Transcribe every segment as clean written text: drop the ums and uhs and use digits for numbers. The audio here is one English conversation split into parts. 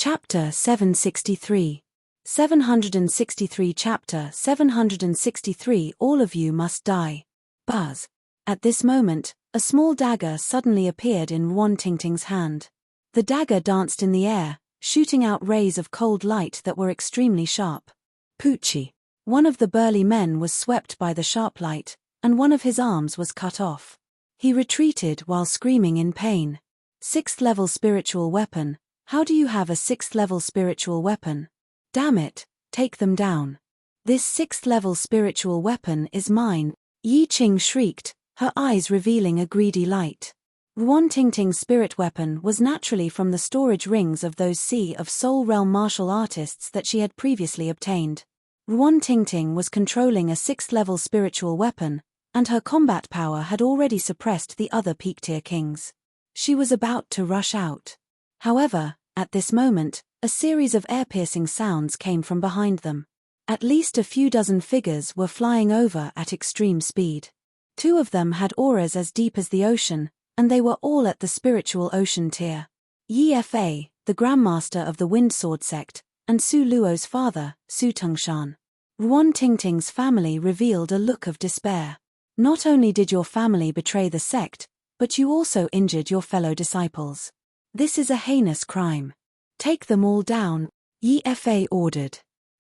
Chapter 763. 763 Chapter 763 All of you must die. Buzz. At this moment, a small dagger suddenly appeared in Ruan Tingting's hand. The dagger danced in the air, shooting out rays of cold light that were extremely sharp. Poochie. One of the burly men was swept by the sharp light, and one of his arms was cut off. He retreated while screaming in pain. 6th level spiritual weapon. How do you have a 6th level spiritual weapon? Damn it, take them down. This 6th level spiritual weapon is mine, Yi Qing shrieked, her eyes revealing a greedy light. Ruan Tingting's spirit weapon was naturally from the storage rings of those Sea of Soul realm martial artists that she had previously obtained. Ruan Tingting was controlling a 6th level spiritual weapon, and her combat power had already suppressed the other peak-tier kings. She was about to rush out. However, at this moment, a series of air-piercing sounds came from behind them. At least a few dozen figures were flying over at extreme speed. 2 of them had auras as deep as the ocean, and they were all at the spiritual ocean tier. Yi Fa, the Grandmaster of the Wind Sword sect, and Su Luo's father, Su Tongshan. Ruan Tingting's family revealed a look of despair. Not only did your family betray the sect, but you also injured your fellow disciples. This is a heinous crime. Take them all down, Yi Fa ordered.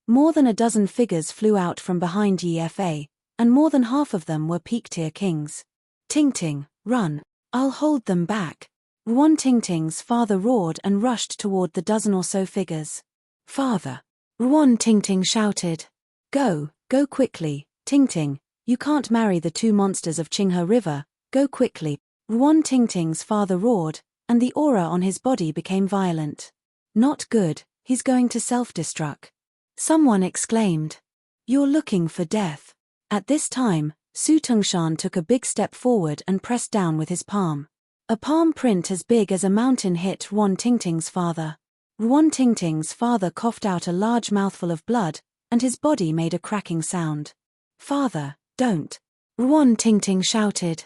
More than a dozen figures flew out from behind Yi Fa, and more than half of them were peak-tier kings. Tingting, run, I'll hold them back. Ruan Tingting's father roared and rushed toward the dozen or so figures. Father! Ruan Tingting shouted. Go quickly, Tingting, you can't marry the 2 monsters of Qinghe River, go quickly. Ruan Tingting's father roared, and the aura on his body became violent. Not good, he's going to self-destruct. Someone exclaimed. You're looking for death. At this time, Su Tongshan took a big step forward and pressed down with his palm. A palm print as big as a mountain hit Ruan Tingting's father. Ruan Tingting's father coughed out a large mouthful of blood, and his body made a cracking sound. Father, don't. Ruan Tingting shouted.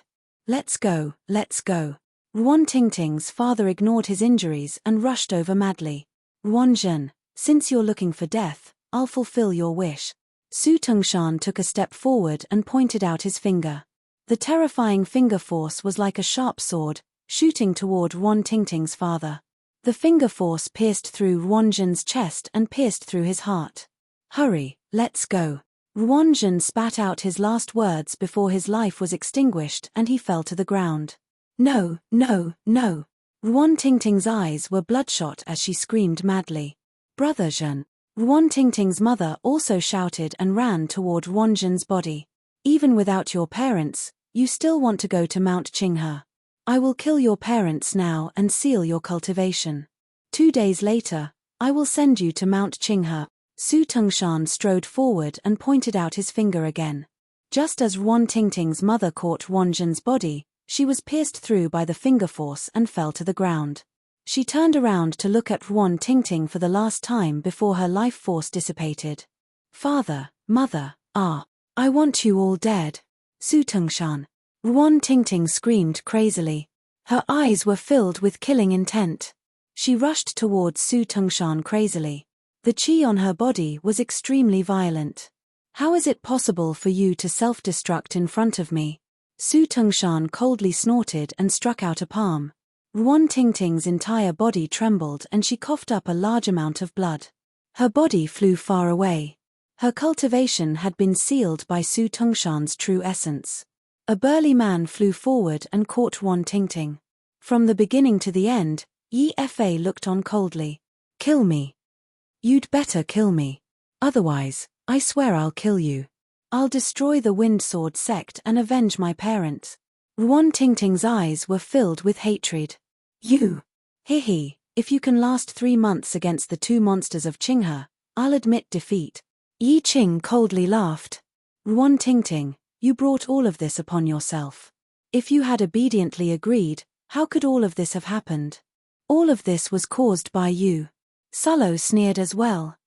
Let's go, let's go. Ruan Tingting's father ignored his injuries and rushed over madly. Ruan Zhen, since you're looking for death, I'll fulfill your wish. Su Tongshan took a step forward and pointed out his finger. The terrifying finger force was like a sharp sword, shooting toward Ruan Tingting's father. The finger force pierced through Ruan Zhen's chest and pierced through his heart. Hurry, let's go. Ruan Zhen spat out his last words before his life was extinguished and he fell to the ground. No, no, no. Ruan Tingting's eyes were bloodshot as she screamed madly. Brother Zhen. Ruan Tingting's mother also shouted and ran toward Ruan Zhen's body. Even without your parents, you still want to go to Mount Qinghe. I will kill your parents now and seal your cultivation. 2 days later, I will send you to Mount Qinghe. Su Tongshan strode forward and pointed out his finger again. Just as Ruan Tingting's mother caught Ruan Zhen's body, she was pierced through by the finger force and fell to the ground. She turned around to look at Ruan Tingting for the last time before her life force dissipated. Father, mother, I want you all dead. Su Tongshan. Ruan Tingting screamed crazily. Her eyes were filled with killing intent. She rushed towards Su Tongshan crazily. The qi on her body was extremely violent. How is it possible for you to self-destruct in front of me? Su Tongshan coldly snorted and struck out a palm. Ruan Tingting's entire body trembled and she coughed up a large amount of blood. Her body flew far away. Her cultivation had been sealed by Su Tongshan's true essence. A burly man flew forward and caught Ruan Tingting. From the beginning to the end, Yi Fa looked on coldly. Kill me. You'd better kill me. Otherwise, I swear I'll kill you. I'll destroy the Wind Sword sect and avenge my parents. Ruan Tingting's eyes were filled with hatred. You! He, if you can last 3 months against the 2 monsters of Qinghe, I'll admit defeat. Yi Qing coldly laughed. Ruan Tingting, you brought all of this upon yourself. If you had obediently agreed, how could all of this have happened? All of this was caused by you. Sullo sneered as well.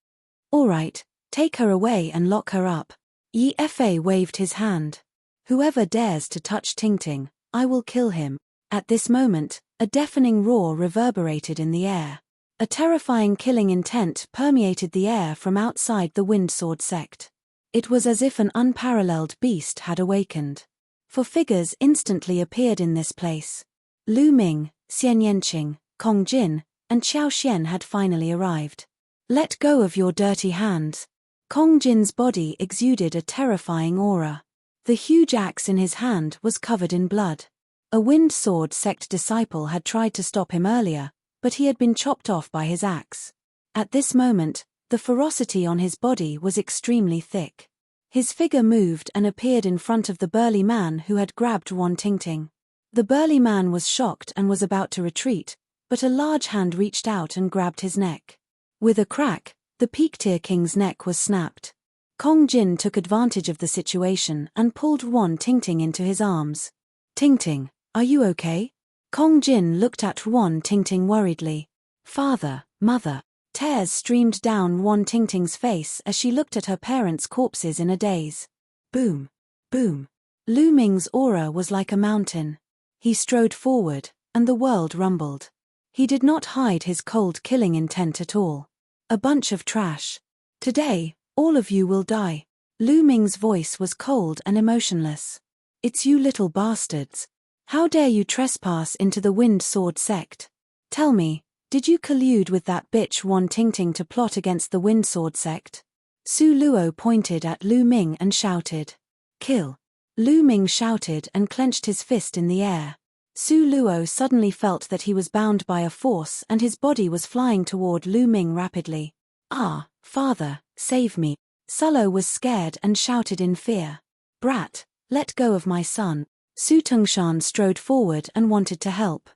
All right, take her away and lock her up. Yi Fa waved his hand. Whoever dares to touch Tingting, I will kill him. At this moment, a deafening roar reverberated in the air. A terrifying killing intent permeated the air from outside the Wind Sword sect. It was as if an unparalleled beast had awakened. 4 figures instantly appeared in this place. Lu Ming, Xian Yanqing, Kong Jin, and Xiao Xian had finally arrived. Let go of your dirty hands. Kong Jin's body exuded a terrifying aura. The huge axe in his hand was covered in blood. A Wind Sword sect disciple had tried to stop him earlier, but he had been chopped off by his axe. At this moment, the ferocity on his body was extremely thick. His figure moved and appeared in front of the burly man who had grabbed Wan Tingting. The burly man was shocked and was about to retreat, but a large hand reached out and grabbed his neck. With a crack, the Peak-tier king's neck was snapped. Kong Jin took advantage of the situation and pulled Wan Tingting into his arms. Tingting, are you okay? Kong Jin looked at Wan Tingting worriedly. Father, mother. Tears streamed down Wan Tingting's face as she looked at her parents' corpses in a daze. Boom. Boom. Lu Ming's aura was like a mountain. He strode forward, and the world rumbled. He did not hide his cold killing intent at all. A bunch of trash. Today, all of you will die. Lu Ming's voice was cold and emotionless. It's you little bastards. How dare you trespass into the Wind Sword sect? Tell me, did you collude with that bitch Wan Tingting to plot against the Wind Sword sect? Su Luo pointed at Lu Ming and shouted. Kill. Lu Ming shouted and clenched his fist in the air. Su Luo suddenly felt that he was bound by a force and his body was flying toward Lu Ming rapidly. Ah, father, save me. Sulo was scared and shouted in fear. Brat, let go of my son. Su Tungshan strode forward and wanted to help.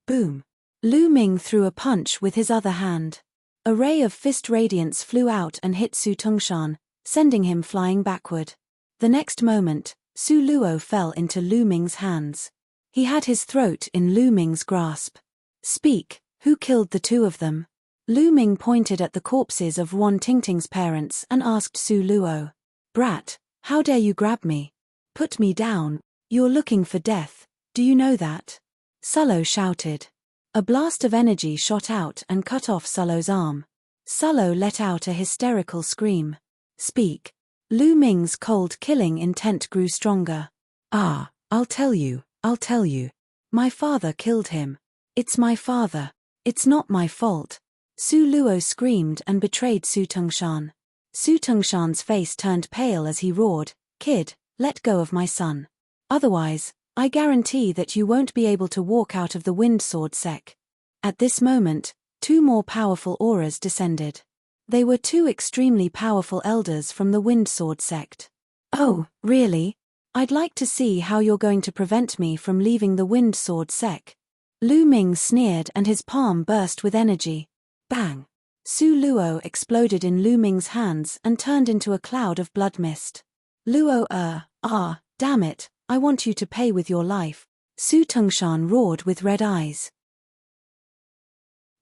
Boom. Lu Ming threw a punch with his other hand. A ray of fist radiance flew out and hit Su Tungshan, sending him flying backward. The next moment, Su Luo fell into Lu Ming's hands. He had his throat in Lu Ming's grasp. Speak, who killed the 2 of them? Lu Ming pointed at the corpses of Wan Tingting's parents and asked Su Luo. Brat, how dare you grab me? Put me down. You're looking for death, do you know that? Sulo shouted. A blast of energy shot out and cut off Sulo's arm. Sulo let out a hysterical scream. Speak. Lu Ming's cold killing intent grew stronger. Ah, I'll tell you. My father killed him. It's my father. It's not my fault. Su Luo screamed and betrayed Su Tungshan. Su Tungshan's face turned pale as he roared, Kid, let go of my son. Otherwise, I guarantee that you won't be able to walk out of the Wind Sword sect. At this moment, 2 more powerful auras descended. They were 2 extremely powerful elders from the Wind Sword sect. Oh, really? I'd like to see how you're going to prevent me from leaving the Wind Sword sect. Lu Ming sneered and his palm burst with energy. Bang! Su Luo exploded in Lu Ming's hands and turned into a cloud of blood mist. Luo damn it, I want you to pay with your life. Su Tungshan roared with red eyes.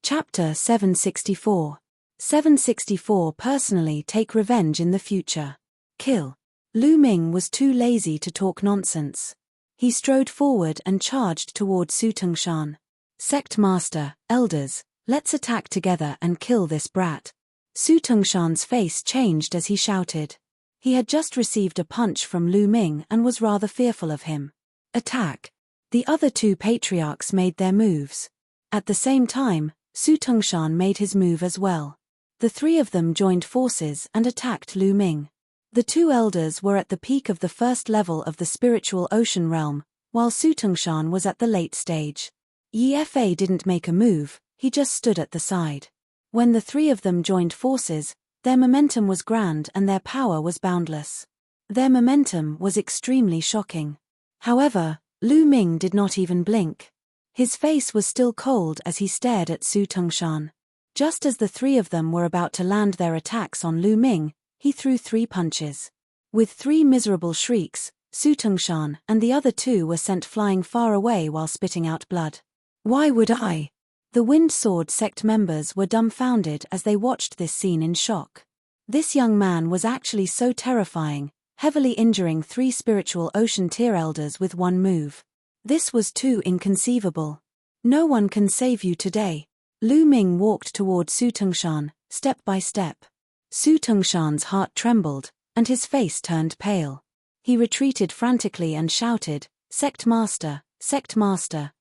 Chapter 764. 764 Personally take revenge in the future. Kill. Lu Ming was too lazy to talk nonsense. He strode forward and charged toward Su Tungshan. Sect Master, Elders, let's attack together and kill this brat. Su Tungshan's face changed as he shouted. He had just received a punch from Lu Ming and was rather fearful of him. Attack. The other 2 patriarchs made their moves. At the same time, Su Tungshan made his move as well. The 3 of them joined forces and attacked Lu Ming. The 2 elders were at the peak of the first level of the spiritual ocean realm, while Su Tungshan was at the late stage. Yi Fa didn't make a move, he just stood at the side. When the 3 of them joined forces, their momentum was grand and their power was boundless. Their momentum was extremely shocking. However, Lu Ming did not even blink. His face was still cold as he stared at Su Tungshan. Just as the 3 of them were about to land their attacks on Lu Ming, he threw 3 punches. With 3 miserable shrieks, Su Tungshan and the other 2 were sent flying far away while spitting out blood. Why would I? The Wind Sword sect members were dumbfounded as they watched this scene in shock. This young man was actually so terrifying, heavily injuring 3 spiritual ocean tier elders with 1 move. This was too inconceivable. No one can save you today. Lu Ming walked toward Su Tengshan, step by step. Su Tengshan's heart trembled, and his face turned pale. He retreated frantically and shouted, Sect Master,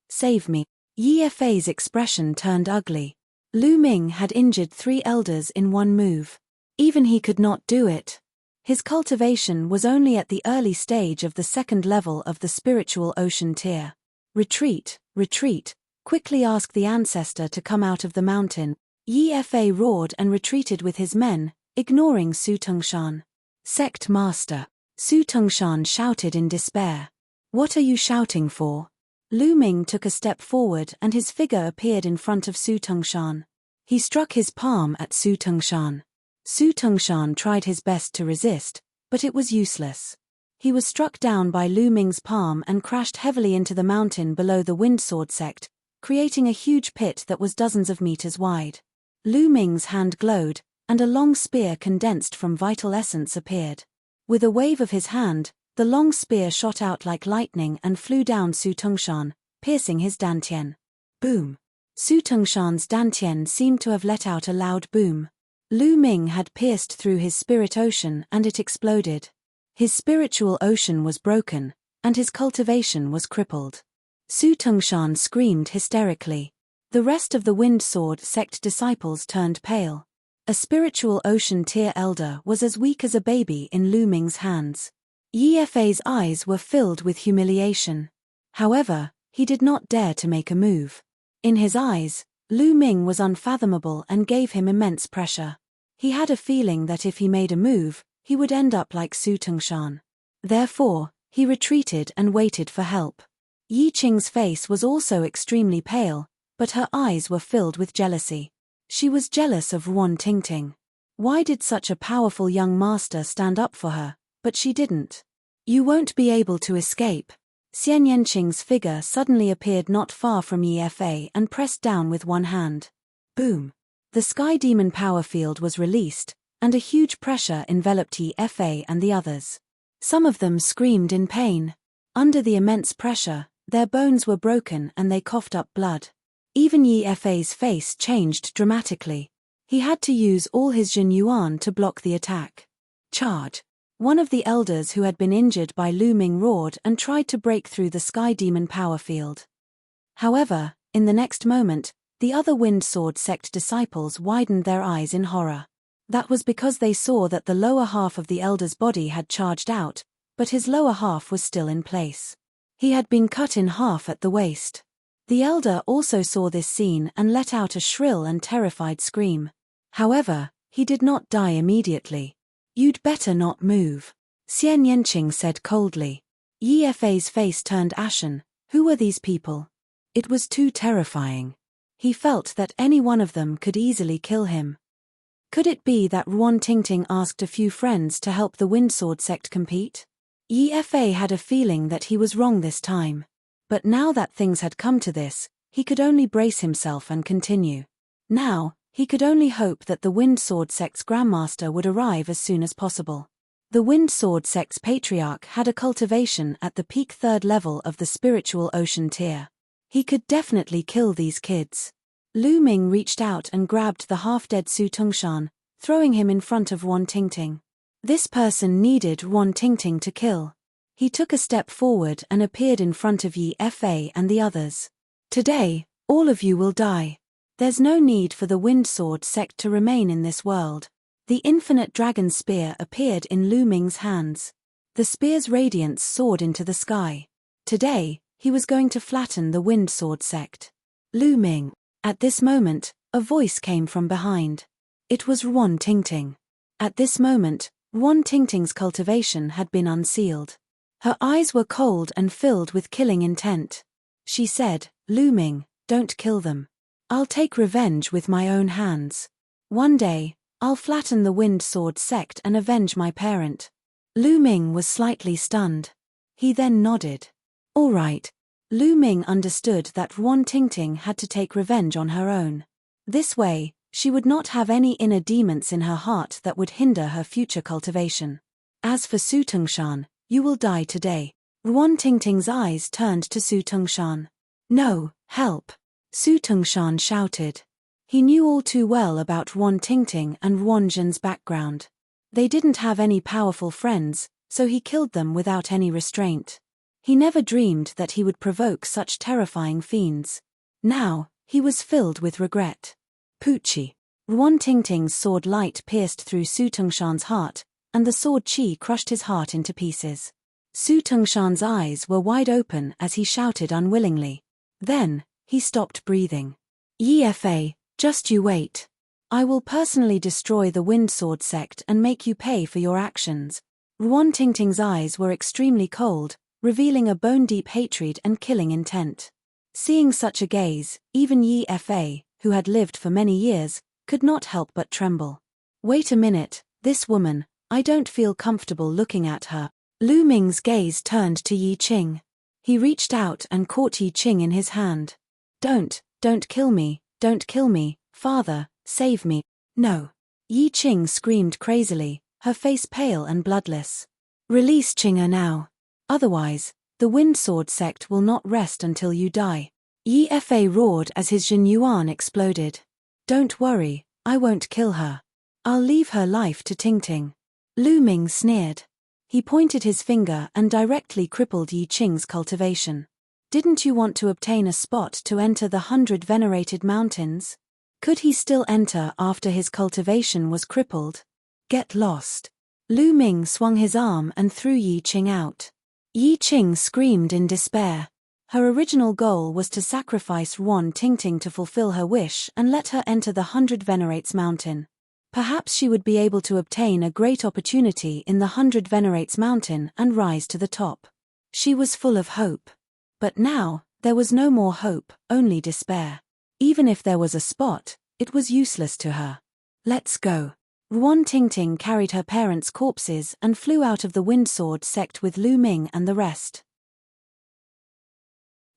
save me. Yi Fei's expression turned ugly. Lu Ming had injured 3 elders in one move. Even he could not do it. His cultivation was only at the early stage of the 2nd level of the spiritual ocean tier. Retreat, retreat, quickly ask the ancestor to come out of the mountain. Yi Fei roared and retreated with his men, ignoring Su Tengshan. Sect Master. Su Tengshan shouted in despair. What are you shouting for? Lu Ming took a step forward and his figure appeared in front of Su Tengshan. He struck his palm at Su Tengshan. Su Tengshan tried his best to resist, but it was useless. He was struck down by Lu Ming's palm and crashed heavily into the mountain below the Windsword sect, creating a huge pit that was dozens of meters wide. Lu Ming's hand glowed, and a long spear condensed from vital essence appeared. With a wave of his hand, the long spear shot out like lightning and flew down Su Tengshan, piercing his dantian. Boom! Su Tengshan's dantian seemed to have let out a loud boom. Lu Ming had pierced through his spirit ocean and it exploded. His spiritual ocean was broken, and his cultivation was crippled. Su Tengshan screamed hysterically. The rest of the Windsword sect disciples turned pale. A spiritual ocean tier elder was as weak as a baby in Lu Ming's hands. Yi Fei's eyes were filled with humiliation. However, he did not dare to make a move. In his eyes, Lu Ming was unfathomable and gave him immense pressure. He had a feeling that if he made a move, he would end up like Su Tengshan. Therefore, he retreated and waited for help. Yi Qing's face was also extremely pale, but her eyes were filled with jealousy. She was jealous of Ruan Tingting. Why did such a powerful young master stand up for her, but she didn't? You won't be able to escape. Xian Yanqing's figure suddenly appeared not far from Yi Fei and pressed down with one hand. Boom! The Sky Demon power field was released, and a huge pressure enveloped Yi Fei and the others. Some of them screamed in pain. Under the immense pressure, their bones were broken and they coughed up blood. Even Yi Fei's face changed dramatically. He had to use all his Jin Yuan to block the attack. Charge! One of the elders who had been injured by Lu Ming roared and tried to break through the Sky Demon power field. However, in the next moment, the other Windsword sect disciples widened their eyes in horror. That was because they saw that the lower half of the elder's body had charged out, but his lower half was still in place. He had been cut in half at the waist. The elder also saw this scene and let out a shrill and terrified scream. However, he did not die immediately. You'd better not move, Xian Yanqing said coldly. Yi Fei's face turned ashen. Who were these people? It was too terrifying. He felt that any one of them could easily kill him. Could it be that Ruan Tingting asked a few friends to help the Windsword sect compete? Yi Fei had a feeling that he was wrong this time. But now that things had come to this, he could only brace himself and continue. Now, he could only hope that the Windsword sect's Grandmaster would arrive as soon as possible. The Windsword sect's Patriarch had a cultivation at the peak 3rd level of the spiritual ocean tier. He could definitely kill these kids. Lu Ming reached out and grabbed the half-dead Su Tengshan, throwing him in front of Ruan Tingting. This person needed Ruan Tingting to kill. He took a step forward and appeared in front of Yi Fei and the others. Today, all of you will die. There's no need for the Windsword sect to remain in this world. The infinite dragon spear appeared in Lu Ming's hands. The spear's radiance soared into the sky. Today, he was going to flatten the Windsword sect. Lu Ming. At this moment, a voice came from behind. It was Ruan Tingting. At this moment, Ruan Tingting's cultivation had been unsealed. Her eyes were cold and filled with killing intent. She said, Lu Ming, don't kill them. I'll take revenge with my own hands. One day, I'll flatten the Windsword sect and avenge my parent. Lu Ming was slightly stunned. He then nodded. All right. Lu Ming understood that Ruan Tingting had to take revenge on her own. This way, she would not have any inner demons in her heart that would hinder her future cultivation. As for Su Tengshan, you will die today. Ruan Tingting's eyes turned to Su Tengshan. No, help! Su Tengshan shouted. He knew all too well about Wan Tingting and Wan Zhen's background. They didn't have any powerful friends, so he killed them without any restraint. He never dreamed that he would provoke such terrifying fiends. Now, he was filled with regret. Poochie. Wan Tingting's sword light pierced through Su Tongshan's heart, and the sword chi crushed his heart into pieces. Su Tongshan's eyes were wide open as he shouted unwillingly. Then, he stopped breathing. Yi Fa, just you wait. I will personally destroy the Wind Sword sect and make you pay for your actions. Wan Tingting's eyes were extremely cold, revealing a bone-deep hatred and killing intent. Seeing such a gaze, even Yi Fa, who had lived for many years, could not help but tremble. Wait a minute, this woman, I don't feel comfortable looking at her. Lu Ming's gaze turned to Yi Qing. He reached out and caught Yi Qing in his hand. Don't kill me, father, save me. No. Yi Qing screamed crazily, her face pale and bloodless. Release Qing'er now. Otherwise, the Wind Sword sect will not rest until you die. Yi Fa roared as his Jin Yuan exploded. Don't worry, I won't kill her. I'll leave her life to Tingting. Lu Ming sneered. He pointed his finger and directly crippled Yi Qing's cultivation. Didn't you want to obtain a spot to enter the 100 venerated mountains? Could he still enter after his cultivation was crippled? Get lost. Lu Ming swung his arm and threw Yi Qing out. Yi Qing screamed in despair. Her original goal was to sacrifice Wan Tingting to fulfill her wish and let her enter the 100 Venerates Mountain. Perhaps she would be able to obtain a great opportunity in the 100 Venerates Mountain and rise to the top. She was full of hope. But now, there was no more hope, only despair. Even if there was a spot, it was useless to her. Let's go. Wan Tingting carried her parents' corpses and flew out of the Wind Sword sect with Lu Ming and the rest.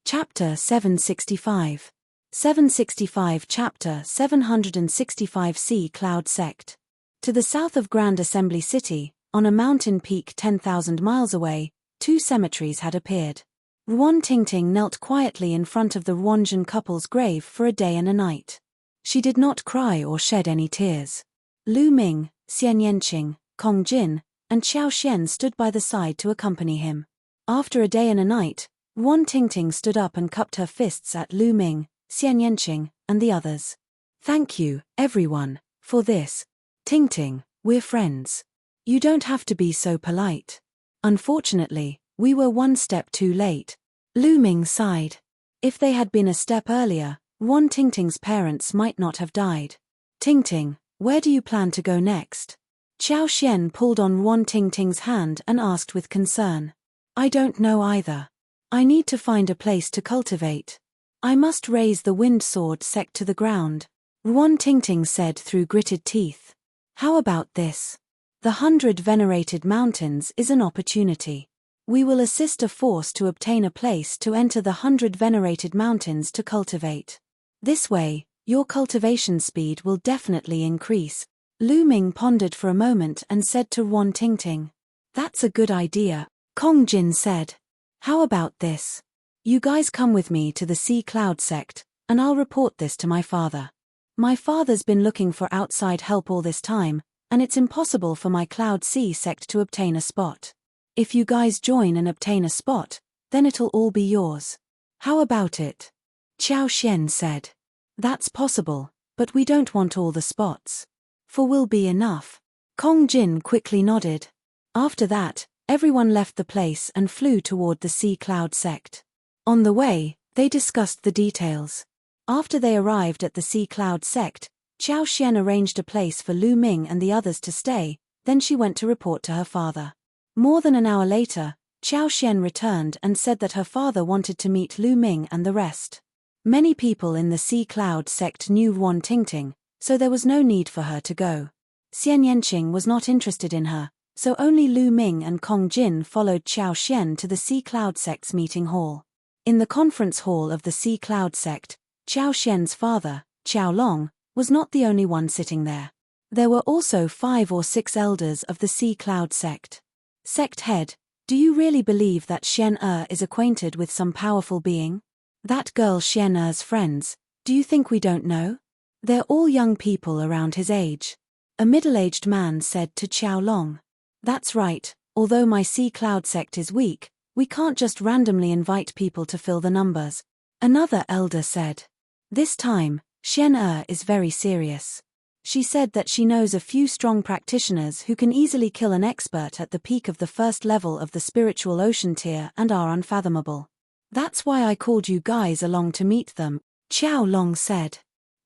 Chapter 765. 765 Chapter 765 Sea Cloud Sect. To the south of Grand Assembly City, on a mountain peak 10,000 miles away, two cemeteries had appeared. Wan Tingting knelt quietly in front of the Ruanzhen couple's grave for a day and a night. She did not cry or shed any tears. Lu Ming, Xian Yanqing, Kong Jin, and Xiao Xian stood by the side to accompany him. After a day and a night, Wan Tingting stood up and cupped her fists at Lu Ming, Xian Yanqing, and the others. Thank you, everyone, for this. Tingting, we're friends. You don't have to be so polite. Unfortunately, we were one step too late. Lu Ming sighed. If they had been a step earlier, Wan Tingting's parents might not have died. Tingting, where do you plan to go next? Xiao Xian pulled on Wan Tingting's hand and asked with concern. I don't know either. I need to find a place to cultivate. I must raise the Wind Sword sect to the ground, Wan Tingting said through gritted teeth. How about this? The 100 Venerated Mountains is an opportunity. We will assist a force to obtain a place to enter the 100 Venerated Mountains to cultivate. This way, your cultivation speed will definitely increase. Lu Ming pondered for a moment and said to Wan Tingting. That's a good idea, Kong Jin said. How about this? You guys come with me to the Sea Cloud sect, and I'll report this to my father. My father's been looking for outside help all this time, and it's impossible for my Cloud Sea sect to obtain a spot. If you guys join and obtain a spot, then it'll all be yours. How about it? Xiao Xian said. That's possible, but we don't want all the spots. For will be enough. Kong Jin quickly nodded. After that, everyone left the place and flew toward the Sea Cloud sect. On the way, they discussed the details. After they arrived at the Sea Cloud sect, Xiao Xian arranged a place for Lu Ming and the others to stay, then she went to report to her father. More than an hour later, Xiao Xian returned and said that her father wanted to meet Lu Ming and the rest. Many people in the Sea Cloud sect knew Wan Tingting, so there was no need for her to go. Xian Yanqing was not interested in her, so only Lu Ming and Kong Jin followed Xiao Xian to the Sea Cloud sect's meeting hall. In the conference hall of the Sea Cloud sect, Xiao Xian's father, Xiao Long, was not the only one sitting there. There were also 5 or 6 elders of the Sea Cloud sect. Sect head, do you really believe that Xian is acquainted with some powerful being? That girl Xian friends, do you think we don't know? They're all young people around his age. A middle-aged man said to Qiao Long. That's right, although my sea cloud sect is weak, we can't just randomly invite people to fill the numbers. Another elder said. This time, Shen is very serious. She said that she knows a few strong practitioners who can easily kill an expert at the peak of the first level of the spiritual ocean tier and are unfathomable. That's why I called you guys along to meet them, Qiao Long said.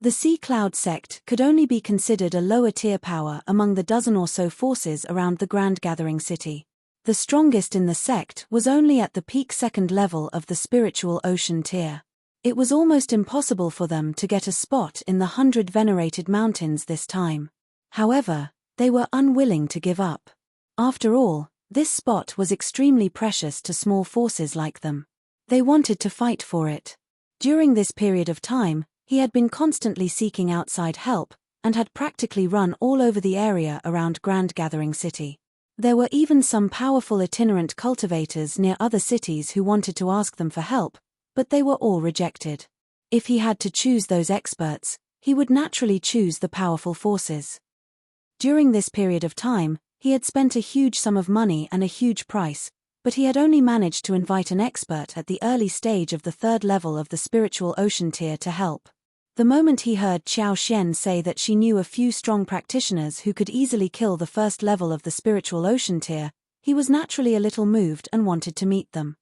The Sea Cloud sect could only be considered a lower-tier power among the dozen or so forces around the Grand Gathering City. The strongest in the sect was only at the peak second level of the spiritual ocean tier. It was almost impossible for them to get a spot in the 100 venerated mountains this time. However, they were unwilling to give up. After all, this spot was extremely precious to small forces like them. They wanted to fight for it. During this period of time, he had been constantly seeking outside help, and had practically run all over the area around Grand Gathering City. There were even some powerful itinerant cultivators near other cities who wanted to ask them for help, but they were all rejected. If he had to choose those experts, he would naturally choose the powerful forces. During this period of time, he had spent a huge sum of money and a huge price, but he had only managed to invite an expert at the early stage of the third level of the spiritual ocean tier to help. The moment he heard Qiao Shen say that she knew a few strong practitioners who could easily kill the first level of the spiritual ocean tier, he was naturally a little moved and wanted to meet them.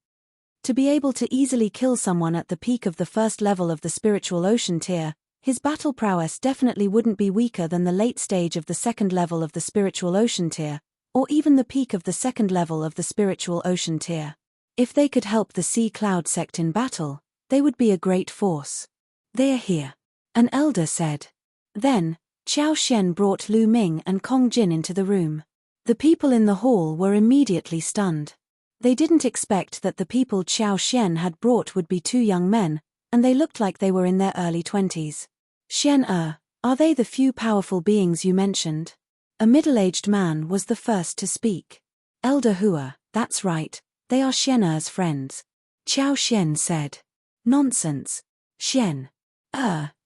To be able to easily kill someone at the peak of the first level of the spiritual ocean tier, his battle prowess definitely wouldn't be weaker than the late stage of the second level of the spiritual ocean tier, or even the peak of the second level of the spiritual ocean tier. If they could help the Sea Cloud sect in battle, they would be a great force. They are here, an elder said. Then, Qiao Shen brought Lu Ming and Kong Jin into the room. The people in the hall were immediately stunned. They didn't expect that the people Qiao Shen had brought would be two young men, and they looked like they were in their early 20s. Shen are they the few powerful beings you mentioned? A middle-aged man was the first to speak. Elder Hua, that's right, they are Shen friends. Qiao Shen said. Nonsense. Shen.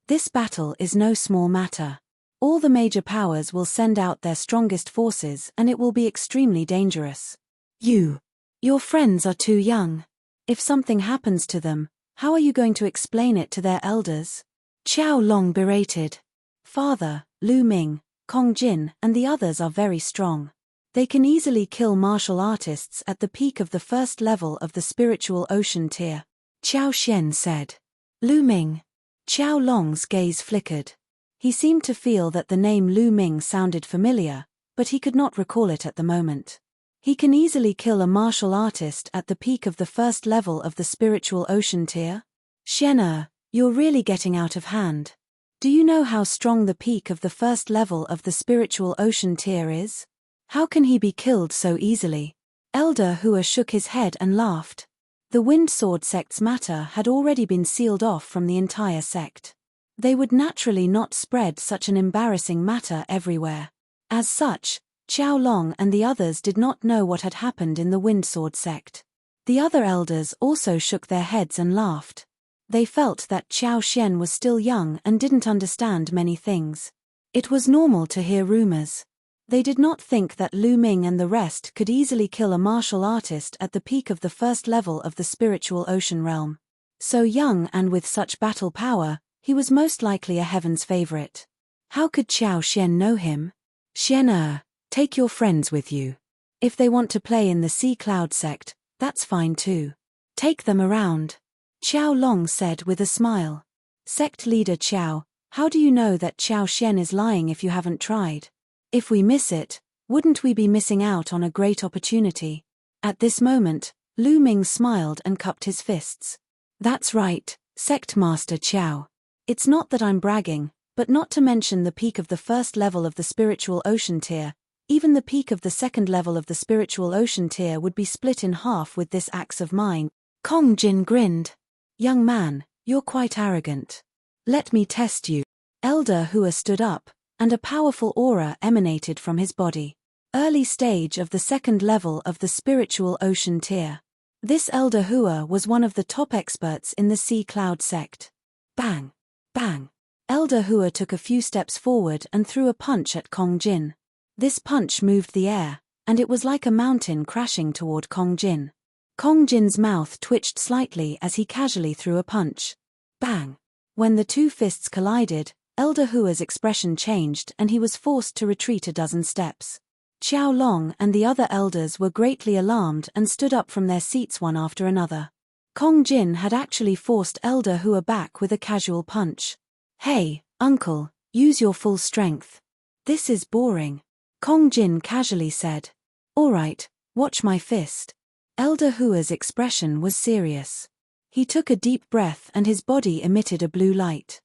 This battle is no small matter. All the major powers will send out their strongest forces and it will be extremely dangerous. Your friends are too young. If something happens to them, how are you going to explain it to their elders? Qiao Long berated. Father, Lu Ming, Kong Jin and the others are very strong. They can easily kill martial artists at the peak of the first level of the spiritual ocean tier. Qiao Shen said. Lu Ming. Qiao Long's gaze flickered. He seemed to feel that the name Lu Ming sounded familiar, but he could not recall it at the moment. He can easily kill a martial artist at the peak of the first level of the spiritual ocean tier? Shen, you're really getting out of hand. Do you know how strong the peak of the first level of the spiritual ocean tier is? How can he be killed so easily? Elder Hua shook his head and laughed. The Wind Sword sect's matter had already been sealed off from the entire sect. They would naturally not spread such an embarrassing matter everywhere. As such, Qiao Long and the others did not know what had happened in the Wind Sword sect. The other elders also shook their heads and laughed. They felt that Qiao Shen was still young and didn't understand many things. It was normal to hear rumors. They did not think that Lu Ming and the rest could easily kill a martial artist at the peak of the first level of the spiritual ocean realm. So young and with such battle power, he was most likely a heaven's favorite. How could Qiao Shen know him? Shen, take your friends with you. If they want to play in the Sea Cloud sect, that's fine too. Take them around. Qiao Long said with a smile. Sect leader Qiao, how do you know that Qiao Shen is lying if you haven't tried? If we miss it, wouldn't we be missing out on a great opportunity? At this moment, Lu Ming smiled and cupped his fists. That's right, Sect Master Qiao. It's not that I'm bragging, but not to mention the peak of the first level of the spiritual ocean tier, even the peak of the second level of the spiritual ocean tier would be split in half with this axe of mine. Kong Jin grinned. Young man, you're quite arrogant. Let me test you. Elder Hua stood up, and a powerful aura emanated from his body. Early stage of the second level of the spiritual ocean tier. This Elder Hua was one of the top experts in the Sea Cloud sect. Bang! Bang! Elder Hua took a few steps forward and threw a punch at Kong Jin. This punch moved the air, and it was like a mountain crashing toward Kong Jin. Kong Jin's mouth twitched slightly as he casually threw a punch. Bang! When the two fists collided, Elder Hua's expression changed and he was forced to retreat a dozen steps. Qiao Long and the other elders were greatly alarmed and stood up from their seats one after another. Kong Jin had actually forced Elder Hua back with a casual punch. "Hey, uncle, use your full strength. This is boring," Kong Jin casually said. "Alright, watch my fist." Elder Hua's expression was serious. He took a deep breath and his body emitted a blue light.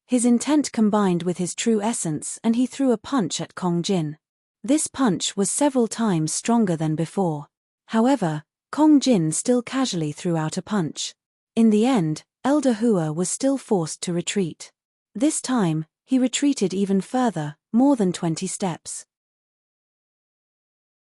His intent combined with his true essence and he threw a punch at Kong Jin. This punch was several times stronger than before. However, Kong Jin still casually threw out a punch. In the end, Elder Hua was still forced to retreat. This time, he retreated even further, more than 20 steps.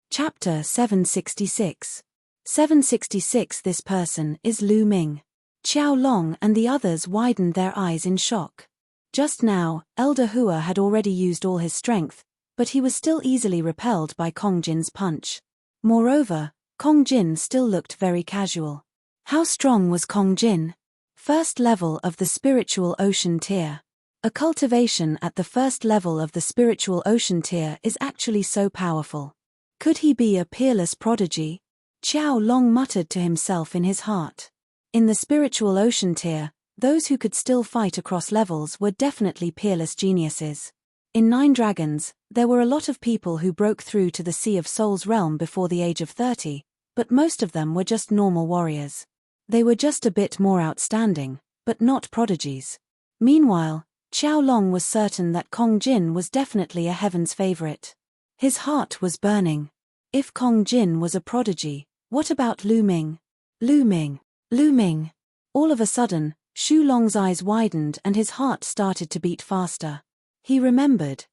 Chapter 766. 766. This person is Lu Ming. Qiao Long and the others widened their eyes in shock. Just now, Elder Hua had already used all his strength, but he was still easily repelled by Kong Jin's punch. Moreover, Kong Jin still looked very casual. How strong was Kong Jin? First level of the spiritual ocean tier. A cultivation at the first level of the spiritual ocean tier is actually so powerful. Could he be a peerless prodigy? Qiao Long muttered to himself in his heart. In the spiritual ocean tier, those who could still fight across levels were definitely peerless geniuses. In Nine Dragons, there were a lot of people who broke through to the Sea of Souls realm before the age of 30, but most of them were just normal warriors. They were just a bit more outstanding, but not prodigies. Meanwhile, Qiao Long was certain that Kong Jin was definitely a heaven's favorite. His heart was burning. If Kong Jin was a prodigy, what about Lu Ming? Lu Ming! Lu Ming! All of a sudden, Xu Long's eyes widened and his heart started to beat faster. He remembered.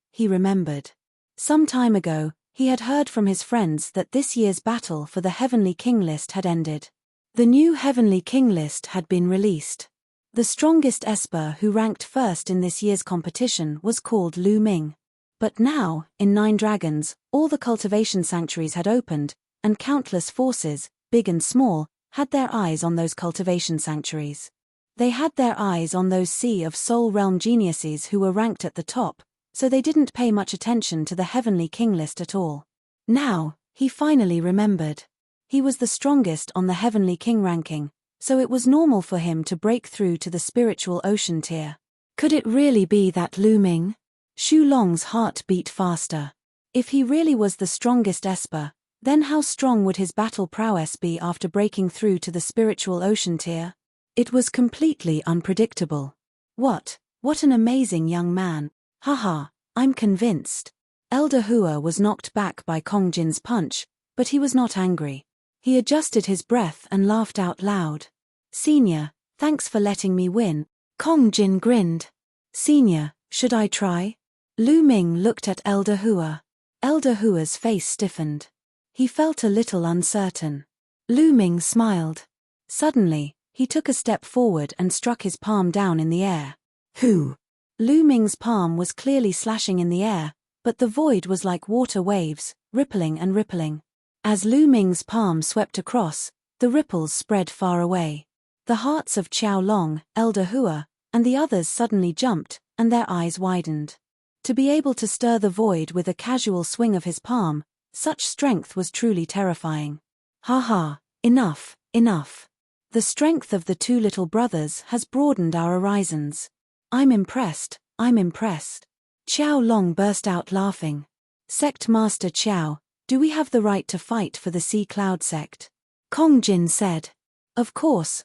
Some time ago, he had heard from his friends that this year's battle for the Heavenly King list had ended. The new Heavenly King list had been released. The strongest Esper who ranked first in this year's competition was called Lu Ming. But now, in Nine Dragons, all the cultivation sanctuaries had opened, and countless forces, big and small, had their eyes on those cultivation sanctuaries. They had their eyes on those Sea of Soul realm geniuses who were ranked at the top, so they didn't pay much attention to the Heavenly King list at all. Now, he finally remembered. He was the strongest on the Heavenly King ranking, so it was normal for him to break through to the spiritual ocean tier. Could it really be that Lu Ming? Xu Long's heart beat faster. If he really was the strongest Esper, then how strong would his battle prowess be after breaking through to the spiritual ocean tier? It was completely unpredictable. What an amazing young man. Haha, I'm convinced. Elder Hua was knocked back by Kong Jin's punch, but he was not angry. He adjusted his breath and laughed out loud. "Senior, thanks for letting me win." Kong Jin grinned. "Senior, should I try?" Lu Ming looked at Elder Hua. Elder Hua's face stiffened. He felt a little uncertain. Lu Ming smiled. Suddenly, he took a step forward and struck his palm down in the air. Who? Lu Ming's palm was clearly slashing in the air, but the void was like water waves, rippling and rippling. As Lu Ming's palm swept across, the ripples spread far away. The hearts of Qiao Long, Elder Hua, and the others suddenly jumped, and their eyes widened. To be able to stir the void with a casual swing of his palm, such strength was truly terrifying. Haha, enough. The strength of the two little brothers has broadened our horizons. I'm impressed. Qiao Long burst out laughing. Sect Master Qiao, do we have the right to fight for the Sea Cloud sect? Kong Jin said. Of course,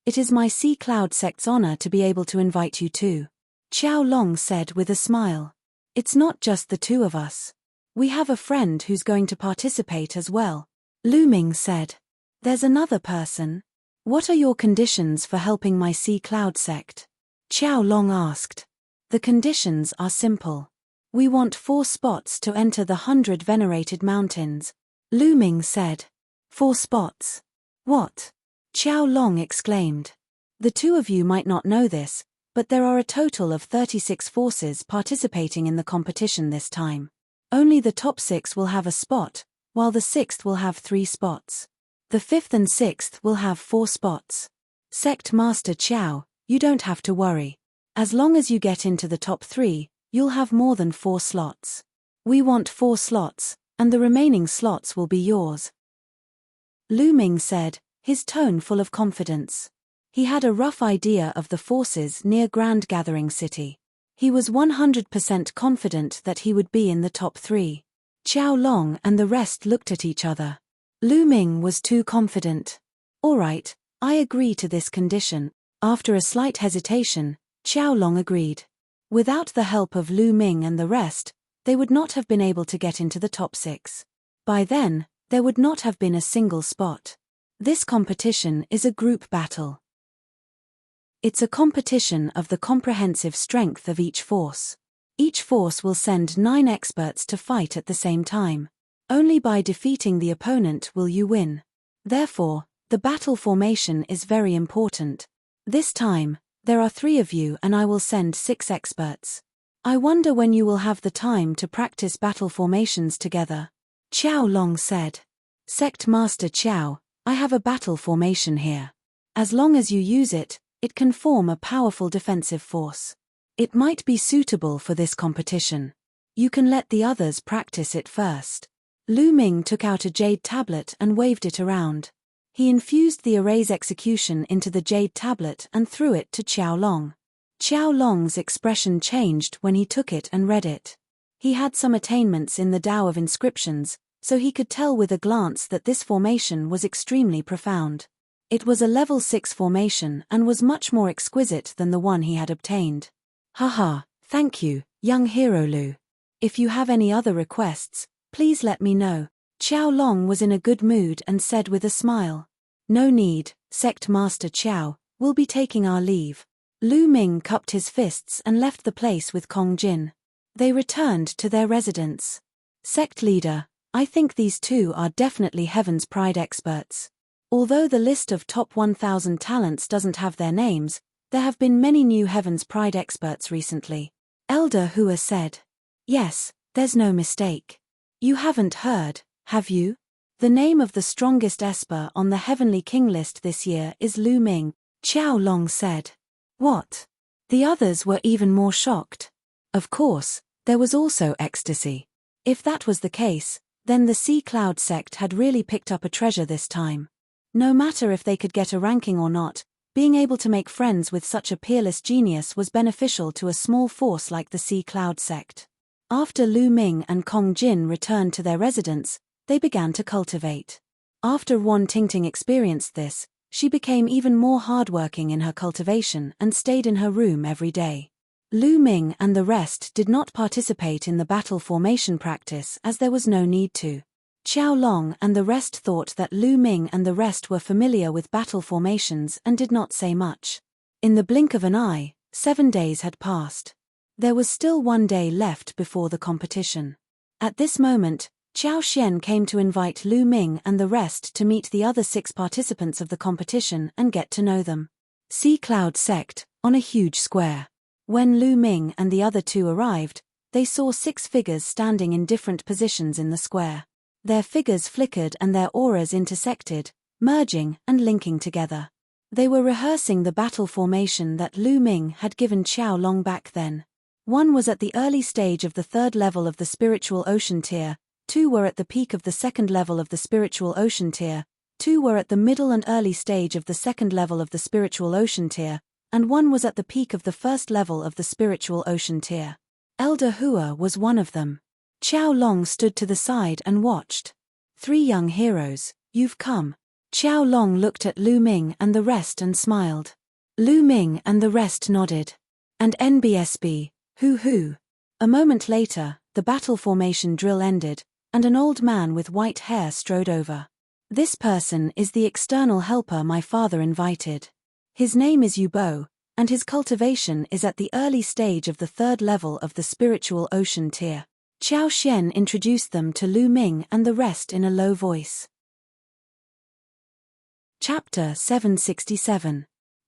it is my Sea Cloud sect's honor to be able to invite you too. Qiao Long said with a smile. It's not just the two of us. We have a friend who's going to participate as well. Lu Ming said. There's another person. What are your conditions for helping my Sea Cloud sect? Qiao Long asked. The conditions are simple. We want 4 spots to enter the 100 venerated mountains. Lu Ming said. 4 spots. What? Qiao Long exclaimed. The two of you might not know this, But there are a total of 36 forces participating in the competition this time. Only the top 6 will have a spot, while the 6th will have 3 spots. The 5th and 6th will have 4 spots. Sect Master Chow, you don't have to worry. As long as you get into the top 3, you'll have more than 4 slots. We want 4 slots, and the remaining slots will be yours. Lu Ming said, his tone full of confidence. He had a rough idea of the forces near Grand Gathering City. He was 100% confident that he would be in the top 3. Qiao Long and the rest looked at each other. Lu Ming was too confident. All right, I agree to this condition. After a slight hesitation, Qiao Long agreed. Without the help of Lu Ming and the rest, they would not have been able to get into the top 6. By then, there would not have been a single spot. This competition is a group battle. It's a competition of the comprehensive strength of each force. Each force will send 9 experts to fight at the same time. Only by defeating the opponent will you win. Therefore, the battle formation is very important. This time, there are 3 of you and I will send 6 experts. I wonder when you will have the time to practice battle formations together. Qiao Long said. Sect Master Qiao, I have a battle formation here. As long as you use it, it can form a powerful defensive force. It might be suitable for this competition. You can let the others practice it first. Lu Ming took out a jade tablet and waved it around. He infused the erase execution into the jade tablet and threw it to Qiao Long. Qiao Long's expression changed when he took it and read it. He had some attainments in the Tao of inscriptions, so he could tell with a glance that this formation was extremely profound. It was a level 6 formation and was much more exquisite than the one he had obtained. Haha, thank you, young hero Lu. If you have any other requests, please let me know. Qiao Long was in a good mood and said with a smile. No need, Sect Master Qiao, we'll be taking our leave. Lu Ming cupped his fists and left the place with Kong Jin. They returned to their residence. Sect leader, I think these 2 are definitely Heaven's Pride experts. Although the list of top 1,000 talents doesn't have their names, there have been many new Heaven's Pride experts recently. Elder Hua said. Yes, there's no mistake. You haven't heard, have you? The name of the strongest esper on the Heavenly King list this year is Lu Ming, Qiao Long said. What? The others were even more shocked. Of course, there was also ecstasy. If that was the case, then the Sea Cloud sect had really picked up a treasure this time. No matter if they could get a ranking or not, being able to make friends with such a peerless genius was beneficial to a small force like the Sea Cloud sect. After Lu Ming and Kong Jin returned to their residence, they began to cultivate. After Wan Tingting experienced this, she became even more hardworking in her cultivation and stayed in her room every day. Lu Ming and the rest did not participate in the battle formation practice as there was no need to. Qiao Long and the rest thought that Lu Ming and the rest were familiar with battle formations and did not say much. In the blink of an eye, 7 days had passed. There was still 1 day left before the competition. At this moment, Qiao Xian came to invite Lu Ming and the rest to meet the other 6 participants of the competition and get to know them. Sea Cloud sect, on a huge square. When Lu Ming and the other 2 arrived, they saw 6 figures standing in different positions in the square. Their figures flickered and their auras intersected, merging and linking together. They were rehearsing the battle formation that Lu Ming had given Qiao Long back then. 1 was at the early stage of the 3rd level of the spiritual ocean tier, 2 were at the peak of the 2nd level of the spiritual ocean tier, 2 were at the middle and early stage of the 2nd level of the spiritual ocean tier, and 1 was at the peak of the 1st level of the spiritual ocean tier. Elder Hua was one of them. Qiao Long stood to the side and watched. 3 young heroes, you've come. Qiao Long looked at Lu Ming and the rest and smiled. Lu Ming and the rest nodded. And NBSB, hoo. A moment later, the battle formation drill ended, and an old man with white hair strode over. This person is the external helper my father invited. His name is Yubo, and his cultivation is at the early stage of the 3rd level of the spiritual ocean tier. Qiao Xian introduced them to Lu Ming and the rest in a low voice. Chapter 767.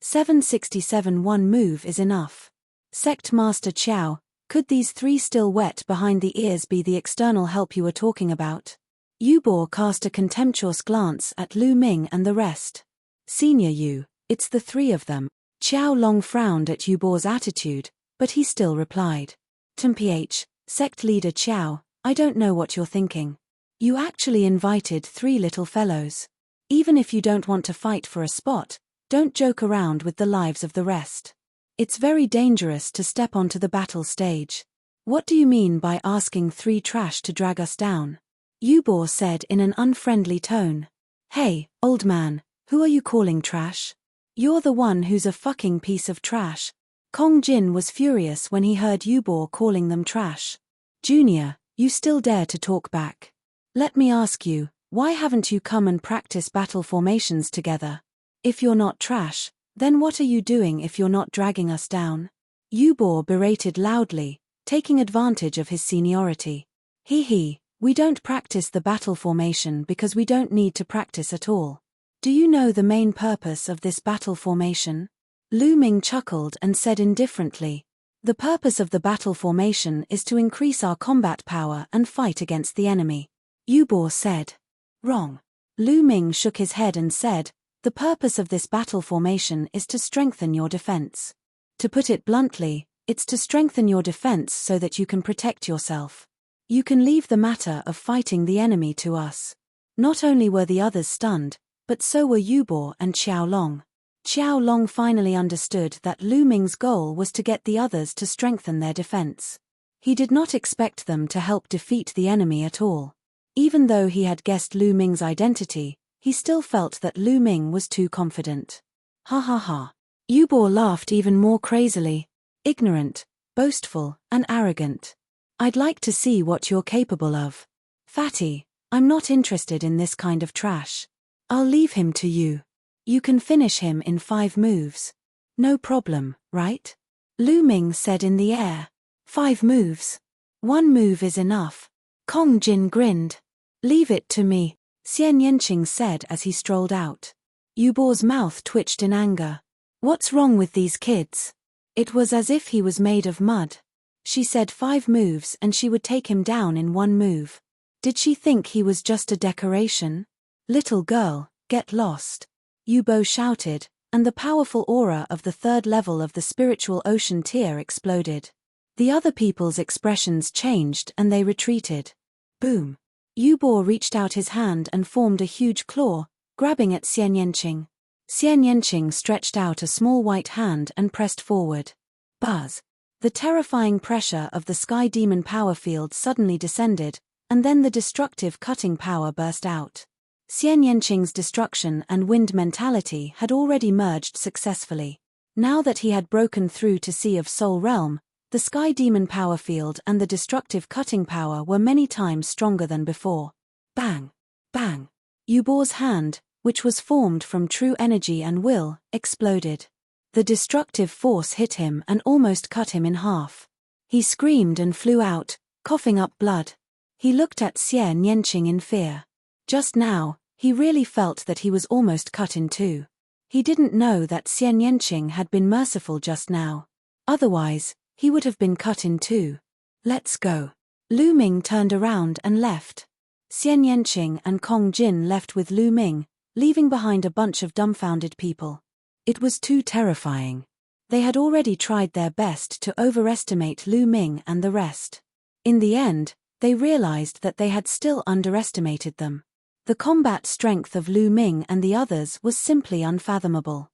767 One move is enough. Sect Master Qiao, could these 3 still wet behind the ears be the external help you were talking about? Yubor cast a contemptuous glance at Lu Ming and the rest. Senior Yu, it's the 3 of them. Qiao Long frowned at Yubor's attitude, but he still replied. Mph, Sect Leader Qiao, I don't know what you're thinking. You actually invited 3 little fellows. Even if you don't want to fight for a spot, don't joke around with the lives of the rest. It's very dangerous to step onto the battle stage. What do you mean by asking 3 trash to drag us down? Yubor said in an unfriendly tone. Hey, old man, who are you calling trash? You're the one who's a fucking piece of trash. Kong Jin was furious when he heard Yubor calling them trash. Junior, you still dare to talk back? Let me ask you, why haven't you come and practice battle formations together? If you're not trash, then what are you doing if you're not dragging us down? Yubor berated loudly, taking advantage of his seniority. He, we don't practice the battle formation because we don't need to practice at all. Do you know the main purpose of this battle formation? Lu Ming chuckled and said indifferently. The purpose of the battle formation is to increase our combat power and fight against the enemy. Yubor said. Wrong. Lu Ming shook his head and said, the purpose of this battle formation is to strengthen your defense. To put it bluntly, it's to strengthen your defense so that you can protect yourself. You can leave the matter of fighting the enemy to us. Not only were the others stunned, but so were Yubor and Qiao Long. Qiao Long finally understood that Lu Ming's goal was to get the others to strengthen their defense. He did not expect them to help defeat the enemy at all. Even though he had guessed Lu Ming's identity, he still felt that Lu Ming was too confident. Ha ha ha. Yubor laughed even more crazily. Ignorant, boastful, and arrogant. I'd like to see what you're capable of. Fatty, I'm not interested in this kind of trash. I'll leave him to you. You can finish him in 5 moves. No problem, right? Lu Ming said in the air. 5 moves. 1 move is enough. Kong Jin grinned. Leave it to me, Xian Yanqing said as he strolled out. Yubor's mouth twitched in anger. What's wrong with these kids? It was as if he was made of mud. She said 5 moves and she would take him down in 1 move. Did she think he was just a decoration? Little girl, get lost. Yubo shouted, and the powerful aura of the 3rd level of the spiritual ocean tier exploded. The other people's expressions changed and they retreated. Boom. Yubor reached out his hand and formed a huge claw, grabbing at Xian Yanqing. Xian Yanqing stretched out a small white hand and pressed forward. Buzz. The terrifying pressure of the sky demon power field suddenly descended, and then the destructive cutting power burst out. Xian Yanqing's destruction and wind mentality had already merged successfully. Now that he had broken through to Sea of Soul Realm, the sky demon power field and the destructive cutting power were many times stronger than before. Bang! Bang! Yubor's hand, which was formed from true energy and will, exploded. The destructive force hit him and almost cut him in half. He screamed and flew out, coughing up blood. He looked at Xian Yanqing in fear. Just now, he really felt that he was almost cut in 2. He didn't know that Xian Yanqing had been merciful just now. Otherwise, he would have been cut in 2. Let's go. Lu Ming turned around and left. Xian Yanqing and Kong Jin left with Lu Ming, leaving behind a bunch of dumbfounded people. It was too terrifying. They had already tried their best to overestimate Lu Ming and the rest. In the end, they realized that they had still underestimated them. The combat strength of Lu Ming and the others was simply unfathomable.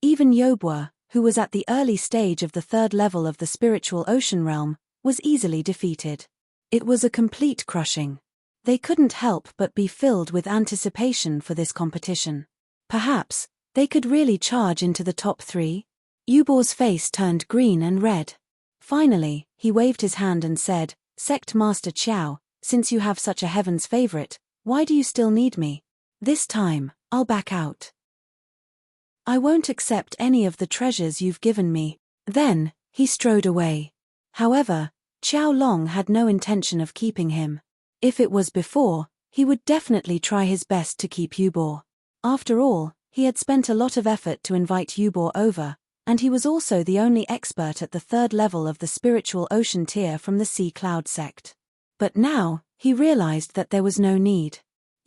Even Yobua, who was at the early stage of the 3rd level of the spiritual ocean realm, was easily defeated. It was a complete crushing. They couldn't help but be filled with anticipation for this competition. Perhaps, they could really charge into the top 3? Yubor's face turned green and red. Finally, he waved his hand and said, Sect Master Qiao, since you have such a heaven's favorite, why do you still need me? This time, I'll back out. I won't accept any of the treasures you've given me. Then, he strode away. However, Qiao Long had no intention of keeping him. If it was before, he would definitely try his best to keep Yubor. After all, He had spent a lot of effort to invite Yubor over, and he was also the only expert at the third level of the spiritual ocean tier from the Sea Cloud sect. But now, he realized that there was no need.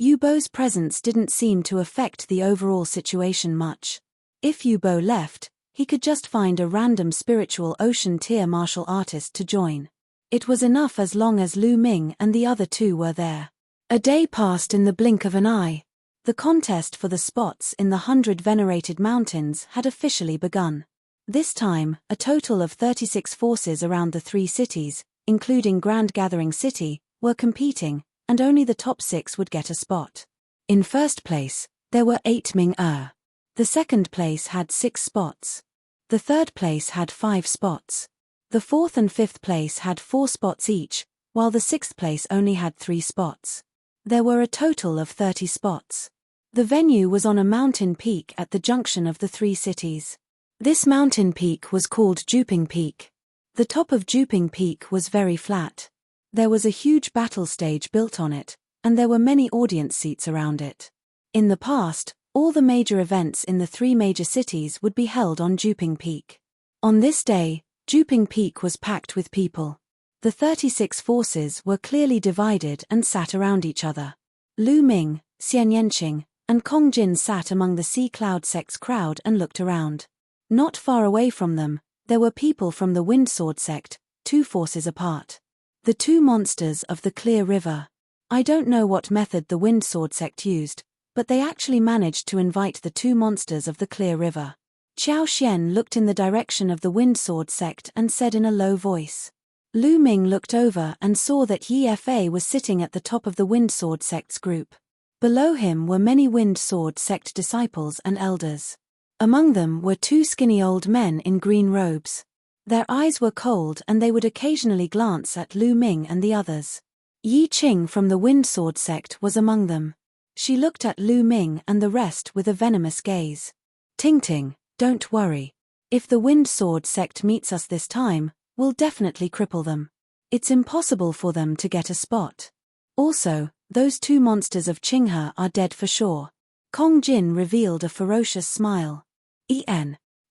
Yubo's presence didn't seem to affect the overall situation much. If Yubo left, he could just find a random spiritual ocean tier martial artist to join. It was enough as long as Lu Ming and the other two were there. A day passed in the blink of an eye. The contest for the spots in the 100 venerated mountains had officially begun. This time, a total of 36 forces around the 3 cities, including Grand Gathering City, were competing, and only the top 6 would get a spot. In first place, there were 8 Ming-er. The second place had 6 spots. The third place had 5 spots. The fourth and fifth place had 4 spots each, while the sixth place only had 3 spots. There were a total of 30 spots. The venue was on a mountain peak at the junction of the 3 cities. This mountain peak was called Juping Peak. The top of Juping Peak was very flat. There was a huge battle stage built on it, and there were many audience seats around it. In the past, all the major events in the 3 major cities would be held on Juping Peak. On this day, Juping Peak was packed with people. The 36 forces were clearly divided and sat around each other. Lu Ming, Xian Yanqing, and Kong Jin sat among the Sea Cloud sect's crowd and looked around. Not far away from them, there were people from the Wind Sword sect, 2 forces apart. The 2 monsters of the Clear River. I don't know what method the Wind Sword sect used, but they actually managed to invite the 2 monsters of the Clear River. Qiao Xian looked in the direction of the Wind Sword sect and said in a low voice. Lu Ming looked over and saw that Yi Fa was sitting at the top of the Wind Sword sect's group. Below him were many Wind Sword sect disciples and elders. Among them were 2 skinny old men in green robes. Their eyes were cold and they would occasionally glance at Lu Ming and the others. Yi Qing from the Wind Sword sect was among them. She looked at Lu Ming and the rest with a venomous gaze. Ting Ting, don't worry. If the Wind Sword sect meets us this time, we'll definitely cripple them. It's impossible for them to get a spot. Also, those 2 monsters of Qinghe are dead for sure. Kong Jin revealed a ferocious smile.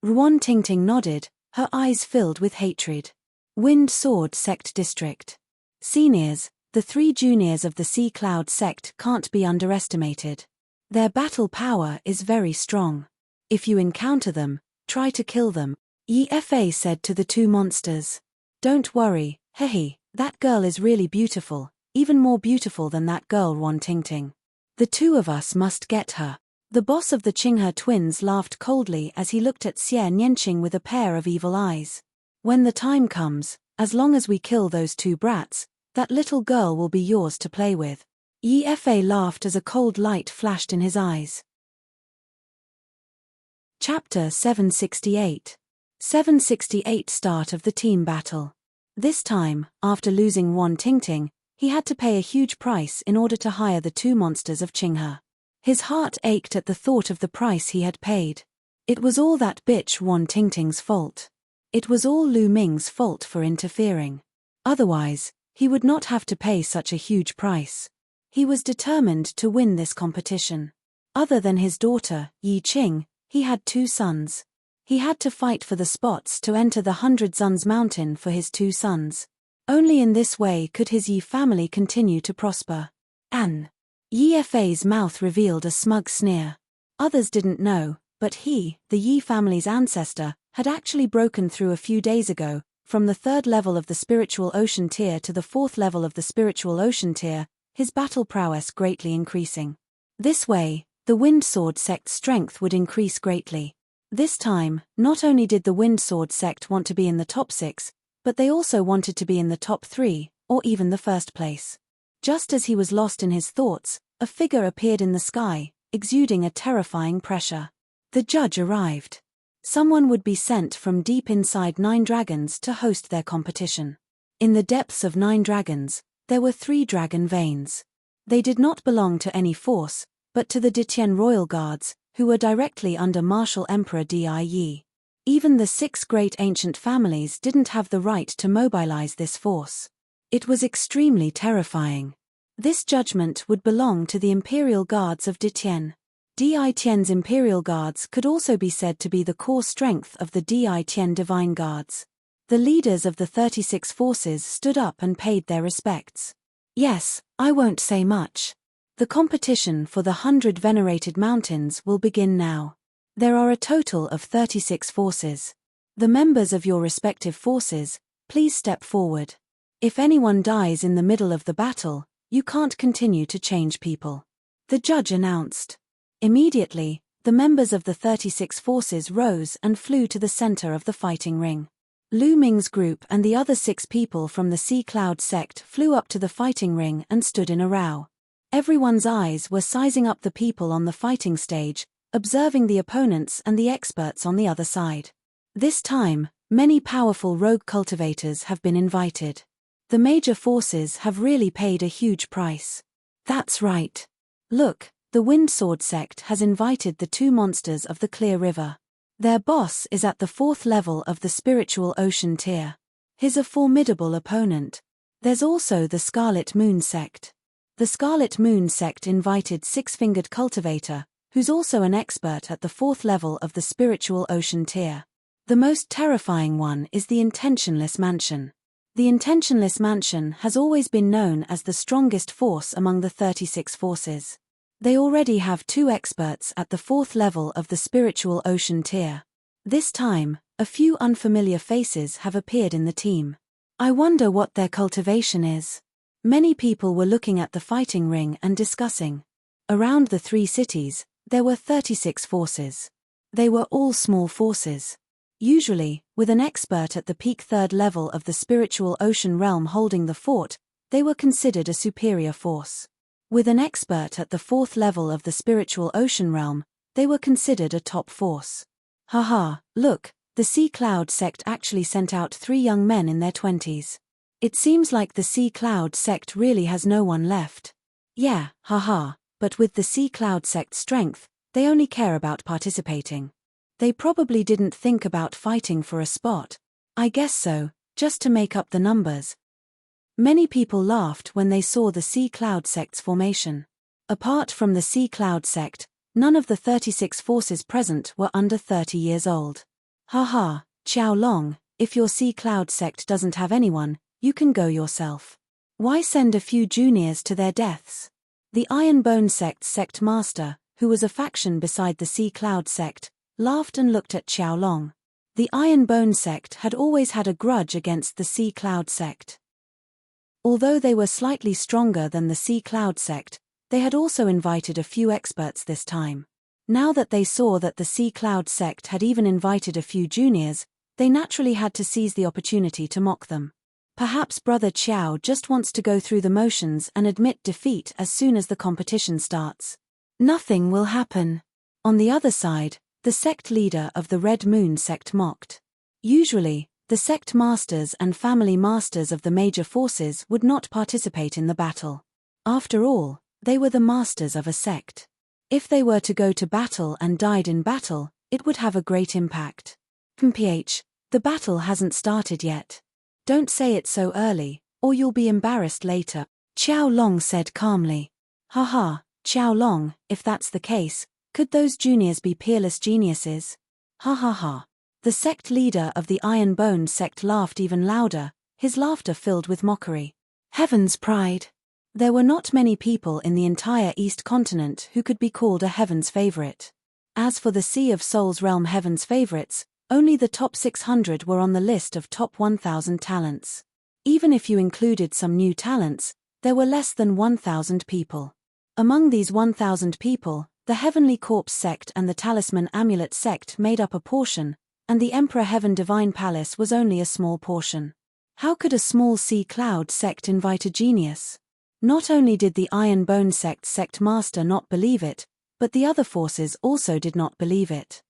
Ruan Tingting nodded, her eyes filled with hatred. Wind Sword Sect District. Seniors, the 3 juniors of the Sea Cloud sect can't be underestimated. Their battle power is very strong. If you encounter them, try to kill them, Yi Fa said to the 2 monsters. Don't worry, hehe, that girl is really beautiful, even more beautiful than that girl Ruan Tingting. The 2 of us must get her. The boss of the Qinghe twins laughed coldly as he looked at Xian Yanqing with a pair of evil eyes. When the time comes, as long as we kill those 2 brats, that little girl will be yours to play with. Yi Fa laughed as a cold light flashed in his eyes. Chapter 768. 768 Start of the team battle. This time, after losing Ruan Tingting, he had to pay a huge price in order to hire the 2 monsters of Qinghe. His heart ached at the thought of the price he had paid. It was all that bitch Ruan Tingting's fault. It was all Lu Ming's fault for interfering. Otherwise, he would not have to pay such a huge price. He was determined to win this competition. Other than his daughter, Yi Qing, he had 2 sons. He had to fight for the spots to enter the 100 Suns Mountain for his 2 sons. Only in this way could his Yi family continue to prosper. Yi Fa's mouth revealed a smug sneer. Others didn't know, but he, the Yi family's ancestor, had actually broken through a few days ago, from the 3rd level of the spiritual ocean tier to the 4th level of the spiritual ocean tier, his battle prowess greatly increasing. This way, the Wind Sword sect's strength would increase greatly. This time, not only did the Wind Sword sect want to be in the top 6, but they also wanted to be in the top 3, or even the first place. Just as he was lost in his thoughts, a figure appeared in the sky, exuding a terrifying pressure. The judge arrived. Someone would be sent from deep inside 9 dragons to host their competition. In the depths of 9 dragons, there were 3 dragon veins. They did not belong to any force, but to the Ditian royal guards, who were directly under Martial Emperor Di. Even the 6 great ancient families didn't have the right to mobilize this force. It was extremely terrifying. This judgment would belong to the imperial guards of Ditian. Di Tian's Imperial Guards could also be said to be the core strength of the Di Tian Divine Guards. The leaders of the 36 forces stood up and paid their respects. Yes, I won't say much. The competition for the 100 venerated mountains will begin now. There are a total of 36 forces. The members of your respective forces, please step forward. If anyone dies in the middle of the battle, you can't continue to change people. The judge announced. Immediately, the members of the 36 forces rose and flew to the center of the fighting ring. Lu Ming's group and the other 6 people from the Sea Cloud sect flew up to the fighting ring and stood in a row. Everyone's eyes were sizing up the people on the fighting stage, observing the opponents and the experts on the other side. This time, many powerful rogue cultivators have been invited. The major forces have really paid a huge price. That's right. Look, the Windsword sect has invited the 2 monsters of the Clear River. Their boss is at the 4th level of the spiritual ocean tier. He's a formidable opponent. There's also the Scarlet Moon sect. The Scarlet Moon sect invited 6-fingered cultivator, who's also an expert at the 4th level of the spiritual ocean tier. The most terrifying one is the Intentionless Mansion. The Intentionless Mansion has always been known as the strongest force among the 36 forces. They already have 2 experts at the 4th level of the spiritual ocean tier. This time, a few unfamiliar faces have appeared in the team. I wonder what their cultivation is. Many people were looking at the fighting ring and discussing. Around the 3 cities, there were 36 forces. They were all small forces. Usually, with an expert at the peak 3rd level of the spiritual ocean realm holding the fort, they were considered a superior force. With an expert at the 4th level of the spiritual ocean realm, they were considered a top force. Haha, look, the Sea Cloud sect actually sent out 3 young men in their 20s. It seems like the Sea Cloud sect really has no one left. Yeah, haha, but with the Sea Cloud sect's strength, they only care about participating. They probably didn't think about fighting for a spot. I guess so, just to make up the numbers. Many people laughed when they saw the Sea Cloud sect's formation. Apart from the Sea Cloud sect, none of the 36 forces present were under 30 years old. Haha, Qiao Long, if your Sea Cloud sect doesn't have anyone, you can go yourself. Why send a few juniors to their deaths? The Iron Bone sect's sect master, who was a faction beside the Sea Cloud sect, laughed and looked at Qiao Long. The Iron Bone sect had always had a grudge against the Sea Cloud sect. Although they were slightly stronger than the Sea Cloud sect, they had also invited a few experts this time. Now that they saw that the Sea Cloud sect had even invited a few juniors, they naturally had to seize the opportunity to mock them. Perhaps Brother Qiao just wants to go through the motions and admit defeat as soon as the competition starts. Nothing will happen. On the other side, the sect leader of the Red Moon sect mocked. Usually, the sect masters and family masters of the major forces would not participate in the battle. After all, they were the masters of a sect. If they were to go to battle and died in battle, it would have a great impact. The battle hasn't started yet. Don't say it so early, or you'll be embarrassed later, Qiao Long said calmly. Haha, Qiao Long, if that's the case, could those juniors be peerless geniuses? Ha ha ha. The sect leader of the Iron Bone sect laughed even louder, his laughter filled with mockery. Heaven's pride. There were not many people in the entire East continent who could be called a Heaven's favorite. As for the Sea of Souls realm Heaven's favorites, only the top 600 were on the list of top 1,000 talents. Even if you included some new talents, there were less than 1,000 people. Among these 1,000 people, the Heavenly Corpse sect and the Talisman Amulet sect made up a portion, and the Emperor Heaven Divine Palace was only a small portion. How could a small Sea Cloud sect invite a genius? Not only did the Iron Bone sect master not believe it, but the other forces also did not believe it.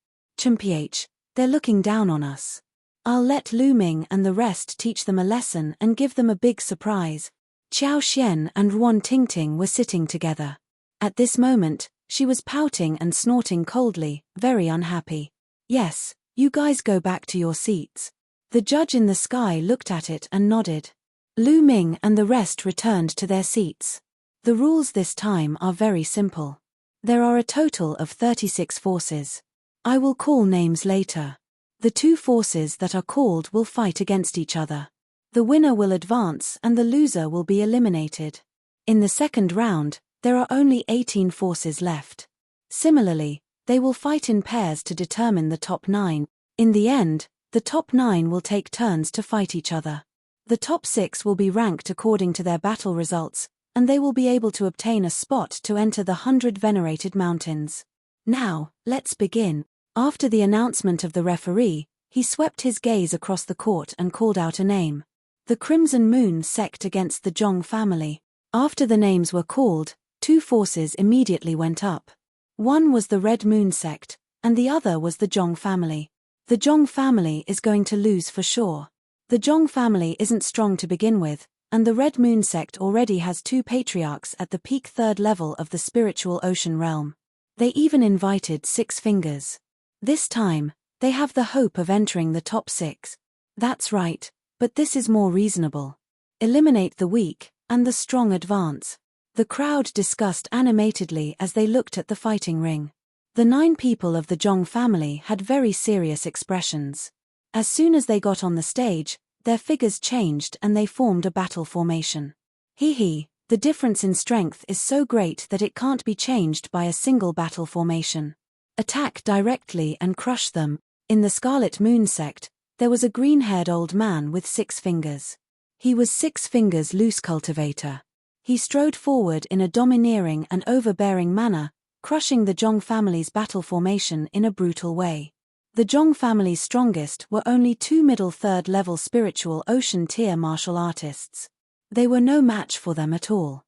They're looking down on us. I'll let Lu Ming and the rest teach them a lesson and give them a big surprise. Qiao Xian and Ruan Tingting were sitting together. At this moment, she was pouting and snorting coldly, very unhappy. Yes, you guys go back to your seats. The judge in the sky looked at it and nodded. Lu Ming and the rest returned to their seats. The rules this time are very simple. There are a total of 36 forces. I will call names later. The two forces that are called will fight against each other. The winner will advance and the loser will be eliminated. In the second round, there are only 18 forces left. Similarly, they will fight in pairs to determine the top 9. In the end, the top 9 will take turns to fight each other. The top 6 will be ranked according to their battle results, and they will be able to obtain a spot to enter the 100 venerated mountains. Now, let's begin. After the announcement of the referee, he swept his gaze across the court and called out a name. The Crimson Moon sect against the Zhong family. After the names were called, two forces immediately went up. One was the Red Moon sect, and the other was the Zhong family. The Zhong family is going to lose for sure. The Zhong family isn't strong to begin with, and the Red Moon sect already has 2 patriarchs at the peak 3rd level of the spiritual ocean realm. They even invited 6 fingers. This time, they have the hope of entering the top 6. That's right, but this is more reasonable. Eliminate the weak, and the strong advance. The crowd discussed animatedly as they looked at the fighting ring. The 9 people of the Zhong family had very serious expressions. As soon as they got on the stage, their figures changed and they formed a battle formation. The difference in strength is so great that it can't be changed by a single battle formation. Attack directly and crush them. In the Scarlet Moon sect, there was a green-haired old man with 6 fingers. He was 6 Fingers Loose Cultivator. He strode forward in a domineering and overbearing manner, crushing the Zhong family's battle formation in a brutal way. The Zhong family's strongest were only 2 middle 3rd level spiritual ocean tier martial artists. They were no match for them at all.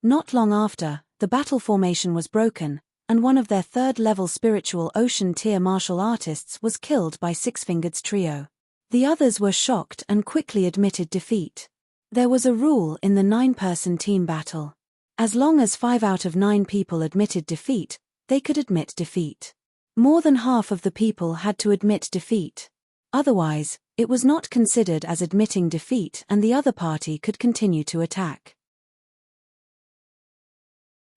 Not long after, the battle formation was broken, and one of their 3rd level spiritual ocean tier martial artists was killed by Six Fingered's trio. The others were shocked and quickly admitted defeat. There was a rule in the 9-person team battle. As long as 5 out of 9 people admitted defeat, they could admit defeat. More than half of the people had to admit defeat. Otherwise, it was not considered as admitting defeat and the other party could continue to attack.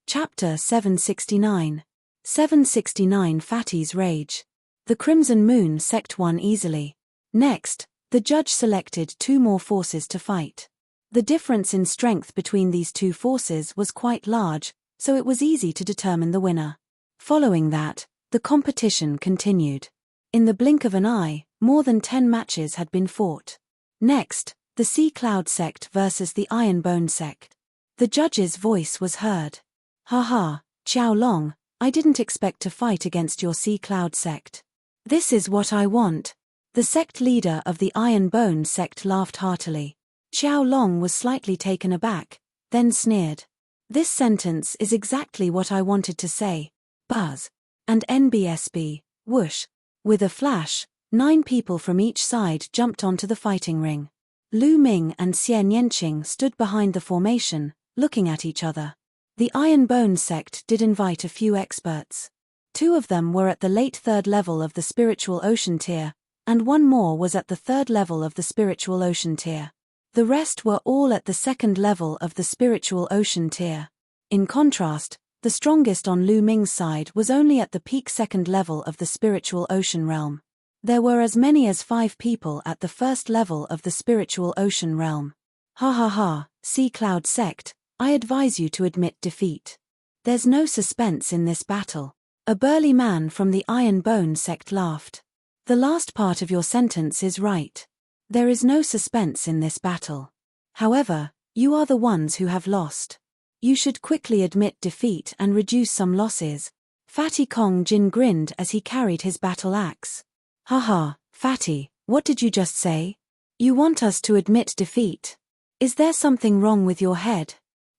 Chapter 769. 769 Fatty's Rage. The Crimson Moon sect won easily. Next, the judge selected 2 more forces to fight. The difference in strength between these 2 forces was quite large, so it was easy to determine the winner. Following that, the competition continued. In the blink of an eye, more than 10 matches had been fought. Next, the Sea Cloud sect versus the Iron Bone sect. The judge's voice was heard. "Haha, Xiao Long, I didn't expect to fight against your Sea Cloud sect. This is what I want." The sect leader of the Iron Bone sect laughed heartily. Xiao Long was slightly taken aback, then sneered. "This sentence is exactly what I wanted to say." Buzz. And NBSB, whoosh. With a flash, 9 people from each side jumped onto the fighting ring. Lu Ming and Xian Yanqing stood behind the formation, looking at each other. The Iron Bone sect did invite a few experts. 2 of them were at the late 3rd level of the spiritual ocean tier, and 1 more was at the 3rd level of the spiritual ocean tier. The rest were all at the 2nd level of the spiritual ocean tier. In contrast, the strongest on Lu Ming's side was only at the peak 2nd level of the spiritual ocean realm. There were as many as 5 people at the 1st level of the spiritual ocean realm. Ha, Sea Cloud sect, I advise you to admit defeat. There's no suspense in this battle. A burly man from the Iron Bone sect laughed. The last part of your sentence is right. There is no suspense in this battle. However, you are the ones who have lost. You should quickly admit defeat and reduce some losses. Fatty Kong Jin grinned as he carried his battle axe. Haha, Fatty, what did you just say? You want us to admit defeat? Is there something wrong with your head?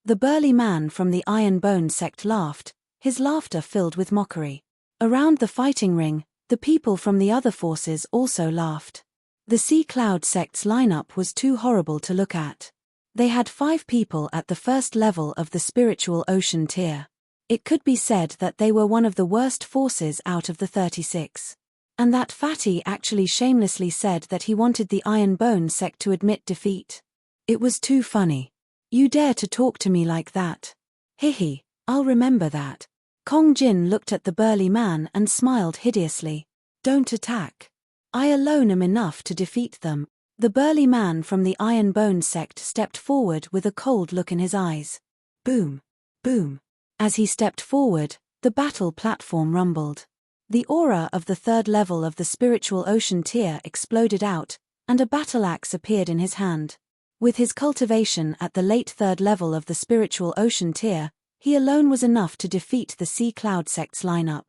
The burly man from the Iron Bone sect laughed, his laughter filled with mockery. Around the fighting ring, the people from the other forces also laughed. The Sea Cloud sect's lineup was too horrible to look at. They had 5 people at the 1st level of the spiritual ocean tier. It could be said that they were one of the worst forces out of the 36. And that Fatty actually shamelessly said that he wanted the Iron Bone sect to admit defeat. It was too funny. You dare to talk to me like that? Hihi, I'll remember that. Kong Jin looked at the burly man and smiled hideously. Don't attack. I alone am enough to defeat them. The burly man from the Iron Bone sect stepped forward with a cold look in his eyes. Boom. Boom. As he stepped forward, the battle platform rumbled. The aura of the third level of the spiritual ocean tier exploded out, and a battle axe appeared in his hand. With his cultivation at the late third level of the spiritual ocean tier, he alone was enough to defeat the Sea Cloud sect's lineup.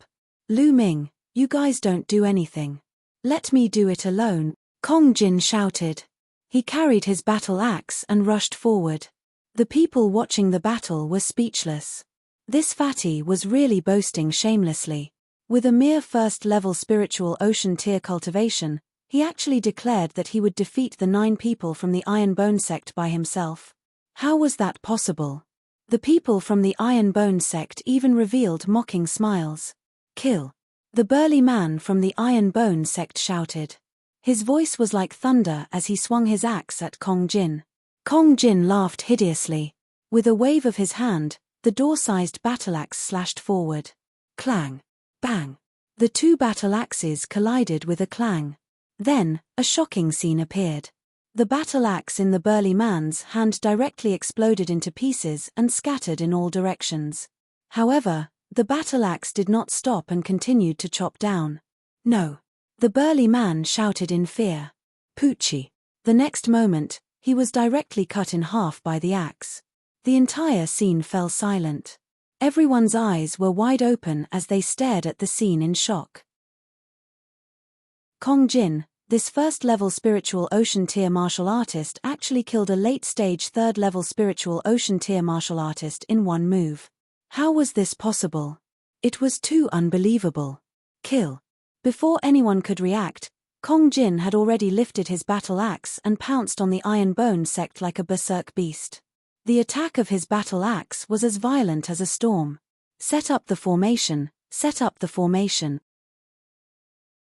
Lu Ming, you guys don't do anything. Let me do it alone, Kong Jin shouted. He carried his battle axe and rushed forward. The people watching the battle were speechless. This fatty was really boasting shamelessly. With a mere first-level spiritual ocean tier cultivation, he actually declared that he would defeat the 9 people from the Iron Bone sect by himself. How was that possible? The people from the Iron Bone sect even revealed mocking smiles. Kill. The burly man from the Iron Bone sect shouted. His voice was like thunder as he swung his axe at Kong Jin. Kong Jin laughed hideously. With a wave of his hand, the door-sized battle axe slashed forward. Clang. Bang. The 2 battle axes collided with a clang. Then, a shocking scene appeared. The battle axe in the burly man's hand directly exploded into pieces and scattered in all directions. However, the battle axe did not stop and continued to chop down. No. The burly man shouted in fear. Poochie. The next moment, he was directly cut in half by the axe. The entire scene fell silent. Everyone's eyes were wide open as they stared at the scene in shock. Kong Jin, this first-level spiritual ocean tier martial artist, actually killed a late-stage third-level spiritual ocean tier martial artist in one move. How was this possible? It was too unbelievable. Kill. Before anyone could react, Kong Jin had already lifted his battle axe and pounced on the Iron Bone sect like a berserk beast. The attack of his battle axe was as violent as a storm. Set up the formation, set up the formation.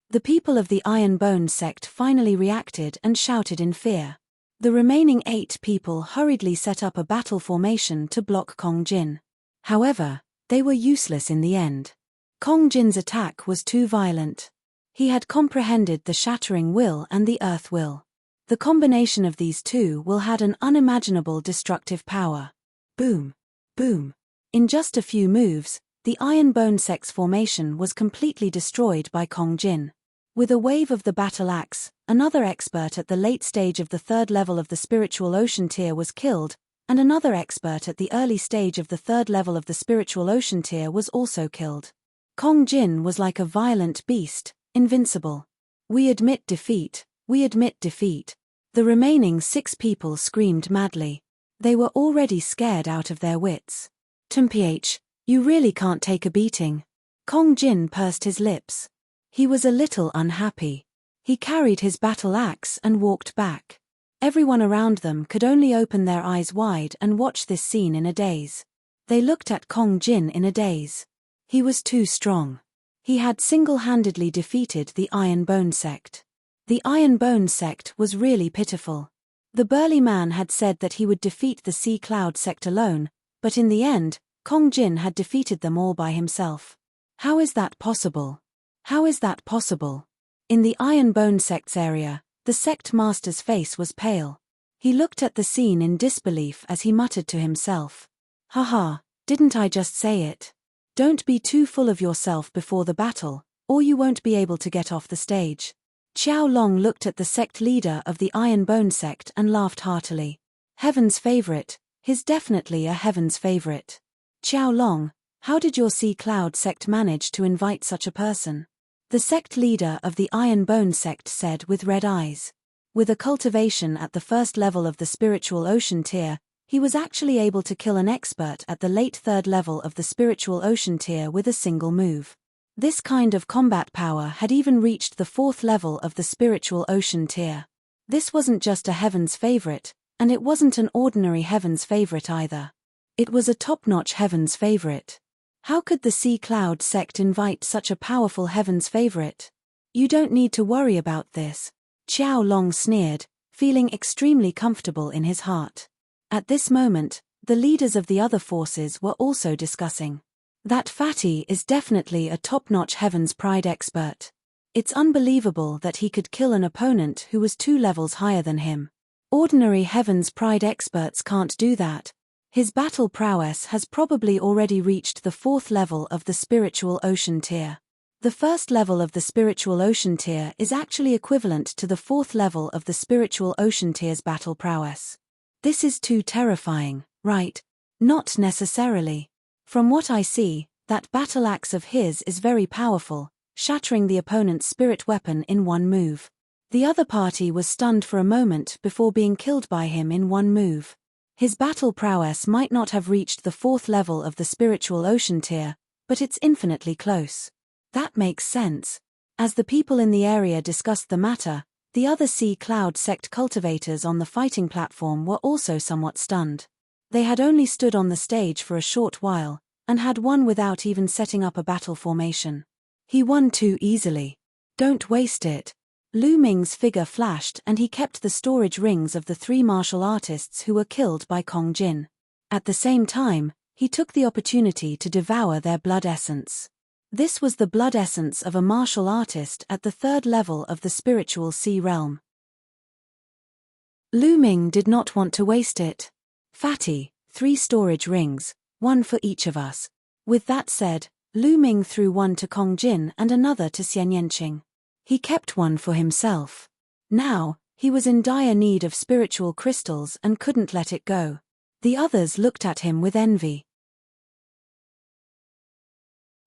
The people of the Iron Bone sect finally reacted and shouted in fear. The remaining 8 people hurriedly set up a battle formation to block Kong Jin. However, they were useless in the end. Kong Jin's attack was too violent. He had comprehended the Shattering Will and the Earth Will. The combination of these 2 will had an unimaginable destructive power. Boom. Boom. In just a few moves, the Iron Bone sect's formation was completely destroyed by Kong Jin. With a wave of the battle axe, another expert at the late stage of the third level of the spiritual ocean tier was killed, and another expert at the early stage of the third level of the spiritual ocean tier was also killed. Kong Jin was like a violent beast, invincible. We admit defeat, we admit defeat. The remaining 6 people screamed madly. They were already scared out of their wits. Mph, you really can't take a beating. Kong Jin pursed his lips. He was a little unhappy. He carried his battle axe and walked back. Everyone around them could only open their eyes wide and watch this scene in a daze. They looked at Kong Jin in a daze. He was too strong. He had single-handedly defeated the Iron Bone sect. The Iron Bone sect was really pitiful. The burly man had said that he would defeat the Sea Cloud sect alone, but in the end, Kong Jin had defeated them all by himself. How is that possible? How is that possible? In the Iron Bone sect's area, the sect master's face was pale. He looked at the scene in disbelief as he muttered to himself. Haha, didn't I just say it? Don't be too full of yourself before the battle, or you won't be able to get off the stage. Qiao Long looked at the sect leader of the Iron Bone sect and laughed heartily. Heaven's favorite, he's definitely a heaven's favorite. Qiao Long, how did your Sea Cloud sect manage to invite such a person? The sect leader of the Iron Bone sect said with red eyes. With a cultivation at the first level of the spiritual ocean tier, he was actually able to kill an expert at the late third level of the spiritual ocean tier with a single move. This kind of combat power had even reached the 4th level of the spiritual ocean tier. This wasn't just a heaven's favorite, and it wasn't an ordinary heaven's favorite either. It was a top-notch heaven's favorite. How could the Sea Cloud sect invite such a powerful heaven's favorite? You don't need to worry about this, Qiao Long sneered, feeling extremely comfortable in his heart. At this moment, the leaders of the other forces were also discussing. That fatty is definitely a top-notch Heaven's Pride expert. It's unbelievable that he could kill an opponent who was 2 levels higher than him. Ordinary Heaven's Pride experts can't do that. His battle prowess has probably already reached the 4th level of the spiritual ocean tier. The 1st level of the spiritual ocean tier is actually equivalent to the 4th level of the spiritual ocean tier's battle prowess. This is too terrifying, right? Not necessarily. From what I see, that battle axe of his is very powerful, shattering the opponent's spirit weapon in one move. The other party was stunned for a moment before being killed by him in one move. His battle prowess might not have reached the 4th level of the spiritual ocean tier, but it's infinitely close. That makes sense. As the people in the area discussed the matter, the other Sea Cloud sect cultivators on the fighting platform were also somewhat stunned. They had only stood on the stage for a short while, and had won without even setting up a battle formation. He won too easily. Don't waste it. Lu Ming's figure flashed and he kept the storage rings of the 3 martial artists who were killed by Kong Jin. At the same time, he took the opportunity to devour their blood essence. This was the blood essence of a martial artist at the 3rd level of the spiritual sea realm. Lu Ming did not want to waste it. Fatty, 3 storage rings, 1 for each of us. With that said, Lu Ming threw 1 to Kong Jin and another to Xian Yanqing. He kept 1 for himself. Now, he was in dire need of spiritual crystals and couldn't let it go. The others looked at him with envy.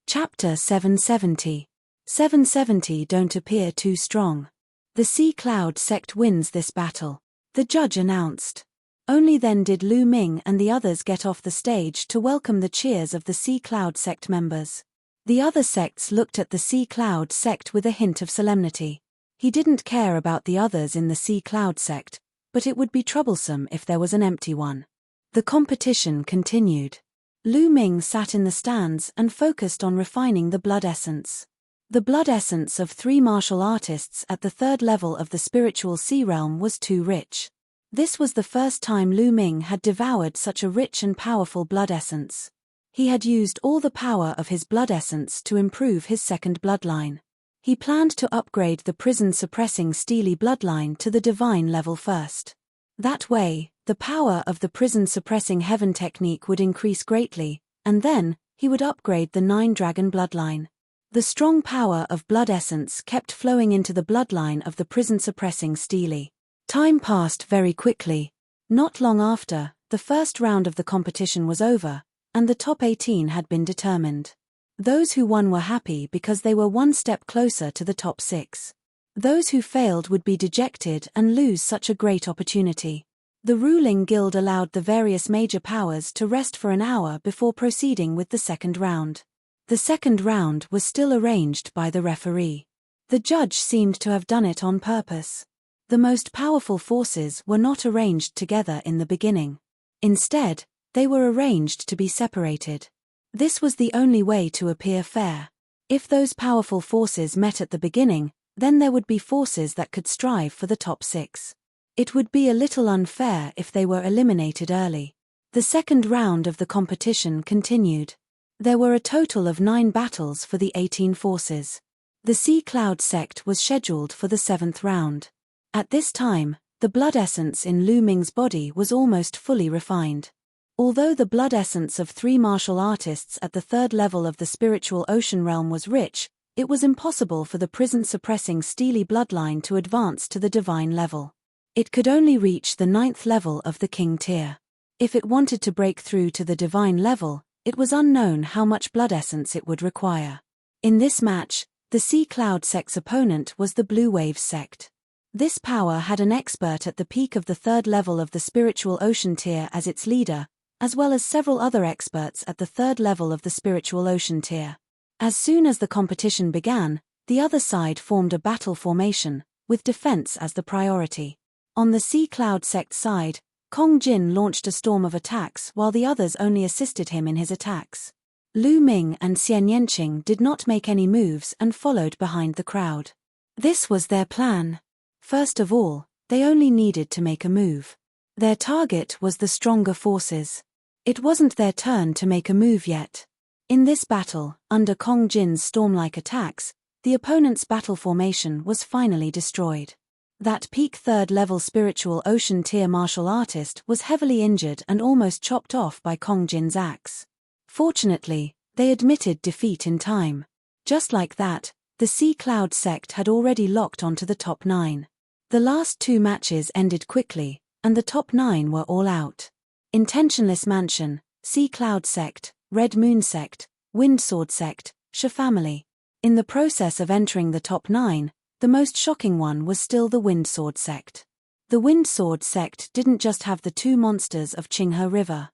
Chapter 770. 770 don't appear too strong. The Sea Cloud sect wins this battle, the judge announced. Only then did Lu Ming and the others get off the stage to welcome the cheers of the Sea Cloud sect members. The other sects looked at the Sea Cloud sect with a hint of solemnity. He didn't care about the others in the Sea Cloud sect, but it would be troublesome if there was an empty one. The competition continued. Lu Ming sat in the stands and focused on refining the blood essence. The blood essence of 3 martial artists at the 3rd level of the spiritual sea realm was too rich. This was the first time Lu Ming had devoured such a rich and powerful blood essence. He had used all the power of his blood essence to improve his 2nd bloodline. He planned to upgrade the prison-suppressing steely bloodline to the divine level first. That way, the power of the prison-suppressing heaven technique would increase greatly, and then, he would upgrade the 9-dragon bloodline. The strong power of blood essence kept flowing into the bloodline of the prison-suppressing steely. Time passed very quickly. Not long after, the first round of the competition was over, and the top 18 had been determined. Those who won were happy because they were 1 step closer to the top 6. Those who failed would be dejected and lose such a great opportunity. The ruling guild allowed the various major powers to rest for an hour before proceeding with the 2nd round. The 2nd round was still arranged by the referee. The judge seemed to have done it on purpose. The most powerful forces were not arranged together in the beginning. Instead, they were arranged to be separated. This was the only way to appear fair. If those powerful forces met at the beginning, then there would be forces that could strive for the top 6. It would be a little unfair if they were eliminated early. The 2nd round of the competition continued. There were a total of 9 battles for the 18 forces. The Sea Cloud sect was scheduled for the 7th round. At this time, the blood essence in Lu Ming's body was almost fully refined. Although the blood essence of 3 martial artists at the 3rd level of the spiritual ocean realm was rich, it was impossible for the prison-suppressing steely bloodline to advance to the divine level. It could only reach the 9th level of the king tier. If it wanted to break through to the divine level, it was unknown how much blood essence it would require. In this match, the Sea Cloud sect's opponent was the Blue Wave sect. This power had an expert at the peak of the 3rd level of the spiritual ocean tier as its leader, as well as several other experts at the 3rd level of the spiritual ocean tier. As soon as the competition began, the other side formed a battle formation, with defense as the priority. On the Sea Cloud sect side, Kong Jin launched a storm of attacks while the others only assisted him in his attacks. Lu Ming and Xian Yanqing did not make any moves and followed behind the crowd. This was their plan. First of all, they only needed to make a move. Their target was the stronger forces. It wasn't their turn to make a move yet. In this battle, under Kong Jin's storm-like attacks, the opponent's battle formation was finally destroyed. That peak third-level spiritual ocean tier martial artist was heavily injured and almost chopped off by Kong Jin's axe. Fortunately, they admitted defeat in time. Just like that, the Sea Cloud sect had already locked onto the top 9. The last 2 matches ended quickly, and the top 9 were all out. Intentionless Mansion, Sea Cloud sect, Red Moon sect, Wind Sword sect, Sha family. In the process of entering the top 9, the most shocking one was still the Wind Sword sect. The Wind Sword sect didn't just have the 2 monsters of Qinghe River.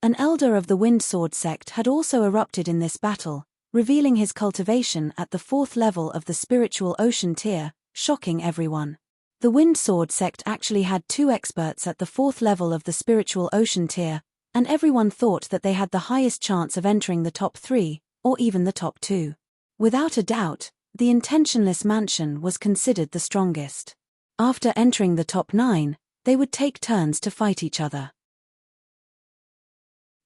An elder of the Wind Sword sect had also erupted in this battle, revealing his cultivation at the 4th level of the spiritual ocean tier, shocking everyone. The Wind Sword sect actually had 2 experts at the 4th level of the spiritual ocean tier, and everyone thought that they had the highest chance of entering the top 3, or even the top 2. Without a doubt, the Intentionless Mansion was considered the strongest. After entering the top 9, they would take turns to fight each other.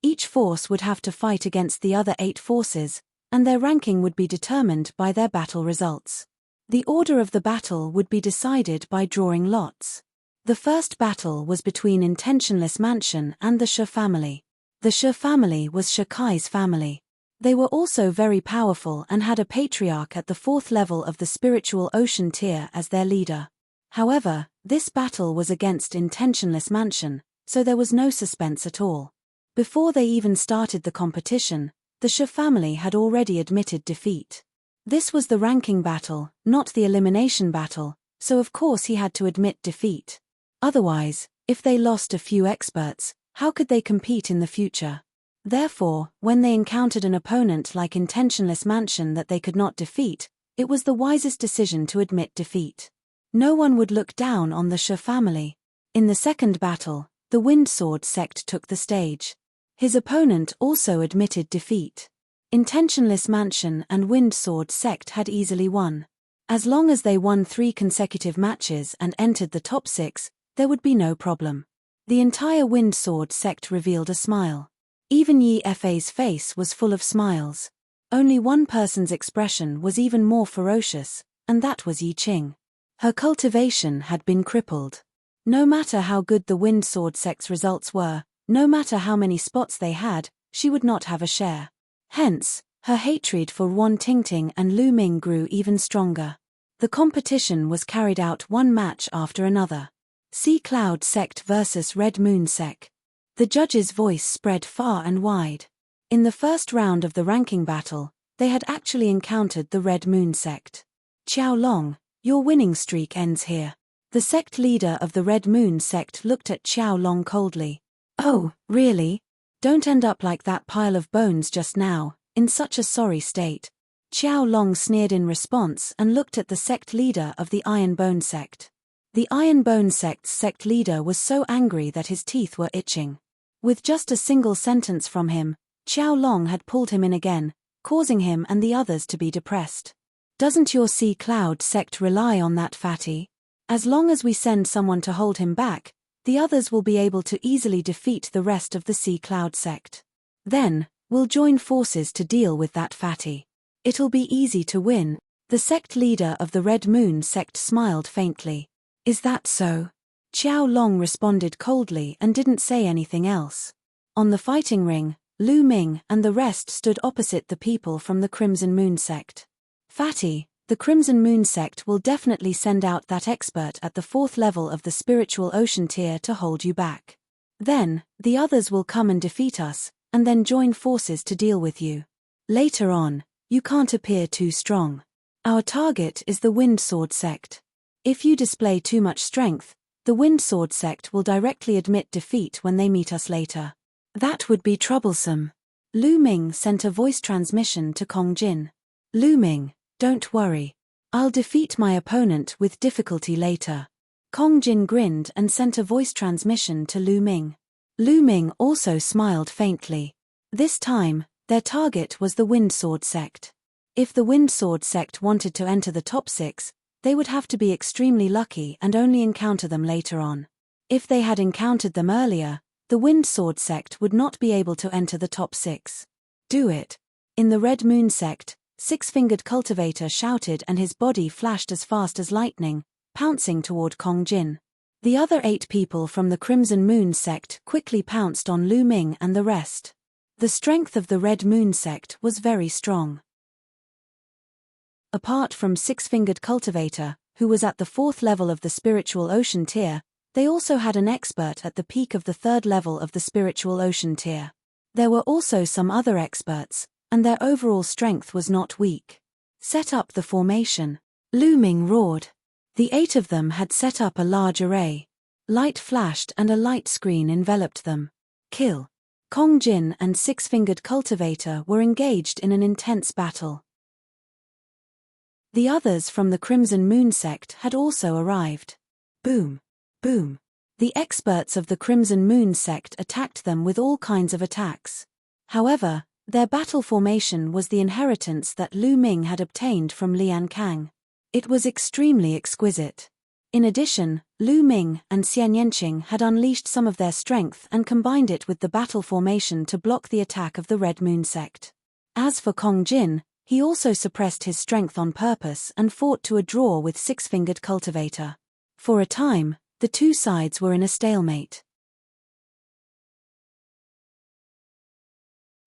Each force would have to fight against the other 8 forces, and their ranking would be determined by their battle results. The order of the battle would be decided by drawing lots. The first battle was between Intentionless Mansion and the Sha family. The Sha family was Sha Kai's family. They were also very powerful and had a patriarch at the 4th level of the spiritual ocean tier as their leader. However, this battle was against Intentionless Mansion, so there was no suspense at all. Before they even started the competition, the Sha family had already admitted defeat. This was the ranking battle, not the elimination battle, so of course he had to admit defeat. Otherwise, if they lost a few experts, how could they compete in the future? Therefore, when they encountered an opponent like Intentionless Mansion that they could not defeat, it was the wisest decision to admit defeat. No one would look down on the Sha family. In the second battle, the Wind Sword sect took the stage. His opponent also admitted defeat. Intentionless Mansion and Wind Sword sect had easily won. As long as they won 3 consecutive matches and entered the top 6, there would be no problem. The entire Wind Sword sect revealed a smile. Even Yi Fei's face was full of smiles. Only one person's expression was even more ferocious, and that was Yi Qing. Her cultivation had been crippled. No matter how good the Wind Sword sect's results were, no matter how many spots they had, she would not have a share. Hence, her hatred for Wan Tingting and Lu Ming grew even stronger. The competition was carried out one match after another. Sea Cloud sect versus Red Moon sect. The judge's voice spread far and wide. In the first round of the ranking battle, they had actually encountered the Red Moon sect. Qiao Long, your winning streak ends here. The sect leader of the Red Moon sect looked at Qiao Long coldly. Oh, really? Don't end up like that pile of bones just now, in such a sorry state. Qiao Long sneered in response and looked at the sect leader of the Iron Bone sect. The Iron Bone sect's sect leader was so angry that his teeth were itching. With just a single sentence from him, Qiao Long had pulled him in again, causing him and the others to be depressed. Doesn't your Sea Cloud sect rely on that fatty? As long as we send someone to hold him back, the others will be able to easily defeat the rest of the Sea Cloud sect. Then, we'll join forces to deal with that fatty. It'll be easy to win. The sect leader of the Red Moon sect smiled faintly. Is that so? Qiao Long responded coldly and didn't say anything else. On the fighting ring, Lu Ming and the rest stood opposite the people from the Crimson Moon sect. Fatty, the Crimson Moon sect will definitely send out that expert at the 4th level of the spiritual ocean tier to hold you back. Then, the others will come and defeat us, and then join forces to deal with you. Later on, you can't appear too strong. Our target is the Wind Sword sect. If you display too much strength, the Wind Sword sect will directly admit defeat when they meet us later. That would be troublesome. Lu Ming sent a voice transmission to Kong Jin. Lu Ming, don't worry. I'll defeat my opponent with difficulty later. Kong Jin grinned and sent a voice transmission to Lu Ming. Lu Ming also smiled faintly. This time, their target was the Wind Sword sect. If the Wind Sword sect wanted to enter the top 6, they would have to be extremely lucky and only encounter them later on. If they had encountered them earlier, the Wind Sword sect would not be able to enter the top 6. Do it. In the Red Moon sect, Six-Fingered Cultivator shouted and his body flashed as fast as lightning, pouncing toward Kong Jin. The other 8 people from the Crimson Moon sect quickly pounced on Lu Ming and the rest. The strength of the Red Moon sect was very strong. Apart from Six-Fingered Cultivator, who was at the 4th level of the Spiritual Ocean tier, they also had an expert at the peak of the 3rd level of the Spiritual Ocean tier. There were also some other experts, and their overall strength was not weak. Set up the formation. Lu Ming roared. The 8 of them had set up a large array. Light flashed and a light screen enveloped them. Kill. Kong Jin and Six-Fingered Cultivator were engaged in an intense battle. The others from the Crimson Moon sect had also arrived. Boom. Boom. The experts of the Crimson Moon sect attacked them with all kinds of attacks. However, their battle formation was the inheritance that Lu Ming had obtained from Lian Kang. It was extremely exquisite. In addition, Lu Ming and Xian Yanqing had unleashed some of their strength and combined it with the battle formation to block the attack of the Red Moon sect. As for Kong Jin, he also suppressed his strength on purpose and fought to a draw with Six-Fingered Cultivator. For a time, the two sides were in a stalemate.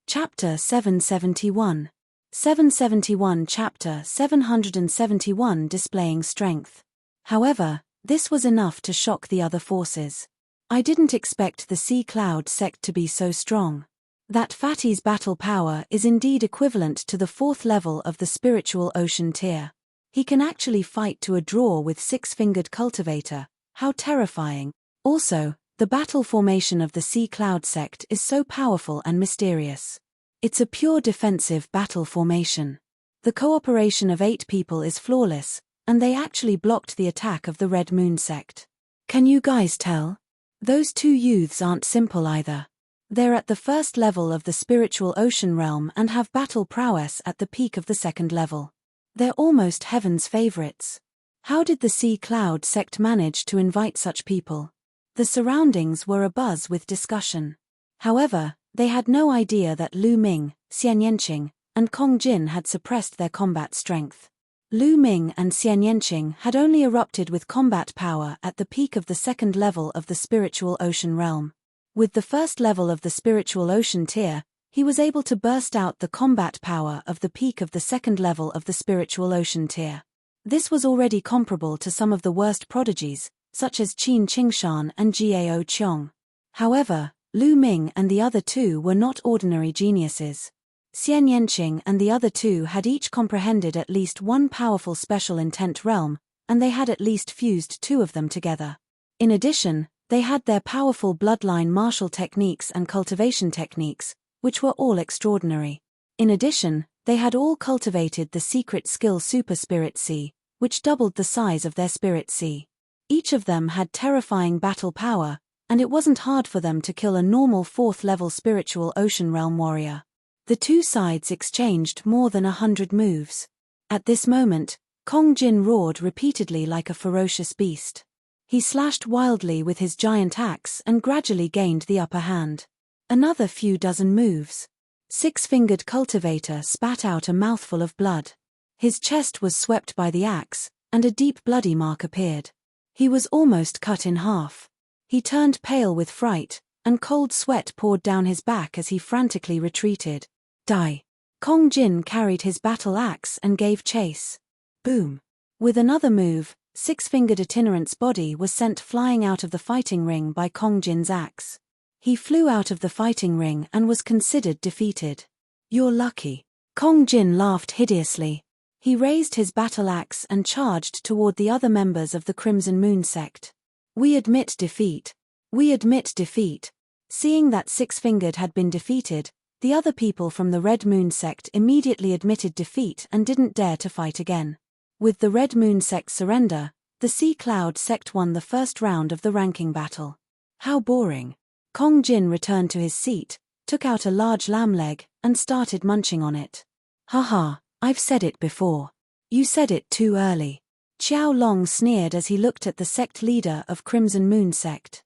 Chapter 771. 771 Chapter 771 Displaying Strength. However, this was enough to shock the other forces. I didn't expect the Sea Cloud sect to be so strong. That fatty's battle power is indeed equivalent to the 4th level of the Spiritual Ocean tier. He can actually fight to a draw with Six-Fingered Cultivator. How terrifying. Also, the battle formation of the Sea Cloud sect is so powerful and mysterious. It's a pure defensive battle formation. The cooperation of 8 people is flawless, and they actually blocked the attack of the Red Moon sect. Can you guys tell? Those 2 youths aren't simple either. They're at the 1st level of the Spiritual Ocean realm and have battle prowess at the peak of the 2nd level. They're almost heaven's favorites. How did the Sea Cloud sect manage to invite such people? The surroundings were abuzz with discussion. However, they had no idea that Lu Ming, Xian Yanqing, and Kong Jin had suppressed their combat strength. Lu Ming and Xian Yanqing had only erupted with combat power at the peak of the 2nd level of the Spiritual Ocean realm. With the 1st level of the Spiritual Ocean tier, he was able to burst out the combat power of the peak of the 2nd level of the Spiritual Ocean tier. This was already comparable to some of the worst prodigies, such as Qin Qingshan and Jiao Qiong. However, Lu Ming and the other 2 were not ordinary geniuses. Xian Yanqing and the other 2 had each comprehended at least one powerful special intent realm, and they had at least fused 2 of them together. In addition, they had their powerful bloodline martial techniques and cultivation techniques, which were all extraordinary. In addition, they had all cultivated the secret skill Super Spirit Sea, which doubled the size of their Spirit Sea. Each of them had terrifying battle power, and it wasn't hard for them to kill a normal 4th level Spiritual Ocean realm warrior. The 2 sides exchanged more than 100 moves. At this moment, Kong Jin roared repeatedly like a ferocious beast. He slashed wildly with his giant axe and gradually gained the upper hand. Another few dozen moves. Six-Fingered Cultivator spat out a mouthful of blood. His chest was swept by the axe, and a deep bloody mark appeared. He was almost cut in half. He turned pale with fright, and cold sweat poured down his back as he frantically retreated. Die. Kong Jin carried his battle axe and gave chase. Boom. With another move, Six-Fingered Itinerant's body was sent flying out of the fighting ring by Kong Jin's axe. He flew out of the fighting ring and was considered defeated. You're lucky. Kong Jin laughed hideously. He raised his battle axe and charged toward the other members of the Crimson Moon sect. We admit defeat. We admit defeat. Seeing that Six-Fingered had been defeated, the other people from the Red Moon sect immediately admitted defeat and didn't dare to fight again. With the Red Moon sect's surrender, the Sea Cloud sect won the 1st round of the ranking battle. How boring. Kong Jin returned to his seat, took out a large lamb leg, and started munching on it. Haha, I've said it before. You said it too early. Qiao Long sneered as he looked at the sect leader of Crimson Moon sect.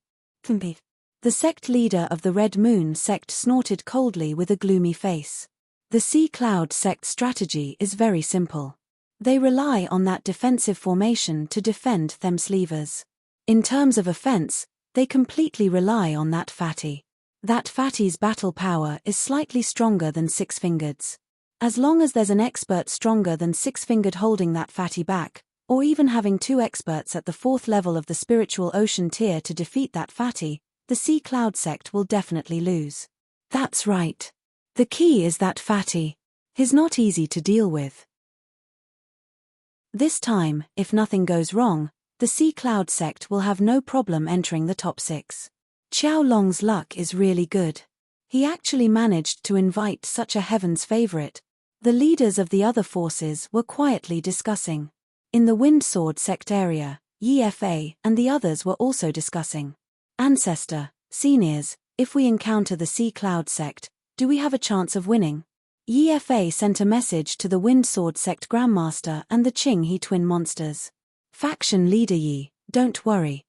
The The sect leader of the Red Moon sect snorted coldly with a gloomy face. The Sea Cloud sect's strategy is very simple. They rely on that defensive formation to defend themselves. In terms of offense, they completely rely on that fatty. That fatty's battle power is slightly stronger than Six-Fingered's. As long as there's an expert stronger than Six-Fingered holding that fatty back, or even having two experts at the 4th level of the spiritual ocean tier to defeat that fatty, the Sea Cloud sect will definitely lose. That's right. The key is that fatty. He's not easy to deal with. This time, if nothing goes wrong, the Sea Cloud sect will have no problem entering the top 6. Qiao Long's luck is really good. He actually managed to invite such a heaven's favorite. The leaders of the other forces were quietly discussing. In the Wind Sword sect area, Yi Fa and the others were also discussing. Ancestor, seniors, if we encounter the Sea Cloud sect, do we have a chance of winning? Yi Fa sent a message to the Wind Sword sect Grandmaster and the Qing He twin monsters. Faction leader Yi, don't worry.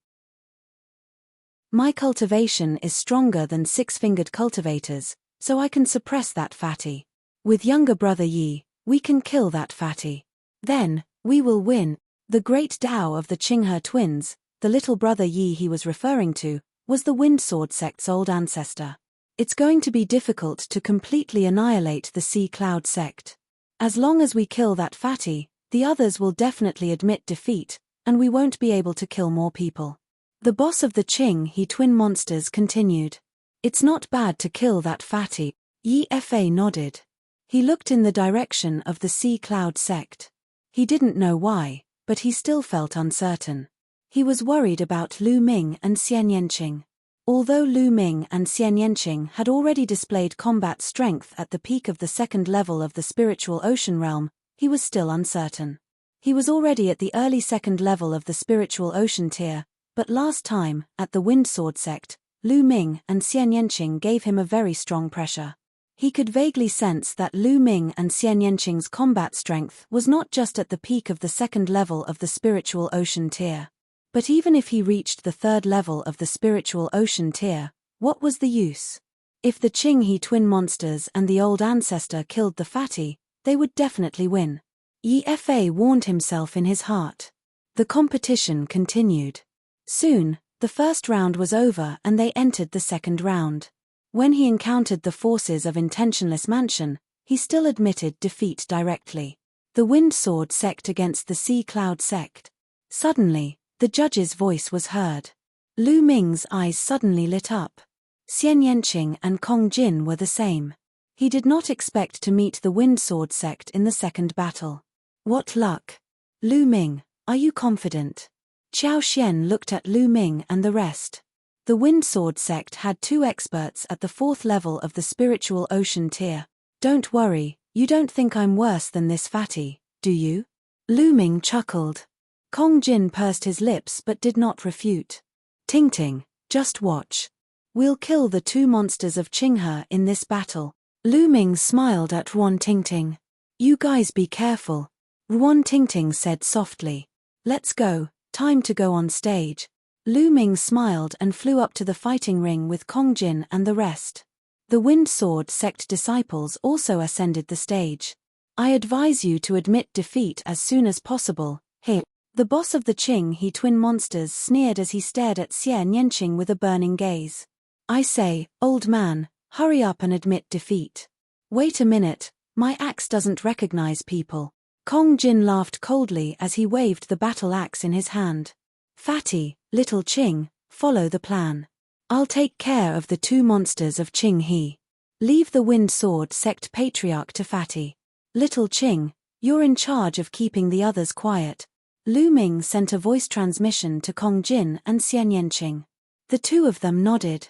My cultivation is stronger than Six-Fingered cultivators, so I can suppress that fatty. With younger brother Yi, we can kill that fatty. Then, we will win. The great Tao of the Qinghe twins, the little brother Yi he was referring to, was the Wind Sword sect's old ancestor. It's going to be difficult to completely annihilate the Sea Cloud sect. As long as we kill that fatty, the others will definitely admit defeat, and we won't be able to kill more people. The boss of the Qing He twin monsters continued. It's not bad to kill that fatty. Yi Fa nodded. He looked in the direction of the Sea Cloud sect. He didn't know why, but he still felt uncertain. He was worried about Lu Ming and Xian Yanqing. Although Lu Ming and Xian Yanqing had already displayed combat strength at the peak of the 2nd level of the spiritual ocean realm, he was still uncertain. He was already at the early 2nd level of the spiritual ocean tier, but last time, at the Wind Sword sect, Lu Ming and Xian Yanqing gave him a very strong pressure. He could vaguely sense that Lu Ming and Xian Yanqing's combat strength was not just at the peak of the 2nd level of the spiritual ocean tier. But even if he reached the 3rd level of the spiritual ocean tier, what was the use? If the Qing He twin monsters and the old ancestor killed the fatty, they would definitely win. Yi Fa warned himself in his heart. The competition continued. Soon, the first round was over and they entered the second round. When he encountered the forces of Intentionless Mansion, he still admitted defeat directly. The Wind Sword sect against the Sea Cloud sect. Suddenly, the judge's voice was heard. Lu Ming's eyes suddenly lit up. Xian Yanqing and Kong Jin were the same. He did not expect to meet the Wind Sword sect in the second battle. What luck! Lu Ming, are you confident? Qiao Xian looked at Lu Ming and the rest. The Wind Sword sect had 2 experts at the 4th level of the spiritual ocean tier. Don't worry, you don't think I'm worse than this fatty, do you? Lu Ming chuckled. Kong Jin pursed his lips but did not refute. Ting Ting, just watch. We'll kill the 2 monsters of Qinghe in this battle. Lu Ming smiled at Ruan Tingting. You guys be careful. Ruan Tingting said softly. Let's go, time to go on stage. Lu Ming smiled and flew up to the fighting ring with Kong Jin and the rest. The Wind Sword sect disciples also ascended the stage. I advise you to admit defeat as soon as possible. Hey. The boss of the Qing He twin monsters sneered as he stared at Xian Yanqing with a burning gaze. I say, old man, hurry up and admit defeat. Wait a minute, my axe doesn't recognize people. Kong Jin laughed coldly as he waved the battle axe in his hand. Fatty, little Qing, follow the plan. I'll take care of the 2 monsters of Qing He. Leave the Wind Sword sect patriarch to Fatty. Little Qing, you're in charge of keeping the others quiet. Lu Ming sent a voice transmission to Kong Jin and Xian Yanqing. The 2 of them nodded.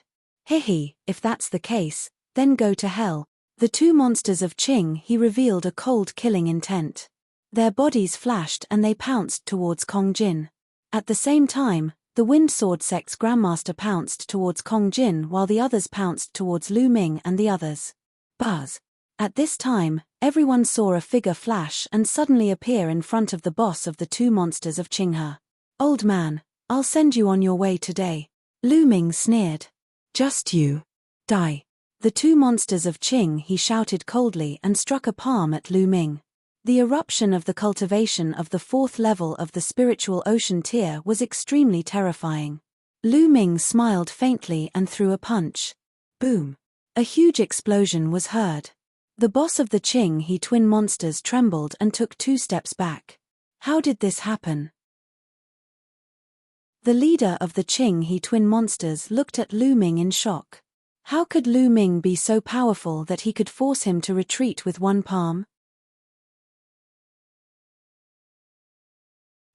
Hehe, if that's the case, then go to hell. The 2 monsters of Qing He revealed a cold killing intent. Their bodies flashed and they pounced towards Kong Jin. At the same time, the Wind Sword sect's Grandmaster pounced towards Kong Jin while the others pounced towards Lu Ming and the others. Buzz. At this time, everyone saw a figure flash and suddenly appear in front of the boss of the 2 monsters of Qinghe. Old man, I'll send you on your way today. Lu Ming sneered. Just you. Die. The two monsters of Qing, he shouted coldly and struck a palm at Lu Ming. The eruption of the cultivation of the fourth level of the spiritual ocean tier was extremely terrifying. Lu Ming smiled faintly and threw a punch. Boom. A huge explosion was heard. The boss of the Qing He twin monsters trembled and took 2 steps back. How did this happen? The leader of the Qing He twin monsters looked at Lu Ming in shock. How could Lu Ming be so powerful that he could force him to retreat with one palm?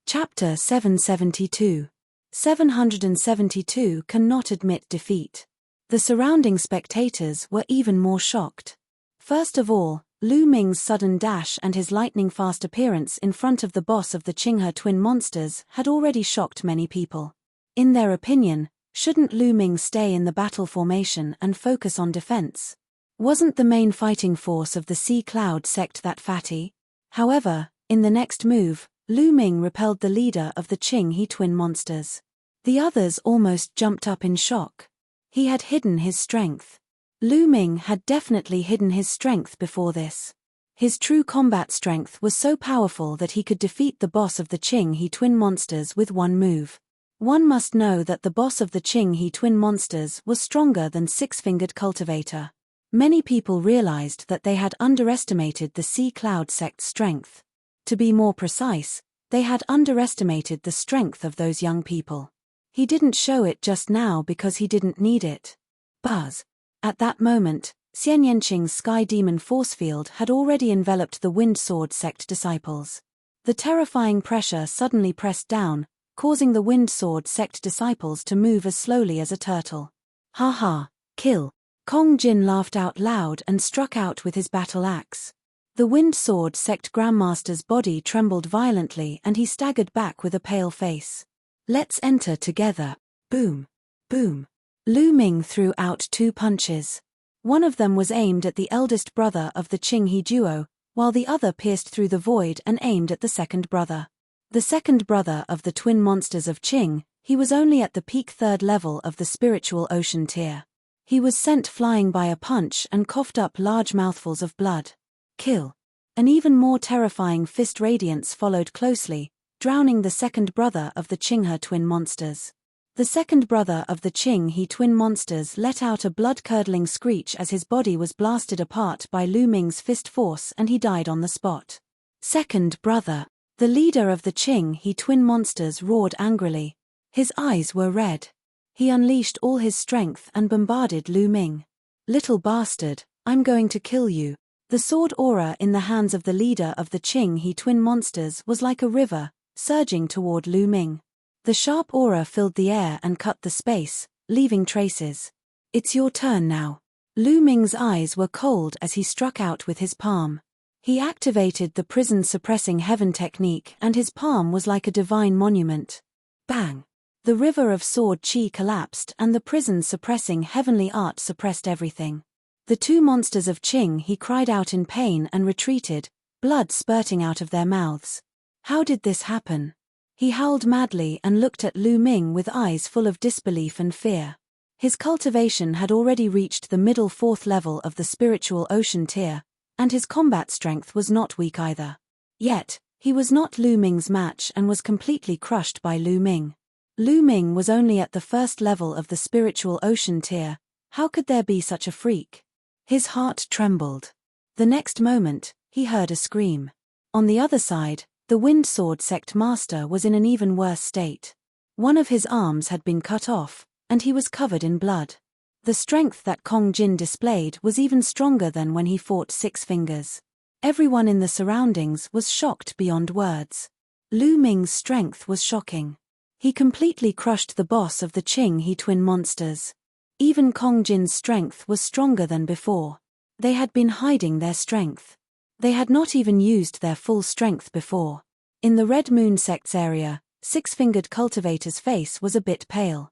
Chapter 772. 772 cannot admit defeat. The surrounding spectators were even more shocked. First of all, Lu Ming's sudden dash and his lightning-fast appearance in front of the boss of the Qinghe twin monsters had already shocked many people. In their opinion, shouldn't Lu Ming stay in the battle formation and focus on defense? Wasn't the main fighting force of the Sea Cloud sect that fatty? However, in the next move, Lu Ming repelled the leader of the Qing He twin monsters. The others almost jumped up in shock. He had hidden his strength. Lu Ming had definitely hidden his strength before this. His true combat strength was so powerful that he could defeat the boss of the Qing He twin monsters with one move. One must know that the boss of the Qing He twin monsters was stronger than Six-Fingered Cultivator. Many people realized that they had underestimated the Sea Cloud sect's strength. To be more precise, they had underestimated the strength of those young people. He didn't show it just now because he didn't need it. Buzz. At that moment, Xian Yanqing's Sky Demon force field had already enveloped the Wind Sword sect disciples. The terrifying pressure suddenly pressed down, causing the Wind Sword sect disciples to move as slowly as a turtle. Ha ha, kill. Kong Jin laughed out loud and struck out with his battle axe. The Wind Sword sect Grandmaster's body trembled violently and he staggered back with a pale face. Let's enter together. Boom. Boom. Lu Ming threw out 2 punches. One of them was aimed at the eldest brother of the Qing He duo, while the other pierced through the void and aimed at the second brother. The second brother of the twin monsters of Qing, he was only at the peak 3rd level of the spiritual ocean tier. He was sent flying by a punch and coughed up large mouthfuls of blood. Kill. An even more terrifying fist radiance followed closely, drowning the second brother of the Qinghe twin monsters. The second brother of the Qing He twin monsters let out a blood-curdling screech as his body was blasted apart by Lu Ming's fist force and he died on the spot. Second brother. The leader of the Qing He twin monsters roared angrily. His eyes were red. He unleashed all his strength and bombarded Lu Ming. Little bastard, I'm going to kill you. The sword aura in the hands of the leader of the Qing He twin monsters was like a river, surging toward Lu Ming. The sharp aura filled the air and cut the space, leaving traces. It's your turn now. Lu Ming's eyes were cold as he struck out with his palm. He activated the prison-suppressing heaven technique and his palm was like a divine monument. Bang! The river of sword chi collapsed and the prison-suppressing heavenly art suppressed everything. The 2 monsters of Qing He cried out in pain and retreated, blood spurting out of their mouths. How did this happen? He howled madly and looked at Lu Ming with eyes full of disbelief and fear. His cultivation had already reached the middle 4th level of the spiritual ocean tier, and his combat strength was not weak either. Yet, he was not Lu Ming's match and was completely crushed by Lu Ming. Lu Ming was only at the 1st level of the spiritual ocean tier. How could there be such a freak? His heart trembled. The next moment, he heard a scream. On the other side, the Wind Sword sect master was in an even worse state. One of his arms had been cut off, and he was covered in blood. The strength that Kong Jin displayed was even stronger than when he fought Six Fingers. Everyone in the surroundings was shocked beyond words. Lu Ming's strength was shocking. He completely crushed the boss of the Qing He twin monsters. Even Kong Jin's strength was stronger than before. They had been hiding their strength. They had not even used their full strength before. In the Red Moon sect's area, Six-Fingered Cultivator's face was a bit pale.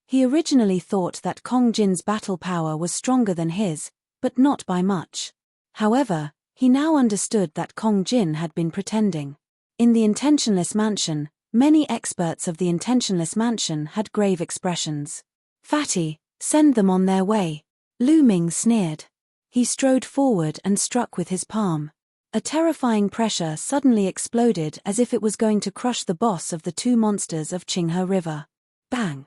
He originally thought that Kong Jin's battle power was stronger than his, but not by much. However, he now understood that Kong Jin had been pretending. In the Intentionless Mansion, many experts of the Intentionless Mansion had grave expressions. Fatty, send them on their way. Lu Ming sneered. He strode forward and struck with his palm. A terrifying pressure suddenly exploded as if it was going to crush the boss of the two monsters of Qinghe River. Bang!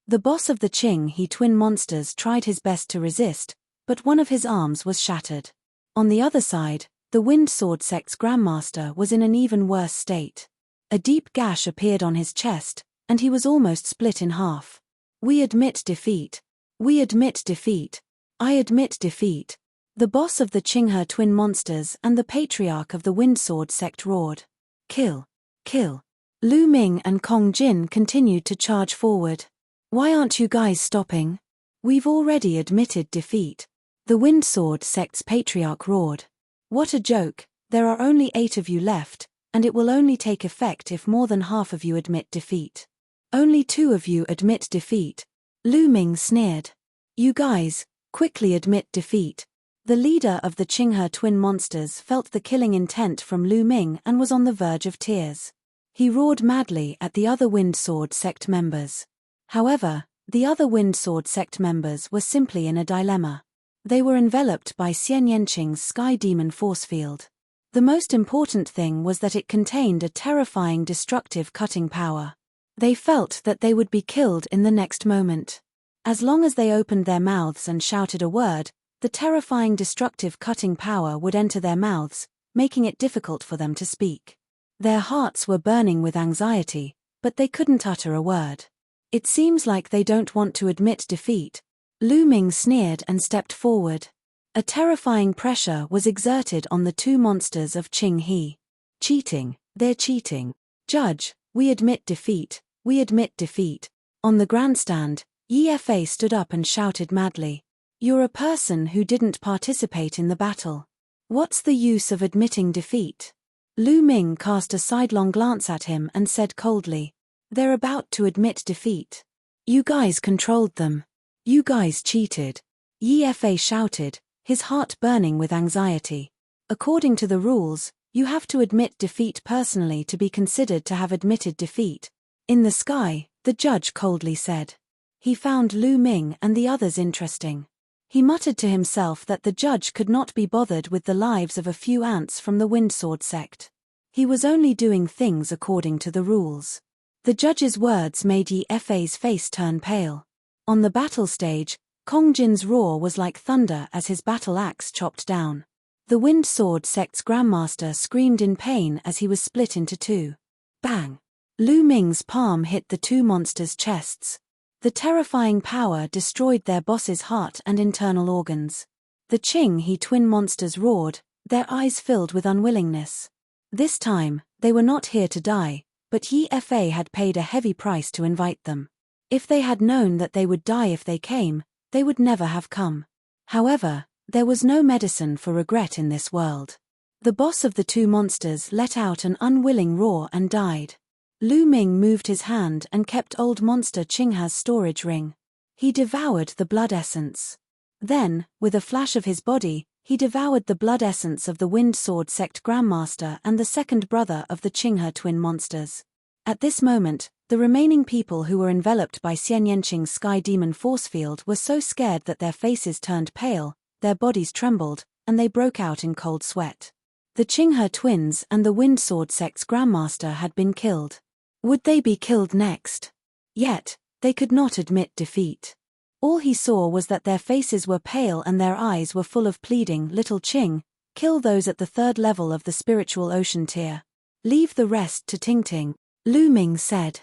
The boss of the Qinghe twin monsters tried his best to resist, but one of his arms was shattered. On the other side, the Wind Sword sect's Grandmaster was in an even worse state. A deep gash appeared on his chest, and he was almost split in half. We admit defeat. We admit defeat. I admit defeat. The boss of the Qinghe twin monsters and the patriarch of the Wind Sword sect roared. Kill. Kill. Lu Ming and Kong Jin continued to charge forward. Why aren't you guys stopping? We've already admitted defeat. The Wind Sword sect's patriarch roared. What a joke, there are only 8 of you left, and it will only take effect if more than half of you admit defeat. Only 2 of you admit defeat. Lu Ming sneered. You guys, quickly admit defeat. The leader of the Qinghe twin monsters felt the killing intent from Lu Ming and was on the verge of tears. He roared madly at the other Wind Sword sect members. However, the other Wind Sword sect members were simply in a dilemma. They were enveloped by Xian Yanqing's Sky Demon force field. The most important thing was that it contained a terrifying destructive cutting power. They felt that they would be killed in the next moment. As long as they opened their mouths and shouted a word, the terrifying destructive cutting power would enter their mouths, making it difficult for them to speak. Their hearts were burning with anxiety, but they couldn't utter a word. It seems like they don't want to admit defeat. Lu Ming sneered and stepped forward. A terrifying pressure was exerted on the two monsters of Qinghe. Cheating, they're cheating. Judge, we admit defeat, we admit defeat. On the grandstand, Yi Fei stood up and shouted madly. You're a person who didn't participate in the battle. What's the use of admitting defeat? Lu Ming cast a sidelong glance at him and said coldly. They're about to admit defeat. You guys controlled them. You guys cheated. Yi Fei shouted, his heart burning with anxiety. According to the rules, you have to admit defeat personally to be considered to have admitted defeat. In the sky, the judge coldly said. He found Lu Ming and the others interesting. He muttered to himself that the judge could not be bothered with the lives of a few ants from the Wind Sword sect. He was only doing things according to the rules. The judge's words made Yi Fei's face turn pale. On the battle stage, Kong Jin's roar was like thunder as his battle axe chopped down. The Wind Sword sect's Grandmaster screamed in pain as he was split into 2. Bang! Lu Ming's palm hit the two monsters' chests. The terrifying power destroyed their boss's heart and internal organs. The Qinghe twin monsters roared, their eyes filled with unwillingness. This time, they were not here to die, but Yi Fei had paid a heavy price to invite them. If they had known that they would die if they came, they would never have come. However, there was no medicine for regret in this world. The boss of the two monsters let out an unwilling roar and died. Lu Ming moved his hand and kept old monster Qinghe's storage ring. He devoured the blood essence. Then, with a flash of his body, he devoured the blood essence of the Wind Sword sect Grandmaster and the second brother of the Qinghe twin monsters. At this moment, the remaining people who were enveloped by Xian Yanqing's Sky Demon force field were so scared that their faces turned pale, their bodies trembled, and they broke out in cold sweat. The Qinghe twins and the Wind Sword sect's Grandmaster had been killed. Would they be killed next? Yet, they could not admit defeat. All he saw was that their faces were pale and their eyes were full of pleading. Little Qing, kill those at the 3rd level of the spiritual ocean tier. Leave the rest to Tingting, Lu Ming said.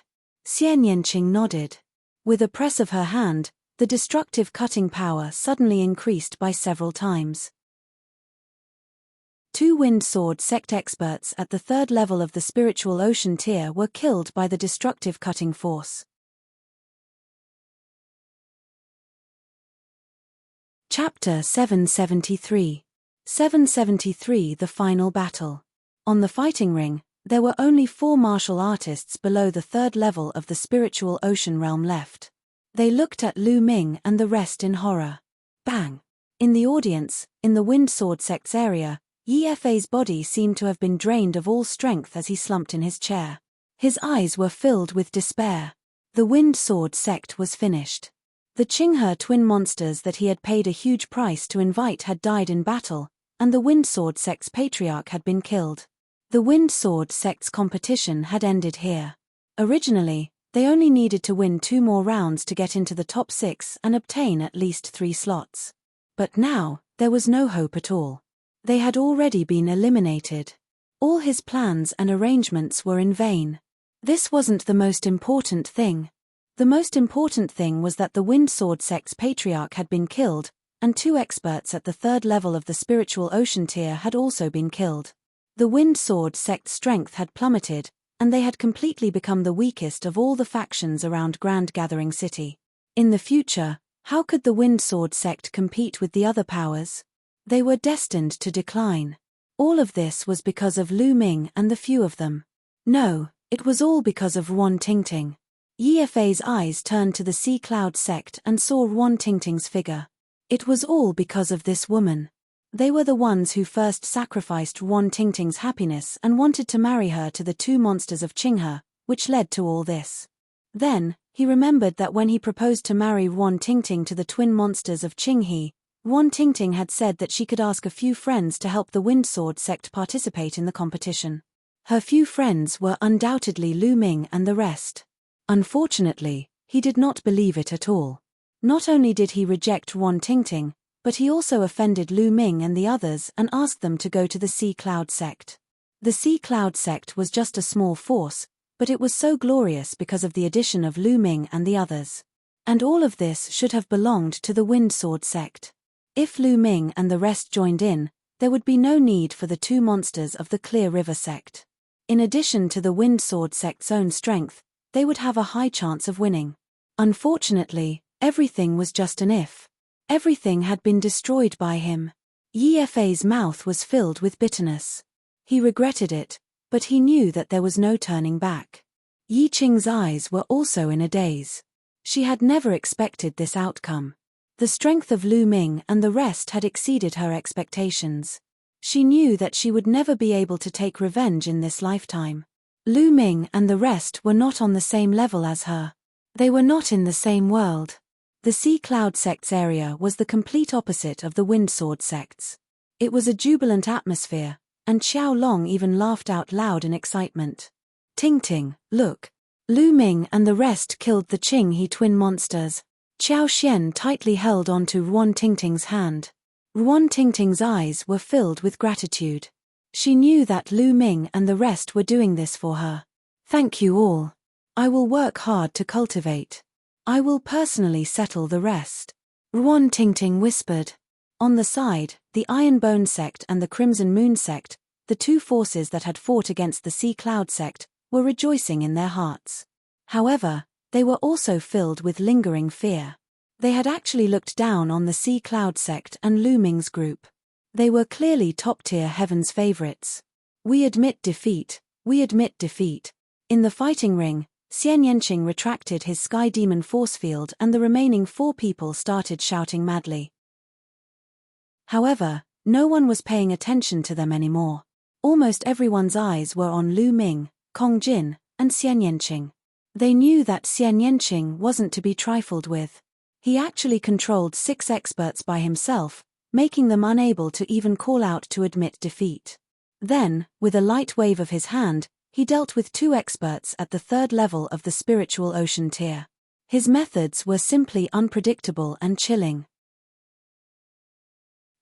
Xian Yanqing nodded. With a press of her hand, the destructive cutting power suddenly increased by several times. 2 Wind Sword sect experts at the 3rd level of the spiritual ocean tier were killed by the destructive cutting force. Chapter 773. 773 The Final Battle. On the fighting ring, there were only 4 martial artists below the 3rd level of the spiritual ocean realm left. They looked at Lu Ming and the rest in horror. Bang! In the audience, in the Wind Sword sect's area, Yi Fei's body seemed to have been drained of all strength as he slumped in his chair. His eyes were filled with despair. The Wind Sword sect was finished. The Qinghe twin monsters that he had paid a huge price to invite had died in battle, and the Wind Sword sect's patriarch had been killed. The Wind Sword sect's competition had ended here. Originally, they only needed to win 2 more rounds to get into the top 6 and obtain at least 3 slots. But now, there was no hope at all. They had already been eliminated. All his plans and arrangements were in vain. This wasn't the most important thing. The most important thing was that the Wind Sword sect's patriarch had been killed, and 2 experts at the 3rd level of the spiritual ocean tier had also been killed. The Wind Sword sect's strength had plummeted, and they had completely become the weakest of all the factions around Grand Gathering City. In the future, how could the Wind Sword sect compete with the other powers? They were destined to decline. All of this was because of Lu Ming and the few of them. No, it was all because of Ruan Tingting. Yi Fei's eyes turned to the Sea Cloud sect and saw Ruan Tingting's figure. It was all because of this woman. They were the ones who first sacrificed Ruan Tingting's happiness and wanted to marry her to the 2 monsters of Qinghe, which led to all this. Then, he remembered that when he proposed to marry Ruan Tingting to the twin monsters of Qinghe, Ruan Tingting had said that she could ask a few friends to help the Wind Sword sect participate in the competition. Her few friends were undoubtedly Lu Ming and the rest. Unfortunately, he did not believe it at all. Not only did he reject Ruan Tingting, but he also offended Lu Ming and the others and asked them to go to the Sea Cloud sect. The Sea Cloud sect was just a small force, but it was so glorious because of the addition of Lu Ming and the others. And all of this should have belonged to the Wind Sword sect. If Lu Ming and the rest joined in, there would be no need for the 2 monsters of the Clear River sect. In addition to the Wind Sword sect's own strength, they would have a high chance of winning. Unfortunately, everything was just an if. Everything had been destroyed by him. Yi Fei's mouth was filled with bitterness. He regretted it, but he knew that there was no turning back. Yi Qing's eyes were also in a daze. She had never expected this outcome. The strength of Lu Ming and the rest had exceeded her expectations. She knew that she would never be able to take revenge in this lifetime. Lu Ming and the rest were not on the same level as her. They were not in the same world. The Sea Cloud sect's area was the complete opposite of the Wind Sword sect's. It was a jubilant atmosphere, and Xiao Long even laughed out loud in excitement. Tingting, look. Lu Ming and the rest killed the Qinghe twin monsters. Qiao Xian tightly held onto Ruan Tingting's hand. Ruan Tingting's eyes were filled with gratitude. She knew that Lu Ming and the rest were doing this for her. Thank you all. I will work hard to cultivate. I will personally settle the rest. Ruan Tingting whispered. On the side, the Iron Bone sect and the Crimson Moon sect, the 2 forces that had fought against the Sea Cloud sect, were rejoicing in their hearts. However, they were also filled with lingering fear. They had actually looked down on the Sea Cloud sect and Lu Ming's group. They were clearly top-tier Heaven's favorites. We admit defeat, we admit defeat. In the fighting ring, Xian Yanqing retracted his Sky Demon force field and the remaining 4 people started shouting madly. However, no one was paying attention to them anymore. Almost everyone's eyes were on Lu Ming, Kong Jin, and Xian Yanqing. They knew that Xian Yanqing wasn't to be trifled with. He actually controlled 6 experts by himself, making them unable to even call out to admit defeat. Then, with a light wave of his hand, he dealt with 2 experts at the 3rd level of the spiritual ocean tier. His methods were simply unpredictable and chilling.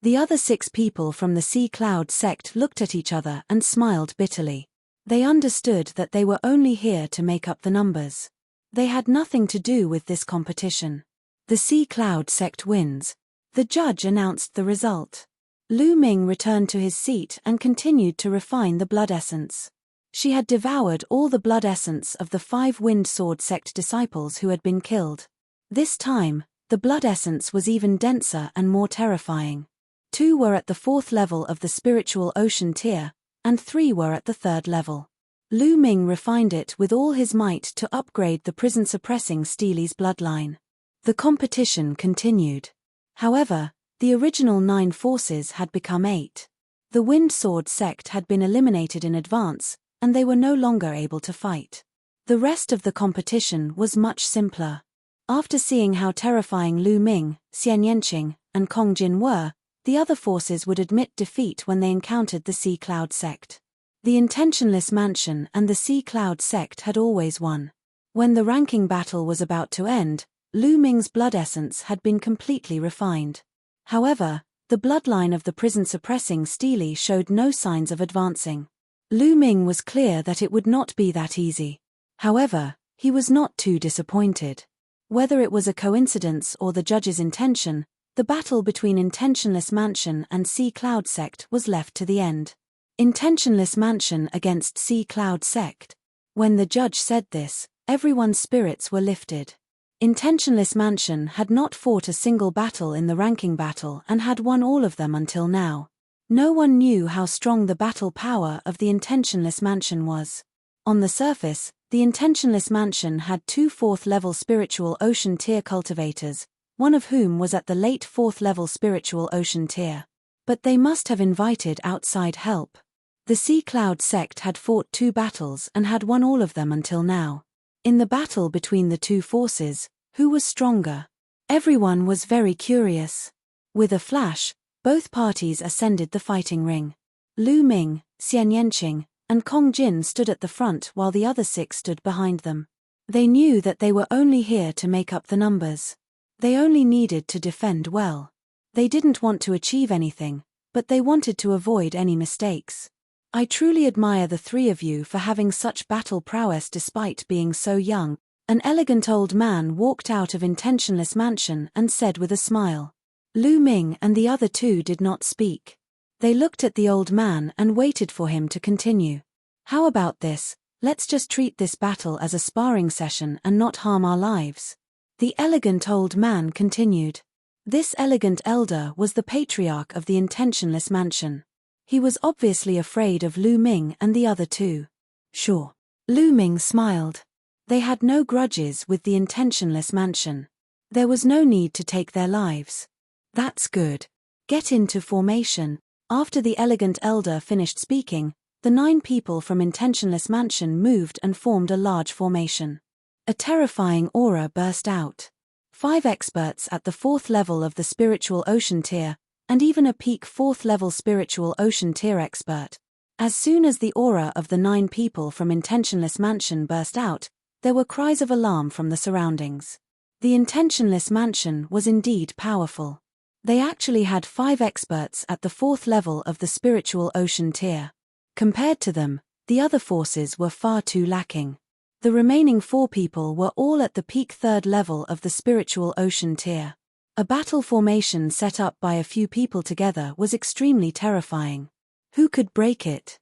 The other 6 people from the Sea Cloud sect looked at each other and smiled bitterly. They understood that they were only here to make up the numbers. They had nothing to do with this competition. The Sea Cloud sect wins. The judge announced the result. Lu Ming returned to his seat and continued to refine the blood essence. She had devoured all the blood essence of the 5 Wind Sword sect disciples who had been killed. This time, the blood essence was even denser and more terrifying. 2 were at the 4th level of the spiritual ocean tier, and 3 were at the 3rd level. Lu Ming refined it with all his might to upgrade the prison-suppressing Steely's bloodline. The competition continued. However, the original 9 forces had become 8. The Wind Sword sect had been eliminated in advance, and they were no longer able to fight. The rest of the competition was much simpler. After seeing how terrifying Lu Ming, Xian Yanqing, and Kong Jin were, the other forces would admit defeat when they encountered the Sea Cloud sect. The Intentionless Mansion and the Sea Cloud sect had always won. When the ranking battle was about to end, Lu Ming's blood essence had been completely refined. However, the bloodline of the prison-suppressing Steely showed no signs of advancing. Lu Ming was clear that it would not be that easy. However, he was not too disappointed. Whether it was a coincidence or the judge's intention, the battle between Intentionless Mansion and Sea Cloud sect was left to the end. Intentionless Mansion against Sea Cloud sect. When the judge said this, everyone's spirits were lifted. Intentionless Mansion had not fought a single battle in the ranking battle and had won all of them until now. No one knew how strong the battle power of the Intentionless Mansion was. On the surface, the Intentionless Mansion had 2 4th-level spiritual ocean tier cultivators, one of whom was at the late 4th-level spiritual ocean tier. But they must have invited outside help. The Sea Cloud sect had fought 2 battles and had won all of them until now. In the battle between the 2 forces, who was stronger? Everyone was very curious. With a flash, both parties ascended the fighting ring. Lu Ming, Xian Yanqing, and Kong Jin stood at the front while the other 6 stood behind them. They knew that they were only here to make up the numbers. They only needed to defend well. They didn't want to achieve anything, but they wanted to avoid any mistakes. I truly admire the 3 of you for having such battle prowess despite being so young. An elegant old man walked out of Intentionless Mansion and said with a smile. Lu Ming and the other 2 did not speak. They looked at the old man and waited for him to continue. How about this? Let's just treat this battle as a sparring session and not harm our lives. The elegant old man continued. This elegant elder was the patriarch of the Intentionless Mansion. He was obviously afraid of Lu Ming and the other 2. Sure. Lu Ming smiled. They had no grudges with the Intentionless Mansion. There was no need to take their lives. That's good. Get into formation. After the elegant elder finished speaking, the 9 people from Intentionless Mansion moved and formed a large formation. A terrifying aura burst out. 5 experts at the 4th level of the spiritual ocean tier, and even a peak 4th-level spiritual ocean tier expert. As soon as the aura of the 9 people from Intentionless Mansion burst out, there were cries of alarm from the surroundings. The Intentionless Mansion was indeed powerful. They actually had 5 experts at the 4th level of the spiritual ocean tier. Compared to them, the other forces were far too lacking. The remaining 4 people were all at the peak 3rd level of the spiritual ocean tier. A battle formation set up by a few people together was extremely terrifying. Who could break it?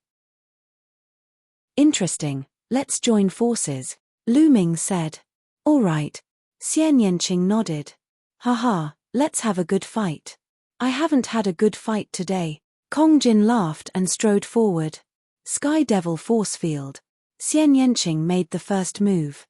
Interesting, let's join forces, Lu Ming said. All right. Xian Yanqing nodded. Haha, let's have a good fight. I haven't had a good fight today. Kong Jin laughed and strode forward. Sky Devil Force Field. Xian Yanqing made the first move.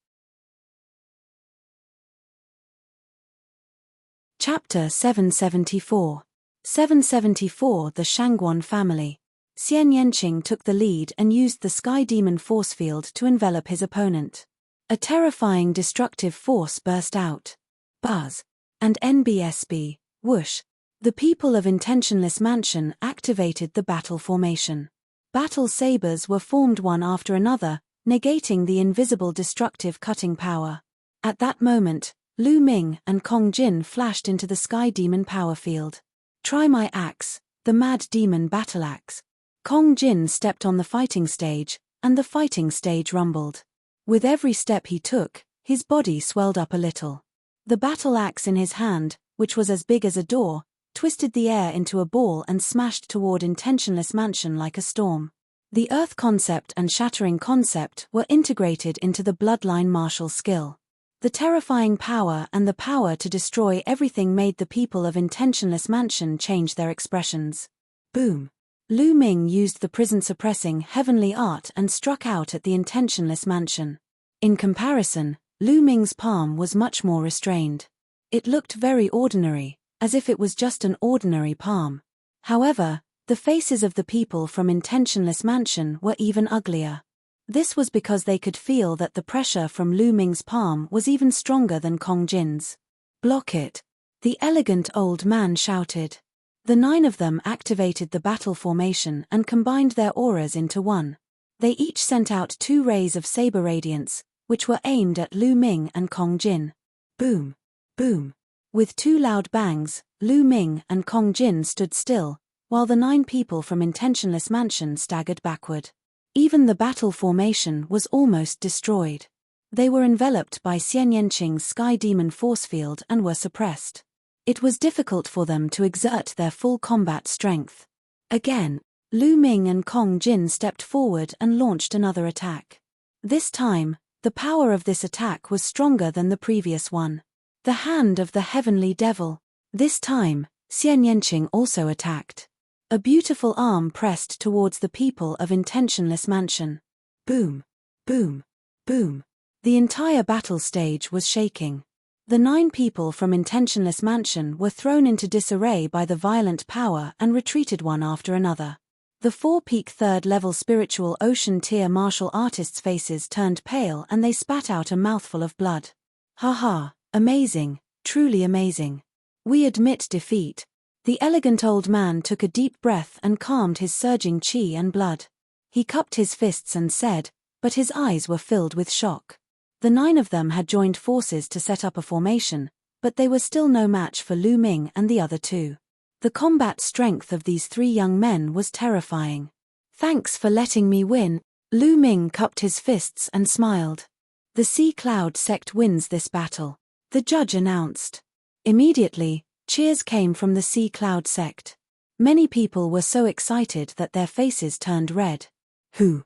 Chapter 774. 774 The Shangguan Family. Xian Yanqing took the lead and used the Sky Demon Force Field to envelop his opponent. A terrifying destructive force burst out. Buzz. And NBSB, whoosh. The people of Intentionless Mansion activated the battle formation. Battle sabers were formed one after another, negating the invisible destructive cutting power. At that moment, Lu Ming and Kong Jin flashed into the Sky Demon power field. Try my axe, the Mad Demon Battle Axe. Kong Jin stepped on the fighting stage, and the fighting stage rumbled. With every step he took, his body swelled up a little. The battle axe in his hand, which was as big as a door, twisted the air into a ball and smashed toward Intentionless Mansion like a storm. The Earth concept and Shattering concept were integrated into the bloodline martial skill. The terrifying power and the power to destroy everything made the people of Intentionless Mansion change their expressions. Boom. Lu Ming used the prison-suppressing heavenly art and struck out at the Intentionless Mansion. In comparison, Lu Ming's palm was much more restrained. It looked very ordinary, as if it was just an ordinary palm. However, the faces of the people from Intentionless Mansion were even uglier. This was because they could feel that the pressure from Lu Ming's palm was even stronger than Kong Jin's. "Block it!" the elegant old man shouted. The 9 of them activated the battle formation and combined their auras into one. They each sent out 2 rays of saber radiance, which were aimed at Lu Ming and Kong Jin. Boom! Boom! With 2 loud bangs, Lu Ming and Kong Jin stood still, while the 9 people from Intentionless Mansion staggered backward. Even the battle formation was almost destroyed. They were enveloped by Xian Yanqing's Sky Demon force field and were suppressed. It was difficult for them to exert their full combat strength. Again, Lu Ming and Kong Jin stepped forward and launched another attack. This time, the power of this attack was stronger than the previous one. The hand of the heavenly devil. This time, Xian Yanqing also attacked. A beautiful arm pressed towards the people of Intentionless Mansion. Boom! Boom! Boom! The entire battle stage was shaking. The 9 people from Intentionless Mansion were thrown into disarray by the violent power and retreated one after another. The 4-peak 3rd-level spiritual ocean tier martial artists' faces turned pale and they spat out a mouthful of blood. "Ha, amazing, truly amazing. We admit defeat." The elegant old man took a deep breath and calmed his surging qi and blood. He cupped his fists and said, but his eyes were filled with shock. The 9 of them had joined forces to set up a formation, but they were still no match for Lu Ming and the other 2. The combat strength of these 3 young men was terrifying. "Thanks for letting me win." Lu Ming cupped his fists and smiled. "The Sea Cloud sect wins this battle," the judge announced. Immediately, cheers came from the Sea Cloud sect. Many people were so excited that their faces turned red. Who?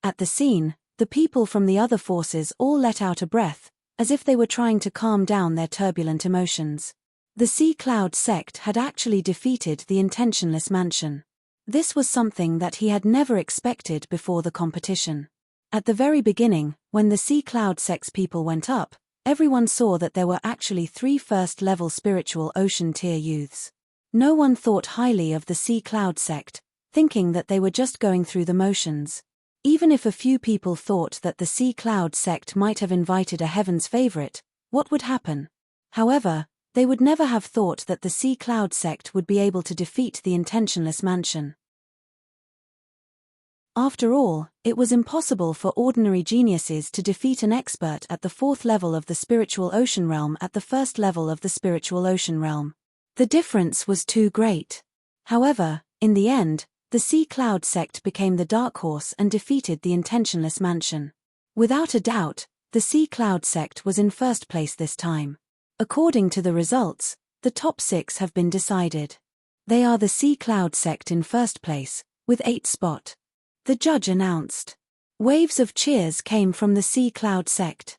At the scene, the people from the other forces all let out a breath, as if they were trying to calm down their turbulent emotions. The Sea Cloud sect had actually defeated the Intentionless Mansion. This was something that he had never expected before the competition. At the very beginning, when the Sea Cloud sect's people went up, everyone saw that there were actually 3 first-level spiritual ocean tier youths. No one thought highly of the Sea Cloud sect, thinking that they were just going through the motions. Even if a few people thought that the Sea Cloud sect might have invited a heaven's favorite, what would happen? However, they would never have thought that the Sea Cloud sect would be able to defeat the Intentionless Mansion. After all, it was impossible for ordinary geniuses to defeat an expert at the 4th level of the spiritual ocean realm at the 1st level of the spiritual ocean realm. The difference was too great. However, in the end, the Sea Cloud sect became the dark horse and defeated the Intentionless Mansion. Without a doubt, the Sea Cloud sect was in first place this time. According to the results, the top 6 have been decided. They are the Sea Cloud sect in first place, with 8 spots. The judge announced. Waves of cheers came from the Sea Cloud sect.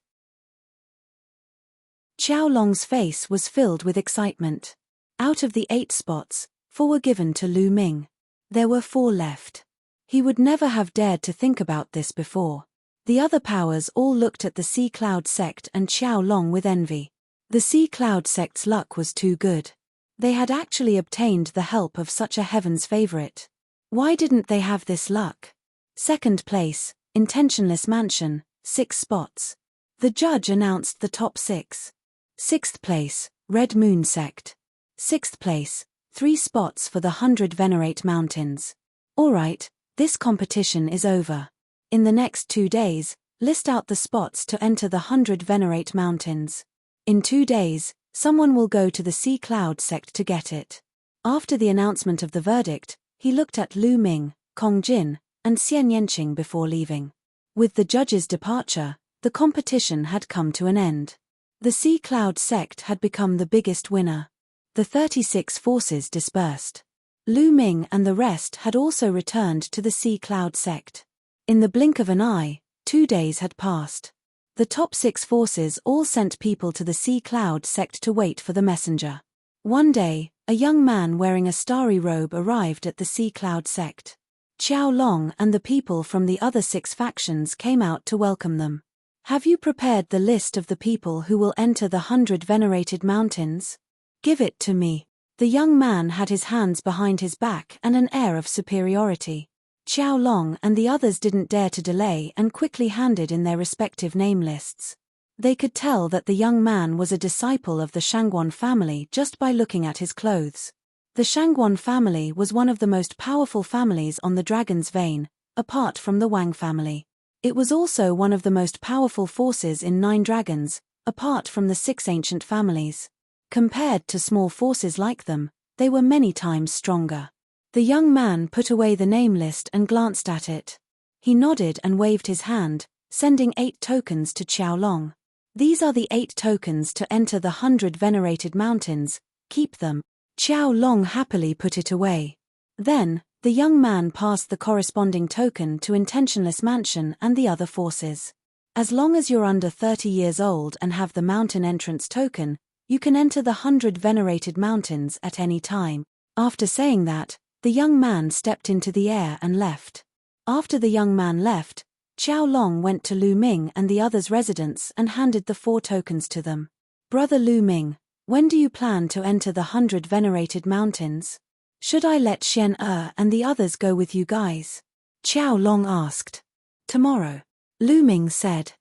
Qiao Long's face was filled with excitement. Out of the 8 spots, 4 were given to Lu Ming. There were 4 left. He would never have dared to think about this before. The other powers all looked at the Sea Cloud sect and Qiao Long with envy. The Sea Cloud sect's luck was too good. They had actually obtained the help of such a heaven's favorite. Why didn't they have this luck? Second place, Intentionless Mansion, 6 spots. The judge announced the top 6. 6th place, Red Moon sect. 6th place, 3 spots for the 100 Venerate Mountains. Alright, this competition is over. In the next 2 days, list out the spots to enter the 100 Venerate Mountains. In 2 days, someone will go to the Sea Cloud sect to get it. After the announcement of the verdict, he looked at Lu Ming, Kong Jin, and Xian Yanqing before leaving. With the judge's departure, the competition had come to an end. The Sea Cloud sect had become the biggest winner. The 36 forces dispersed. Lu Ming and the rest had also returned to the Sea Cloud sect. In the blink of an eye, 2 days had passed. The top 6 forces all sent people to the Sea Cloud sect to wait for the messenger. One day, a young man wearing a starry robe arrived at the Sea Cloud sect. Qiao Long and the people from the other 6 factions came out to welcome them. Have you prepared the list of the people who will enter the 100 Venerated Mountains? Give it to me. The young man had his hands behind his back and an air of superiority. Qiao Long and the others didn't dare to delay and quickly handed in their respective name lists. They could tell that the young man was a disciple of the Shangguan family just by looking at his clothes. The Shangguan family was one of the most powerful families on the dragon's vein, apart from the Wang family. It was also one of the most powerful forces in 9 dragons, apart from the 6 ancient families. Compared to small forces like them, they were many times stronger. The young man put away the name list and glanced at it. He nodded and waved his hand, sending 8 tokens to Qiao Long. These are the 8 tokens to enter the 100 venerated mountains. Keep them. Qiao Long happily put it away. Then, the young man passed the corresponding token to Intentionless Mansion and the other forces. As long as you're under 30 years old and have the mountain entrance token, you can enter the 100 venerated mountains at any time. After saying that, the young man stepped into the air and left. After the young man left, Qiao Long went to Lu Ming and the others' residence and handed the 4 tokens to them. Brother Lu Ming, when do you plan to enter the 100 venerated mountains? Should I let Xian and the others go with you guys? Qiao Long asked. Tomorrow, Lu Ming said.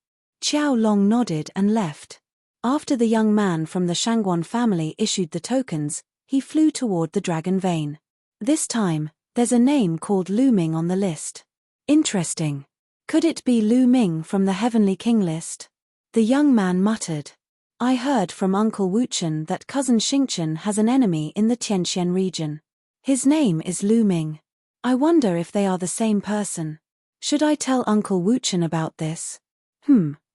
Qiao Long nodded and left. After the young man from the Shangguan family issued the tokens, he flew toward the dragon vein. This time, there's a name called Lu Ming on the list. Interesting. Could it be Lu Ming from the Heavenly King list? The young man muttered. I heard from Uncle Wuchen that cousin Xingchen has an enemy in the Tianxian region. His name is Lu Ming. I wonder if they are the same person. Should I tell Uncle Wuchen about this?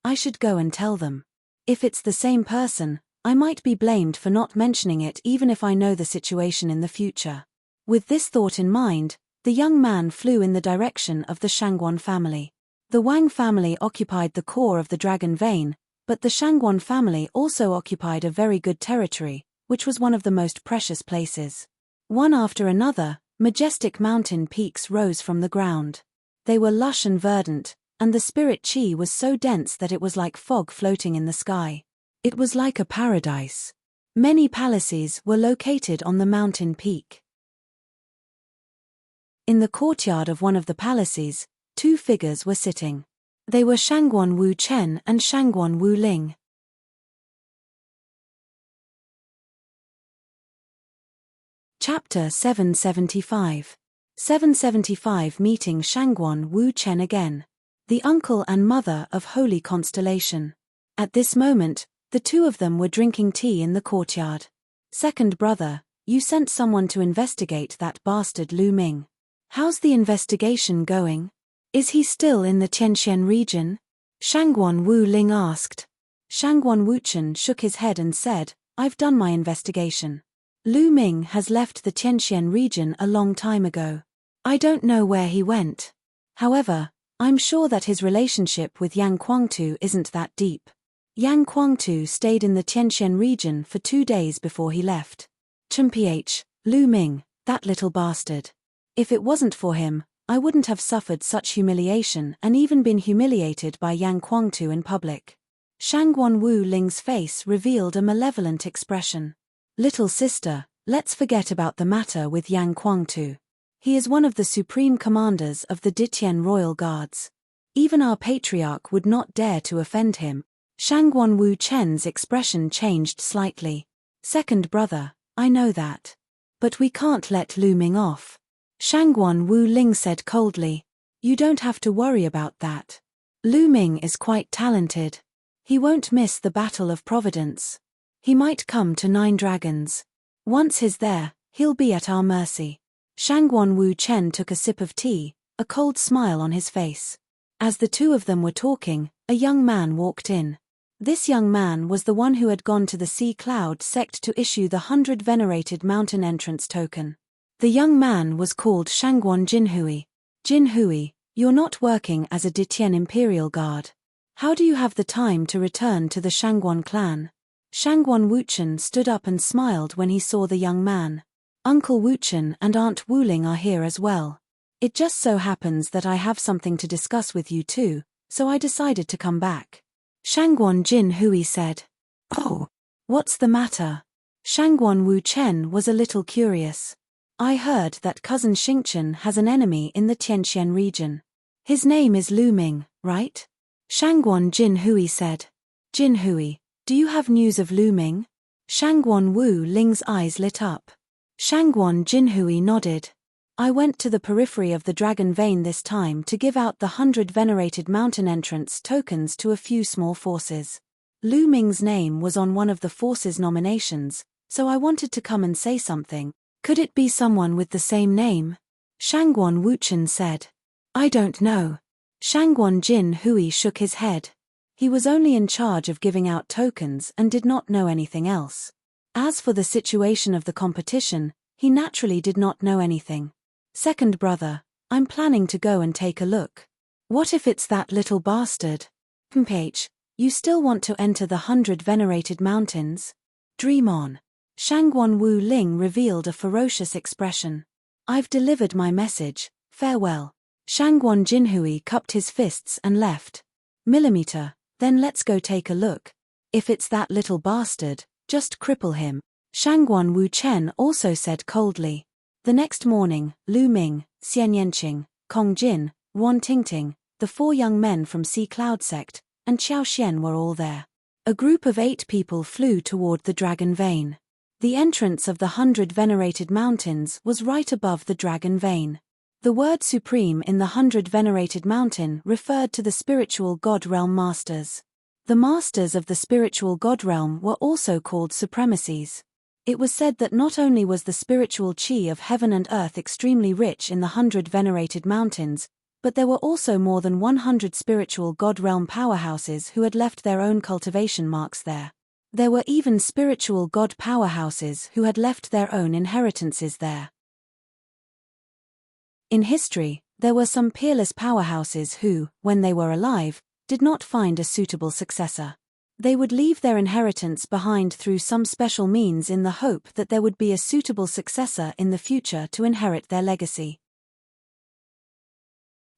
I should go and tell them. If it's the same person, I might be blamed for not mentioning it even if I know the situation in the future. With this thought in mind, the young man flew in the direction of the Shangguan family. The Wang family occupied the core of the dragon vein, but the Shangguan family also occupied a very good territory, which was one of the most precious places. One after another, majestic mountain peaks rose from the ground. They were lush and verdant, and the spirit qi was so dense that it was like fog floating in the sky. It was like a paradise. Many palaces were located on the mountain peak. In the courtyard of one of the palaces, 2 figures were sitting. They were Shangguan Wu Chen and Shangguan Wu Ling. Chapter 775. 775 Meeting Shangguan Wu Chen again. The uncle and mother of Holy Constellation. At this moment, the 2 of them were drinking tea in the courtyard. Second brother, you sent someone to investigate that bastard Lu Ming. How's the investigation going? Is he still in the Tianxian region? Shangguan Wu Ling asked. Shangguan Wuchen shook his head and said, I've done my investigation. Lu Ming has left the Tianxian region a long time ago. I don't know where he went. However, I'm sure that his relationship with Yang Guangtu isn't that deep. Yang Guangtu stayed in the Tianxian region for 2 days before he left. Mph, Lu Ming, that little bastard. If it wasn't for him, I wouldn't have suffered such humiliation and even been humiliated by Yang Guangtu in public. Shangguan Wu Ling's face revealed a malevolent expression. Little sister, let's forget about the matter with Yang Guangtu. He is one of the supreme commanders of the Ditian Royal Guards. Even our patriarch would not dare to offend him. Shangguan Wu Chen's expression changed slightly. Second brother, I know that. But we can't let Lu Ming off. Shangguan Wu Ling said coldly. You don't have to worry about that. Lu Ming is quite talented. He won't miss the Battle of Providence. He might come to 9 dragons. Once he's there, he'll be at our mercy. Shangguan Wu Chen took a sip of tea, a cold smile on his face. As the 2 of them were talking, a young man walked in. This young man was the one who had gone to the Sea Cloud sect to issue the 100 venerated mountain entrance token. The young man was called Shangguan Jinhui. Jinhui, you're not working as a Ditian Imperial Guard. How do you have the time to return to the Shangguan clan? Shangguan Wuchen stood up and smiled when he saw the young man. Uncle Wuchen and Aunt Wuling are here as well. It just so happens that I have something to discuss with you too, so I decided to come back. Shangguan Jinhui said. Oh, what's the matter? Shangguan Wu Chen was a little curious. I heard that cousin Xingchen has an enemy in the Tianqian region. His name is Lu Ming, right? Shangguan Jinhui said. Jinhui, do you have news of Lu Ming? Shangguan Wu Ling's eyes lit up. Shangguan Jinhui nodded. I went to the periphery of the Dragon Vein this time to give out the 100 venerated mountain entrance tokens to a few small forces. Lu Ming's name was on one of the forces' nominations, so I wanted to come and say something. Could it be someone with the same name? Shangguan Wuchen said. I don't know. Shangguan Jinhui shook his head. He was only in charge of giving out tokens and did not know anything else. As for the situation of the competition, he naturally did not know anything. Second brother, I'm planning to go and take a look. What if it's that little bastard? H, you still want to enter the 100 venerated mountains? Dream on. Shangguan Wu Ling revealed a ferocious expression. I've delivered my message, farewell. Shangguan Jinhui cupped his fists and left. Millimeter, then let's go take a look. If it's that little bastard, just cripple him. Shangguan Wu Chen also said coldly. The next morning, Lu Ming, Xian Yanqing, Kong Jin, Wan Tingting, the 4 young men from Sea Cloud Sect, and Xiao Xian were all there. A group of 8 people flew toward the Dragon Vein. The entrance of the 100 venerated mountains was right above the Dragon Vein. The word supreme in the 100 venerated mountain referred to the spiritual God realm masters. The masters of the spiritual God realm were also called supremacies. It was said that not only was the spiritual chi of heaven and earth extremely rich in the 100 venerated mountains, but there were also more than 100 spiritual God realm powerhouses who had left their own cultivation marks there. There were even spiritual God powerhouses who had left their own inheritances there. In history, there were some peerless powerhouses who, when they were alive, did not find a suitable successor. They would leave their inheritance behind through some special means in the hope that there would be a suitable successor in the future to inherit their legacy.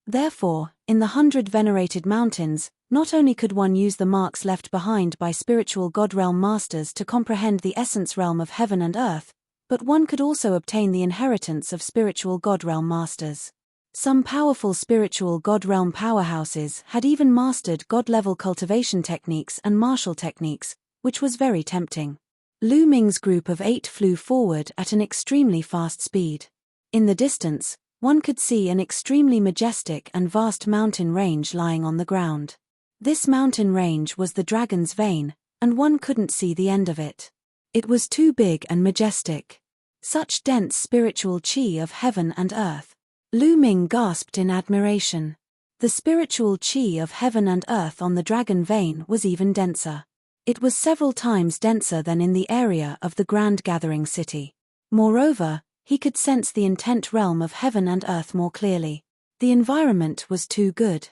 Therefore, in the 100 venerated mountains, not only could one use the marks left behind by spiritual God realm masters to comprehend the essence realm of heaven and earth, but one could also obtain the inheritance of spiritual God realm masters. Some powerful spiritual God realm powerhouses had even mastered God-level cultivation techniques and martial techniques, which was very tempting. Lu Ming's group of 8 flew forward at an extremely fast speed. In the distance, one could see an extremely majestic and vast mountain range lying on the ground. This mountain range was the Dragon's Vein, and one couldn't see the end of it. It was too big and majestic. Such dense spiritual chi of heaven and earth. Lu Ming gasped in admiration. The spiritual chi of heaven and earth on the Dragon Vein was even denser. It was several times denser than in the area of the Grand Gathering City. Moreover, he could sense the intent realm of heaven and earth more clearly. The environment was too good.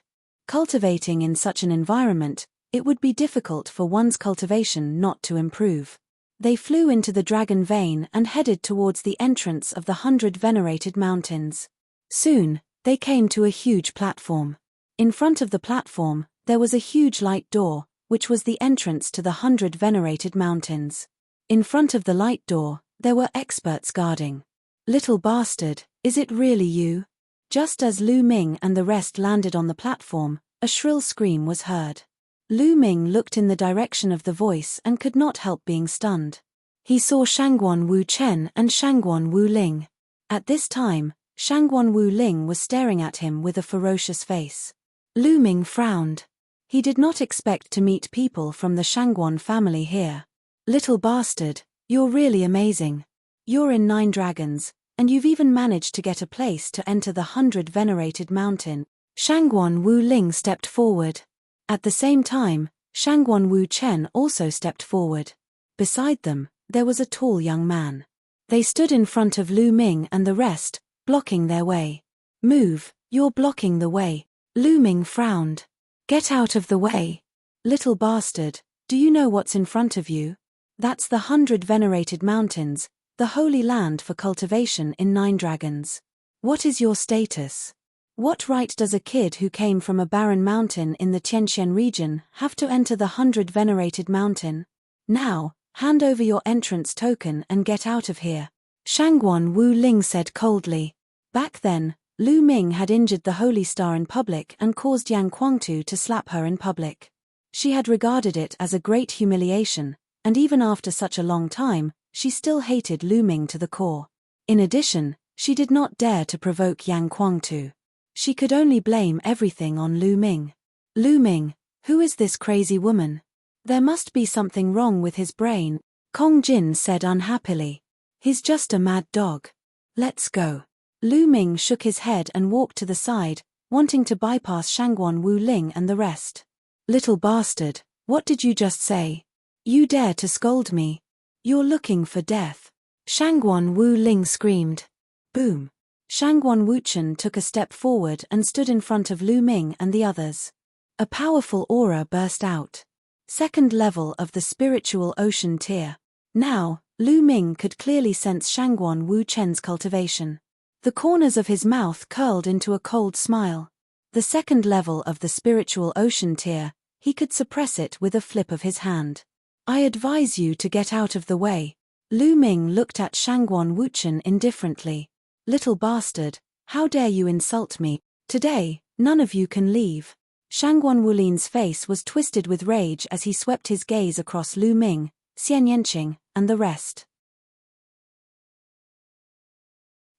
Cultivating in such an environment, it would be difficult for one's cultivation not to improve. They flew into the Dragon Vein and headed towards the entrance of the 100 venerated mountains. Soon, they came to a huge platform. In front of the platform, there was a huge light door, which was the entrance to the 100 venerated mountains. In front of the light door, there were experts guarding. Little bastard, is it really you? Just as Lu Ming and the rest landed on the platform, a shrill scream was heard. Lu Ming looked in the direction of the voice and could not help being stunned. He saw Shangguan Wu Chen and Shangguan Wu Ling. At this time, Shangguan Wu Ling was staring at him with a ferocious face. Lu Ming frowned. He did not expect to meet people from the Shangguan family here. Little bastard, you're really amazing. You're in 9 dragons, and you've even managed to get a place to enter the 100 venerated mountain. Shangguan Wu Ling stepped forward. At the same time, Shangguan Wu Chen also stepped forward. Beside them, there was a tall young man. They stood in front of Lu Ming and the rest, blocking their way. Move, you're blocking the way. Lu Ming frowned. Get out of the way. Little bastard, do you know what's in front of you? That's the 100 venerated mountains, the holy land for cultivation in 9 dragons. What is your status? What right does a kid who came from a barren mountain in the Tianqian region have to enter the 100 venerated mountain? Now, hand over your entrance token and get out of here. Shangguan Wu Ling said coldly. Back then, Lu Ming had injured the Holy Star in public and caused Yang Guangtu to slap her in public. She had regarded it as a great humiliation, and even after such a long time, she still hated Lu Ming to the core. In addition, she did not dare to provoke Yang Guangtu. She could only blame everything on Lu Ming. Lu Ming, who is this crazy woman? There must be something wrong with his brain, Kong Jin said unhappily. He's just a mad dog. Let's go. Lu Ming shook his head and walked to the side, wanting to bypass Shangguan Wu Ling and the rest. Little bastard, what did you just say? You dare to scold me? You're looking for death. Shangguan Wu Ling screamed. Boom. Shangguan Wuchen took a step forward and stood in front of Lu Ming and the others. A powerful aura burst out. Second level of the spiritual ocean tier. Now, Lu Ming could clearly sense Shangguan Wu Chen's cultivation. The corners of his mouth curled into a cold smile. The second level of the spiritual ocean tier, he could suppress it with a flip of his hand. I advise you to get out of the way. Lu Ming looked at Shangguan Wuchen indifferently. Little bastard, how dare you insult me? Today, none of you can leave. Shangguan Wulin's face was twisted with rage as he swept his gaze across Lu Ming, Xian Yanqing, and the rest.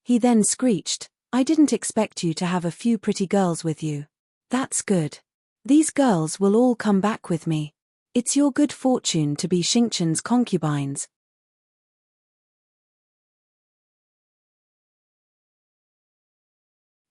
He then screeched, I didn't expect you to have a few pretty girls with you. That's good. These girls will all come back with me. It's your good fortune to be Xingchen's concubines.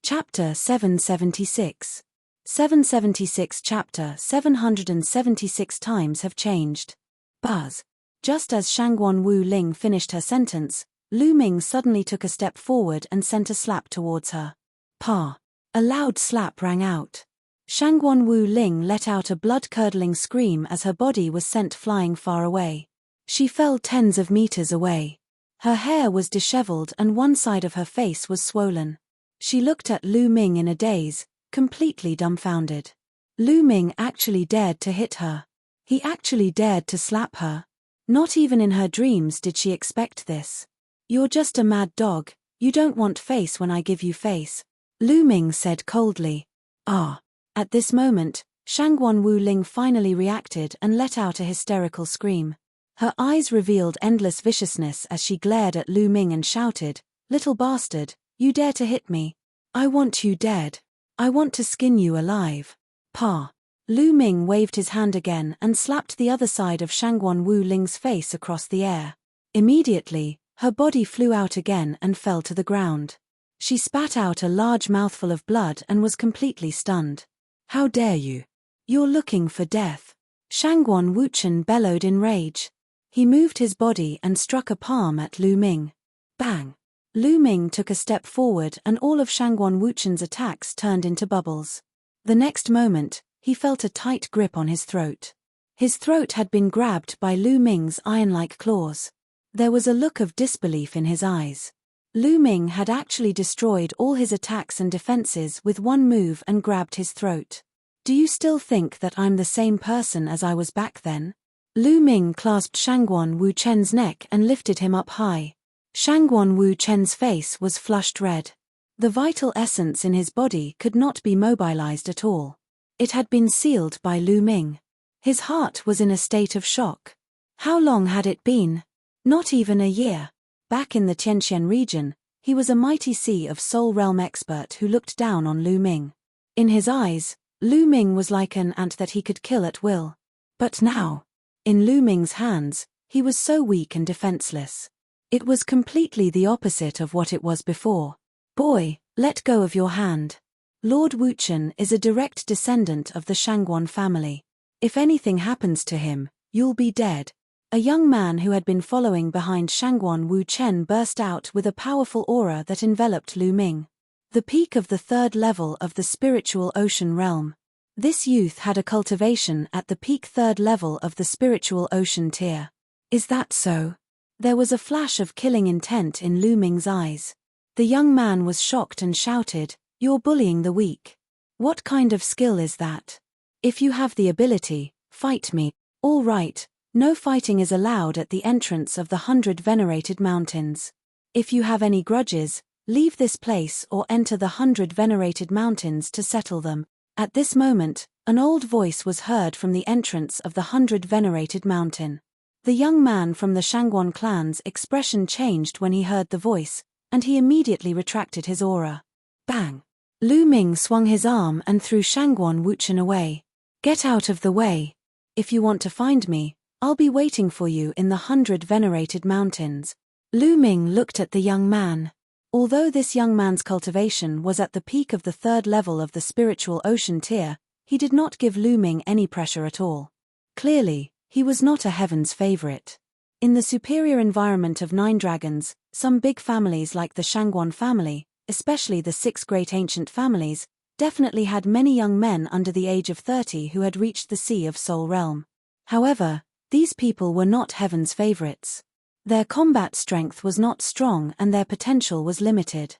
Chapter 776. 776 Chapter 776 times have changed. Buzz. Just as Shangguan Wu Ling finished her sentence, Lu Ming suddenly took a step forward and sent a slap towards her. Pa! A loud slap rang out. Shangguan Wu Ling let out a blood-curdling scream as her body was sent flying far away. She fell tens of meters away. Her hair was disheveled and one side of her face was swollen. She looked at Lu Ming in a daze, completely dumbfounded. Lu Ming actually dared to hit her. He actually dared to slap her. Not even in her dreams did she expect this. You're just a mad dog, you don't want face when I give you face, Lu Ming said coldly. Ah. At this moment, Shangguan Wu Ling finally reacted and let out a hysterical scream. Her eyes revealed endless viciousness as she glared at Lu Ming and shouted, Little bastard, you dare to hit me? I want you dead. I want to skin you alive. Pa. Lu Ming waved his hand again and slapped the other side of Shangguan Wu Ling's face across the air. Immediately, her body flew out again and fell to the ground. She spat out a large mouthful of blood and was completely stunned. How dare you? You're looking for death. Shangguan Wuchen bellowed in rage. He moved his body and struck a palm at Lu Ming. Bang! Lu Ming took a step forward and all of Shangguan Wuchen's attacks turned into bubbles. The next moment, he felt a tight grip on his throat. His throat had been grabbed by Lu Ming's iron-like claws. There was a look of disbelief in his eyes. Lu Ming had actually destroyed all his attacks and defenses with one move and grabbed his throat. Do you still think that I'm the same person as I was back then? Lu Ming clasped Shangguan Wu Chen's neck and lifted him up high. Shangguan Wu Chen's face was flushed red. The vital essence in his body could not be mobilized at all. It had been sealed by Lu Ming. His heart was in a state of shock. How long had it been? Not even a year. Back in the Tianqian region, he was a mighty Sea of Soul Realm expert who looked down on Lu Ming. In his eyes, Lu Ming was like an ant that he could kill at will. But now, in Lu Ming's hands, he was so weak and defenseless. It was completely the opposite of what it was before. Boy, let go of your hand. Lord Wuchen is a direct descendant of the Shangguan family. If anything happens to him, you'll be dead. A young man who had been following behind Shangguan Wu Chen burst out with a powerful aura that enveloped Lu Ming. The peak of the third level of the spiritual ocean realm. This youth had a cultivation at the peak third level of the spiritual ocean tier. Is that so? There was a flash of killing intent in Lu Ming's eyes. The young man was shocked and shouted, You're bullying the weak. What kind of skill is that? If you have the ability, fight me. All right. No fighting is allowed at the entrance of the 100 venerated mountains. If you have any grudges, leave this place or enter the 100 venerated mountains to settle them. At this moment, an old voice was heard from the entrance of the 100 venerated mountain. The young man from the Shangguan clan's expression changed when he heard the voice, and he immediately retracted his aura. Bang! Lu Ming swung his arm and threw Shangguan Wuchen away. Get out of the way. If you want to find me, I'll be waiting for you in the 100 venerated mountains. Lu Ming looked at the young man. Although this young man's cultivation was at the peak of the 3rd level of the spiritual ocean tier, he did not give Lu Ming any pressure at all. Clearly, he was not a heaven's favorite. In the superior environment of 9 dragons, some big families like the Shangguan family, especially the 6 great ancient families, definitely had many young men under the age of 30 who had reached the Sea of Soul realm. However, these people were not heaven's favorites. Their combat strength was not strong and their potential was limited.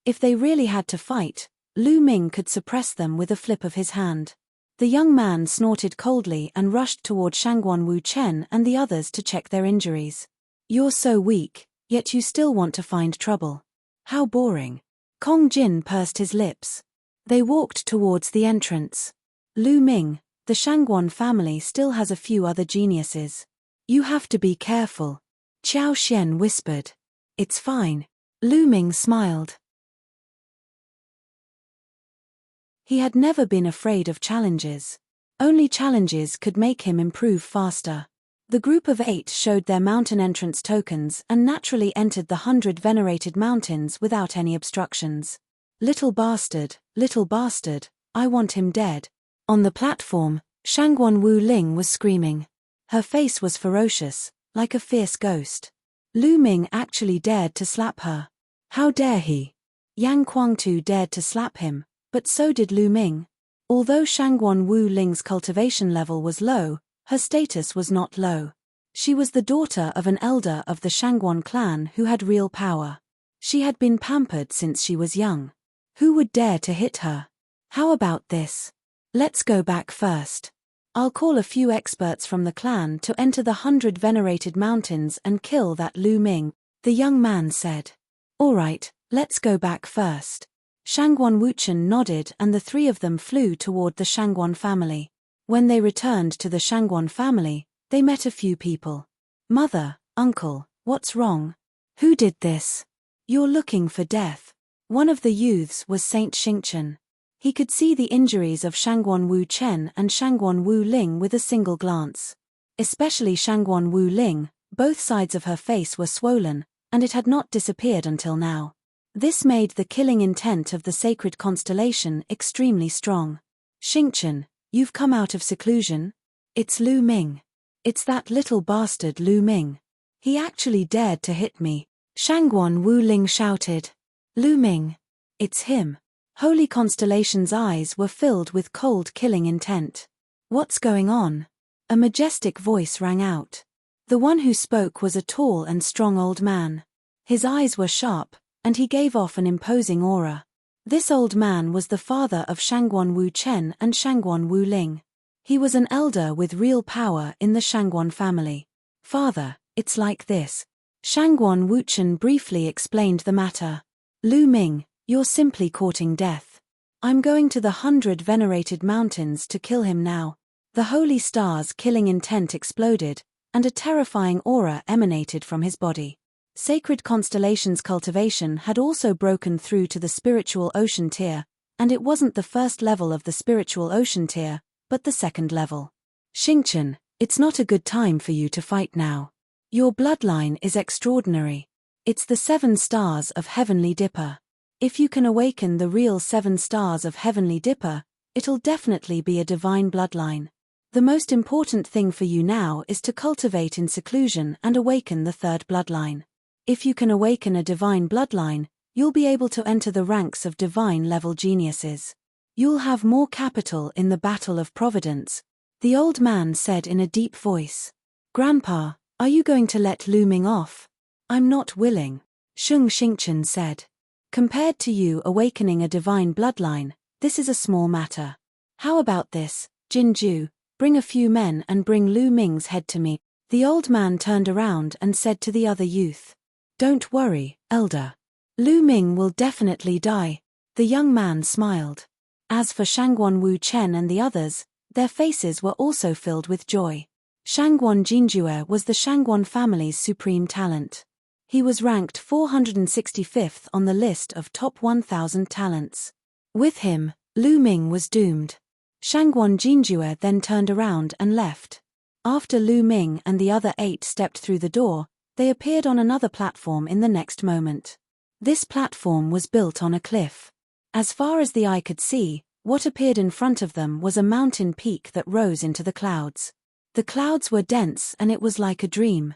If they really had to fight, Lu Ming could suppress them with a flip of his hand. The young man snorted coldly and rushed toward Shangguan Wuchen and the others to check their injuries. You're so weak, yet you still want to find trouble. How boring. Kong Jin pursed his lips. They walked towards the entrance. Lu Ming, the Shangguan family still has a few other geniuses. You have to be careful. Qiao Xian whispered. It's fine. Lu Ming smiled. He had never been afraid of challenges. Only challenges could make him improve faster. The group of 8 showed their mountain entrance tokens and naturally entered the 100 venerated mountains without any obstructions. Little bastard, I want him dead. On the platform, Shangguan Wu Ling was screaming. Her face was ferocious, like a fierce ghost. Lu Ming actually dared to slap her. How dare he? Yang Guangtu dared to slap him, but so did Lu Ming. Although Shangguan Wu Ling's cultivation level was low, her status was not low. She was the daughter of an elder of the Shangguan clan who had real power. She had been pampered since she was young. Who would dare to hit her? How about this? Let's go back first. I'll call a few experts from the clan to enter the 100 venerated mountains and kill that Lu Ming, the young man said. All right, let's go back first. Shangguan Wuchen nodded and the 3 of them flew toward the Shangguan family. When they returned to the Shangguan family, they met a few people. Mother, uncle, what's wrong? Who did this? You're looking for death. One of the youths was Saint Xingchen. He could see the injuries of Shangguan Wu Chen and Shangguan Wu Ling with a single glance. Especially Shangguan Wu Ling, both sides of her face were swollen, and it had not disappeared until now. This made the killing intent of the sacred constellation extremely strong. Xingchen, you've come out of seclusion? It's Lu Ming. It's that little bastard Lu Ming. He actually dared to hit me. Shangguan Wu Ling shouted. Lu Ming. It's him. Holy Constellation's eyes were filled with cold killing intent. What's going on? A majestic voice rang out. The one who spoke was a tall and strong old man. His eyes were sharp, and he gave off an imposing aura. This old man was the father of Shangguan Wu Chen and Shangguan Wu Ling. He was an elder with real power in the Shangguan family. Father, it's like this. Shangguan Wuchen briefly explained the matter. Lu Ming, you're simply courting death. I'm going to the 100 venerated mountains to kill him now. The holy star's killing intent exploded, and a terrifying aura emanated from his body. Sacred Constellation's cultivation had also broken through to the spiritual ocean tier, and it wasn't the first level of the spiritual ocean tier, but the second level. Xingchen, it's not a good time for you to fight now. Your bloodline is extraordinary. It's the 7 stars of Heavenly Dipper. If you can awaken the real 7 stars of Heavenly Dipper, it'll definitely be a divine bloodline. The most important thing for you now is to cultivate in seclusion and awaken the 3rd bloodline. If you can awaken a divine bloodline, you'll be able to enter the ranks of divine-level geniuses. You'll have more capital in the battle of Providence, the old man said in a deep voice. Grandpa, are you going to let Lu Ming off? I'm not willing, Sheng Xingchen said. Compared to you awakening a divine bloodline, this is a small matter. How about this, Jinju, bring a few men and bring Lu Ming's head to me. The old man turned around and said to the other youth, "Don't worry, elder. Lu Ming will definitely die." The young man smiled. As for Shangguan Wu Chen and the others, their faces were also filled with joy. Shangguan Jinjue was the Shangguan family's supreme talent. He was ranked 465th on the list of top 1,000 talents. With him, Lu Ming was doomed. Shangguan Jinjue then turned around and left. After Lu Ming and the other 8 stepped through the door, they appeared on another platform in the next moment. This platform was built on a cliff. As far as the eye could see, what appeared in front of them was a mountain peak that rose into the clouds. The clouds were dense and it was like a dream.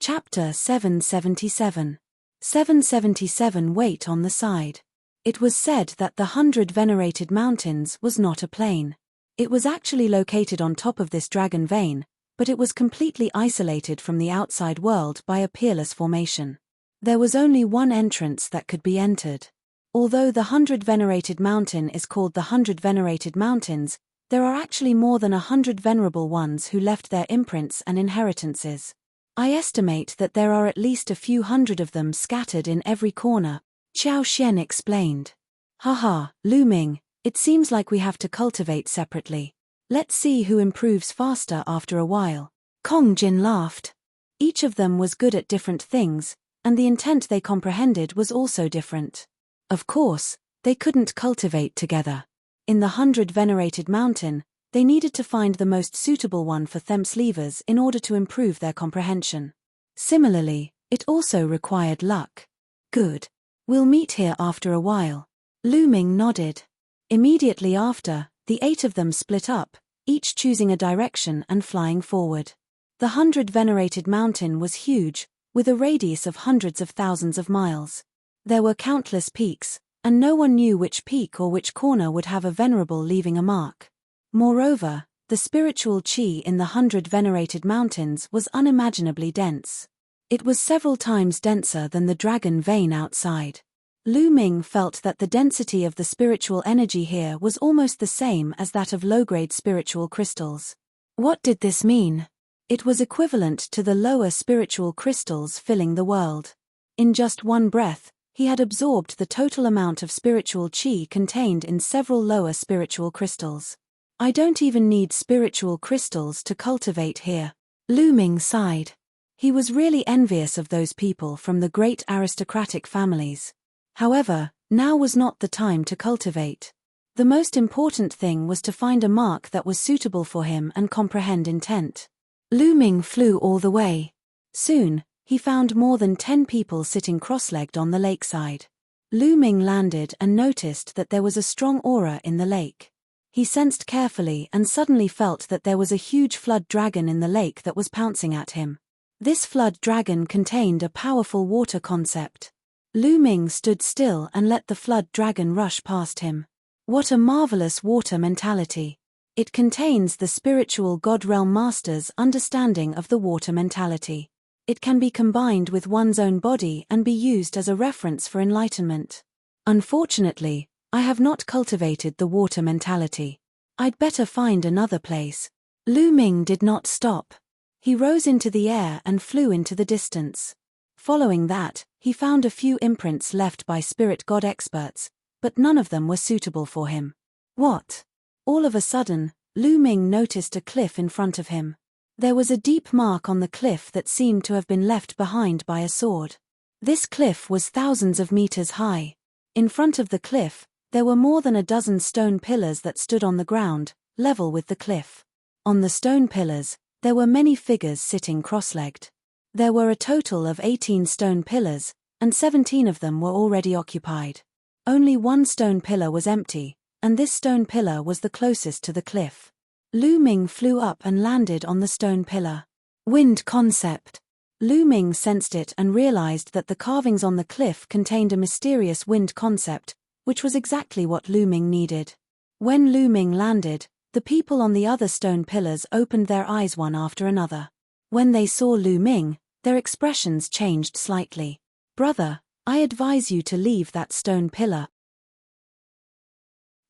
Chapter 777. 777 Wait on the Side. It was said that the 100 Venerated Mountains was not a plain. It was actually located on top of this dragon vein, but it was completely isolated from the outside world by a peerless formation. There was only one entrance that could be entered. Although the 100 Venerated Mountain is called the 100 Venerated Mountains, there are actually more than 100 venerable ones who left their imprints and inheritances. I estimate that there are at least a few hundred of them scattered in every corner, Qiao Xian explained. Haha, Lu Ming, it seems like we have to cultivate separately. Let's see who improves faster after a while. Kong Jin laughed. Each of them was good at different things, and the intent they comprehended was also different. Of course, they couldn't cultivate together. In the 100 Venerated Mountain, they needed to find the most suitable one for Themslevers in order to improve their comprehension. Similarly, it also required luck. Good. We'll meet here after a while. Lu Ming nodded. Immediately after, the 8 of them split up, each choosing a direction and flying forward. The 100 Venerated Mountain was huge, with a radius of hundreds of thousands of miles. There were countless peaks, and no one knew which peak or which corner would have a venerable leaving a mark. Moreover, the spiritual qi in the 100 Venerated Mountains was unimaginably dense. It was several times denser than the dragon vein outside. Lu Ming felt that the density of the spiritual energy here was almost the same as that of low-grade spiritual crystals. What did this mean? It was equivalent to the lower spiritual crystals filling the world. In just one breath, he had absorbed the total amount of spiritual qi contained in several lower spiritual crystals. I don't even need spiritual crystals to cultivate here. Lu Ming sighed. He was really envious of those people from the great aristocratic families. However, now was not the time to cultivate. The most important thing was to find a mark that was suitable for him and comprehend intent. Lu Ming flew all the way. Soon, he found more than 10 people sitting cross-legged on the lakeside. Lu Ming landed and noticed that there was a strong aura in the lake. He sensed carefully and suddenly felt that there was a huge flood dragon in the lake that was pouncing at him. This flood dragon contained a powerful water concept. Lu Ming stood still and let the flood dragon rush past him. What a marvelous water mentality! It contains the spiritual God Realm Master's understanding of the water mentality. It can be combined with one's own body and be used as a reference for enlightenment. Unfortunately, I have not cultivated the water mentality. I'd better find another place. Lu Ming did not stop. He rose into the air and flew into the distance. Following that, he found a few imprints left by spirit god experts, but none of them were suitable for him. What? All of a sudden, Lu Ming noticed a cliff in front of him. There was a deep mark on the cliff that seemed to have been left behind by a sword. This cliff was thousands of meters high. In front of the cliff, there were more than a dozen stone pillars that stood on the ground, level with the cliff. On the stone pillars, there were many figures sitting cross-legged. There were a total of 18 stone pillars, and 17 of them were already occupied. Only one stone pillar was empty, and this stone pillar was the closest to the cliff. Lu Ming flew up and landed on the stone pillar. Wind concept. Lu Ming sensed it and realized that the carvings on the cliff contained a mysterious wind concept, which was exactly what Lu Ming needed. When Lu Ming landed, the people on the other stone pillars opened their eyes one after another. When they saw Lu Ming, their expressions changed slightly. "Brother, I advise you to leave that stone pillar,"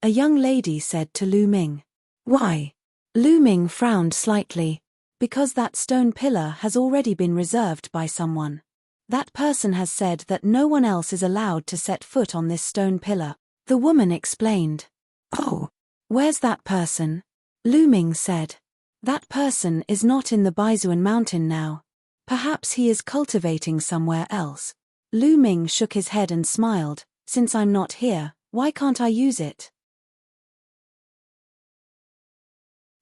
a young lady said to Lu Ming. Why? Lu Ming frowned slightly. Because that stone pillar has already been reserved by someone. That person has said that no one else is allowed to set foot on this stone pillar. The woman explained. Oh. Where's that person? Lu Ming said. That person is not in the Baizuan mountain now. Perhaps he is cultivating somewhere else. Lu Ming shook his head and smiled. Since I'm not here, why can't I use it?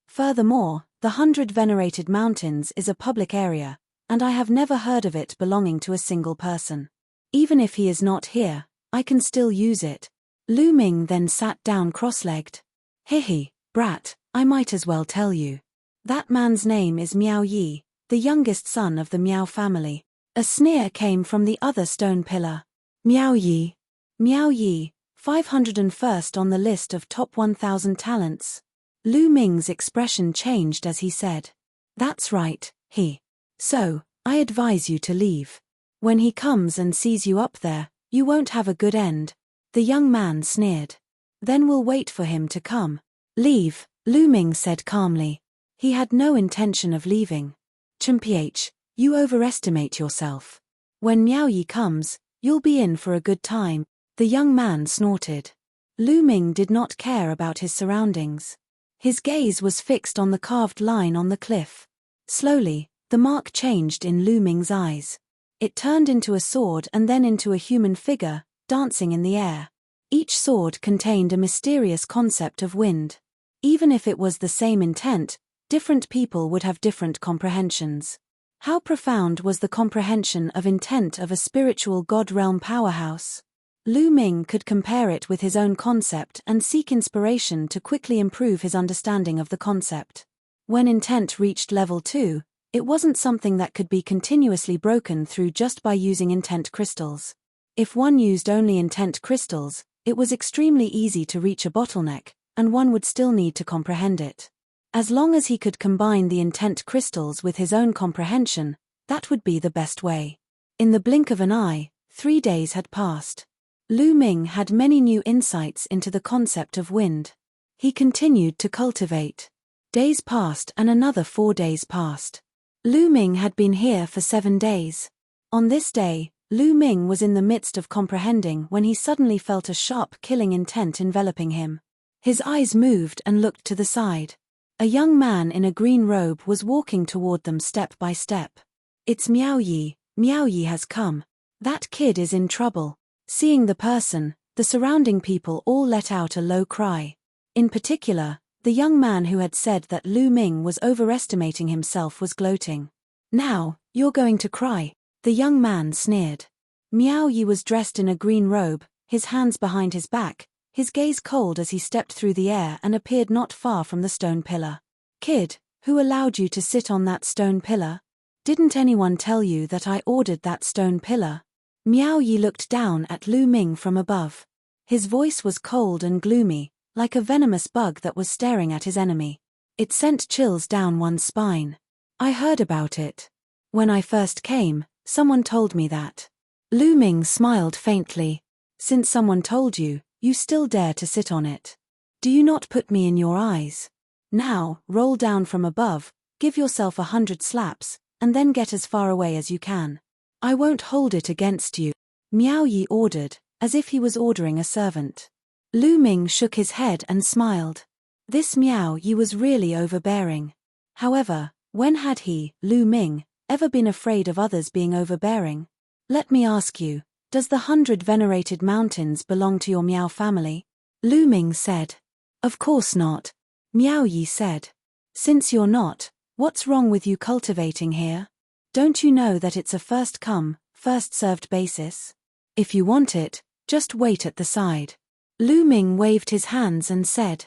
Furthermore, the 100 Venerated Mountains is a public area, and I have never heard of it belonging to a single person. Even if he is not here, I can still use it. Lu Ming then sat down cross-legged. Hehe, brat, I might as well tell you. That man's name is Miao Yi, the youngest son of the Miao family. A sneer came from the other stone pillar. Miao Yi. Miao Yi, 501st on the list of top 1,000 talents. Lu Ming's expression changed as he said. That's right, he. So, I advise you to leave. When he comes and sees you up there, you won't have a good end. The young man sneered. Then we'll wait for him to come. Leave, Lu Ming said calmly. He had no intention of leaving. Chimph, you overestimate yourself. When Miao Yi comes, you'll be in for a good time. The young man snorted. Lu Ming did not care about his surroundings. His gaze was fixed on the carved line on the cliff. Slowly, the mark changed in Lu Ming's eyes. It turned into a sword and then into a human figure, dancing in the air. Each sword contained a mysterious concept of wind. Even if it was the same intent, different people would have different comprehensions. How profound was the comprehension of intent of a spiritual God realm powerhouse? Lu Ming could compare it with his own concept and seek inspiration to quickly improve his understanding of the concept. When intent reached level 2, it wasn't something that could be continuously broken through just by using intent crystals. If one used only intent crystals, it was extremely easy to reach a bottleneck, and one would still need to comprehend it. As long as he could combine the intent crystals with his own comprehension, that would be the best way. In the blink of an eye, 3 days had passed. Lu Ming had many new insights into the concept of wind. He continued to cultivate. Days passed and another 4 days passed. Lu Ming had been here for 7 days. On this day, Lu Ming was in the midst of comprehending when he suddenly felt a sharp killing intent enveloping him. His eyes moved and looked to the side. A young man in a green robe was walking toward them step by step. It's Miao Yi. Miao Yi has come. That kid is in trouble. Seeing the person, the surrounding people all let out a low cry. In particular, the young man who had said that Lu Ming was overestimating himself was gloating. Now, you're going to cry, the young man sneered. Miao Yi was dressed in a green robe, his hands behind his back, his gaze cold as he stepped through the air and appeared not far from the stone pillar. Kid, who allowed you to sit on that stone pillar? Didn't anyone tell you that I ordered that stone pillar? Miao Yi looked down at Lu Ming from above. His voice was cold and gloomy, like a venomous bug that was staring at his enemy. It sent chills down one's spine. I heard about it. When I first came, someone told me that. Lu Ming smiled faintly. Since someone told you, you still dare to sit on it. Do you not put me in your eyes? Now, roll down from above, give yourself 100 slaps, and then get as far away as you can. I won't hold it against you, Miao Yi ordered, as if he was ordering a servant. Lu Ming shook his head and smiled. This Miao Yi was really overbearing. However, when had he, Lu Ming, ever been afraid of others being overbearing? Let me ask you, does the 100 Venerated Mountains belong to your Miao family? Lu Ming said. Of course not, Miao Yi said. Since you're not, what's wrong with you cultivating here? Don't you know that it's a first-come, first-served basis? If you want it, just wait at the side. Lu Ming waved his hands and said.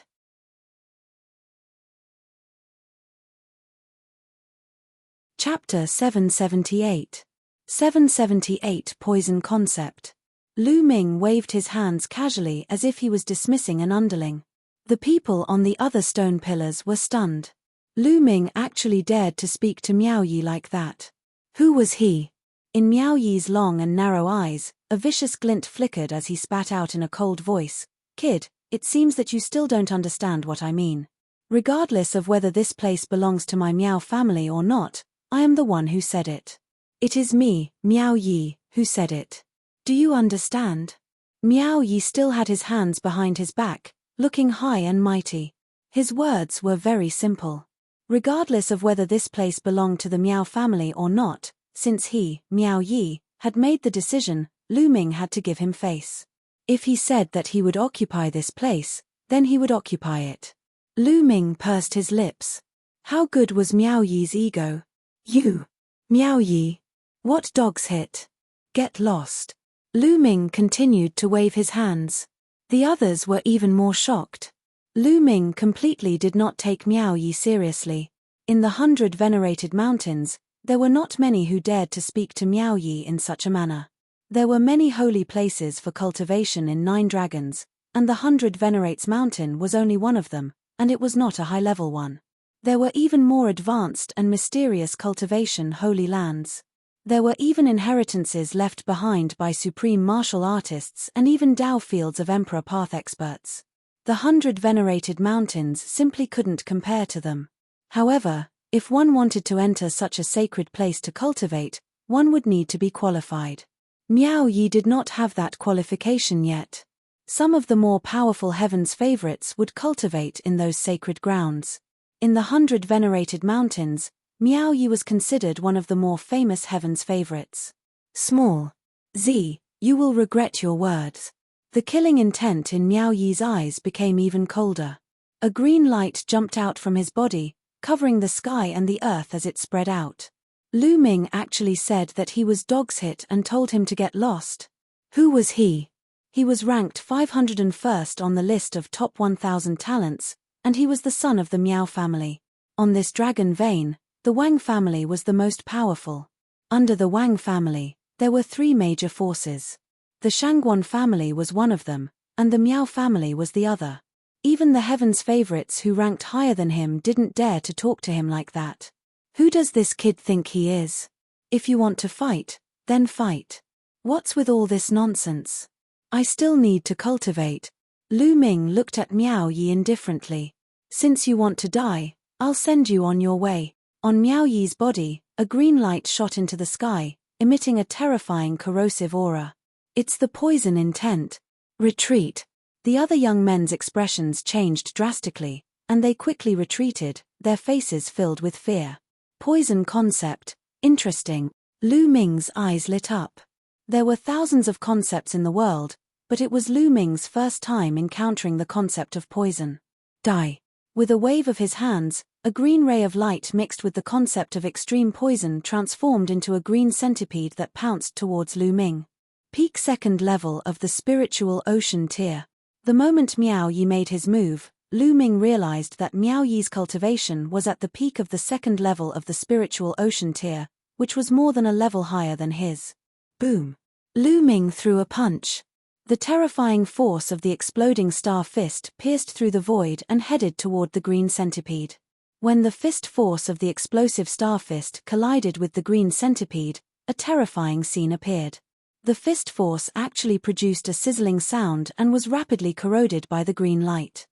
Chapter 778. 778 Poison Concept. Lu Ming waved his hands casually as if he was dismissing an underling. The people on the other stone pillars were stunned. Lu Ming actually dared to speak to Miao Yi like that. Who was he? In Miao Yi's long and narrow eyes, a vicious glint flickered as he spat out in a cold voice. Kid, it seems that you still don't understand what I mean. Regardless of whether this place belongs to my Miao family or not, I am the one who said it. It is me, Miao Yi, who said it. Do you understand? Miao Yi still had his hands behind his back, looking high and mighty. His words were very simple. Regardless of whether this place belonged to the Miao family or not, since he, Miao Yi, had made the decision, Lu Ming had to give him face. If he said that he would occupy this place, then he would occupy it. Lu Ming pursed his lips. How good was Miao Yi's ego? You! Miao Yi! What dog's hit? Get lost. Lu Ming continued to wave his hands. The others were even more shocked. Lu Ming completely did not take Miao Yi seriously. In the 100 venerated mountains, there were not many who dared to speak to Miao Yi in such a manner. There were many holy places for cultivation in 9 dragons, and the 100 venerates mountain was only one of them, and it was not a high-level one. There were even more advanced and mysterious cultivation holy lands. There were even inheritances left behind by supreme martial artists and even Dao fields of Emperor Path experts. The 100 venerated mountains simply couldn't compare to them. However, if one wanted to enter such a sacred place to cultivate, one would need to be qualified. Miao Yi did not have that qualification yet. Some of the more powerful heaven's favorites would cultivate in those sacred grounds. In the 100 venerated mountains, Miao Yi was considered one of the more famous heaven's favorites. Small Z, you will regret your words. The killing intent in Miao Yi's eyes became even colder. A green light jumped out from his body, covering the sky and the earth as it spread out. Lu Ming actually said that he was dog's hit and told him to get lost. Who was he? He was ranked 501st on the list of top 1,000 talents, and he was the son of the Miao family. On this dragon vein, the Wang family was the most powerful. Under the Wang family, there were 3 major forces. The Shangguan family was one of them, and the Miao family was the other. Even the heaven's favorites who ranked higher than him didn't dare to talk to him like that. Who does this kid think he is? If you want to fight, then fight. What's with all this nonsense? I still need to cultivate. Lu Ming looked at Miao Yi indifferently. Since you want to die, I'll send you on your way. On Miao Yi's body, a green light shot into the sky, emitting a terrifying corrosive aura. It's the poison intent. Retreat. The other young men's expressions changed drastically, and they quickly retreated, their faces filled with fear. Poison concept. Interesting. Lu Ming's eyes lit up. There were thousands of concepts in the world, but it was Lu Ming's first time encountering the concept of poison. Die. With a wave of his hands, a green ray of light mixed with the concept of extreme poison transformed into a green centipede that pounced towards Lu Ming. Peak second level of the spiritual ocean tier. The moment Miao Yi made his move, Lu Ming realized that Miao Yi's cultivation was at the peak of the second level of the spiritual ocean tier, which was more than a level higher than his. Boom. Lu Ming threw a punch. The terrifying force of the exploding star fist pierced through the void and headed toward the green centipede. When the fist force of the explosive star fist collided with the green centipede, a terrifying scene appeared. The fist force actually produced a sizzling sound and was rapidly corroded by the green light.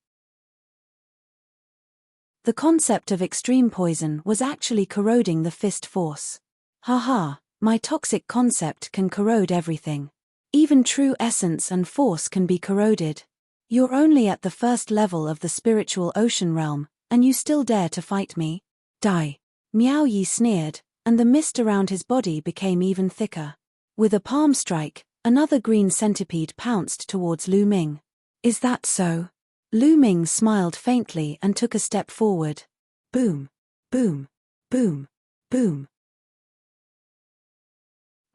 The concept of extreme poison was actually corroding the fist force. Haha, my toxic concept can corrode everything. Even true essence and force can be corroded. You're only at the first level of the spiritual ocean realm, and you still dare to fight me? Die. Miao Yi sneered, and the mist around his body became even thicker. With a palm strike, another green centipede pounced towards Lu Ming. Is that so? Lu Ming smiled faintly and took a step forward. Boom. Boom. Boom. Boom.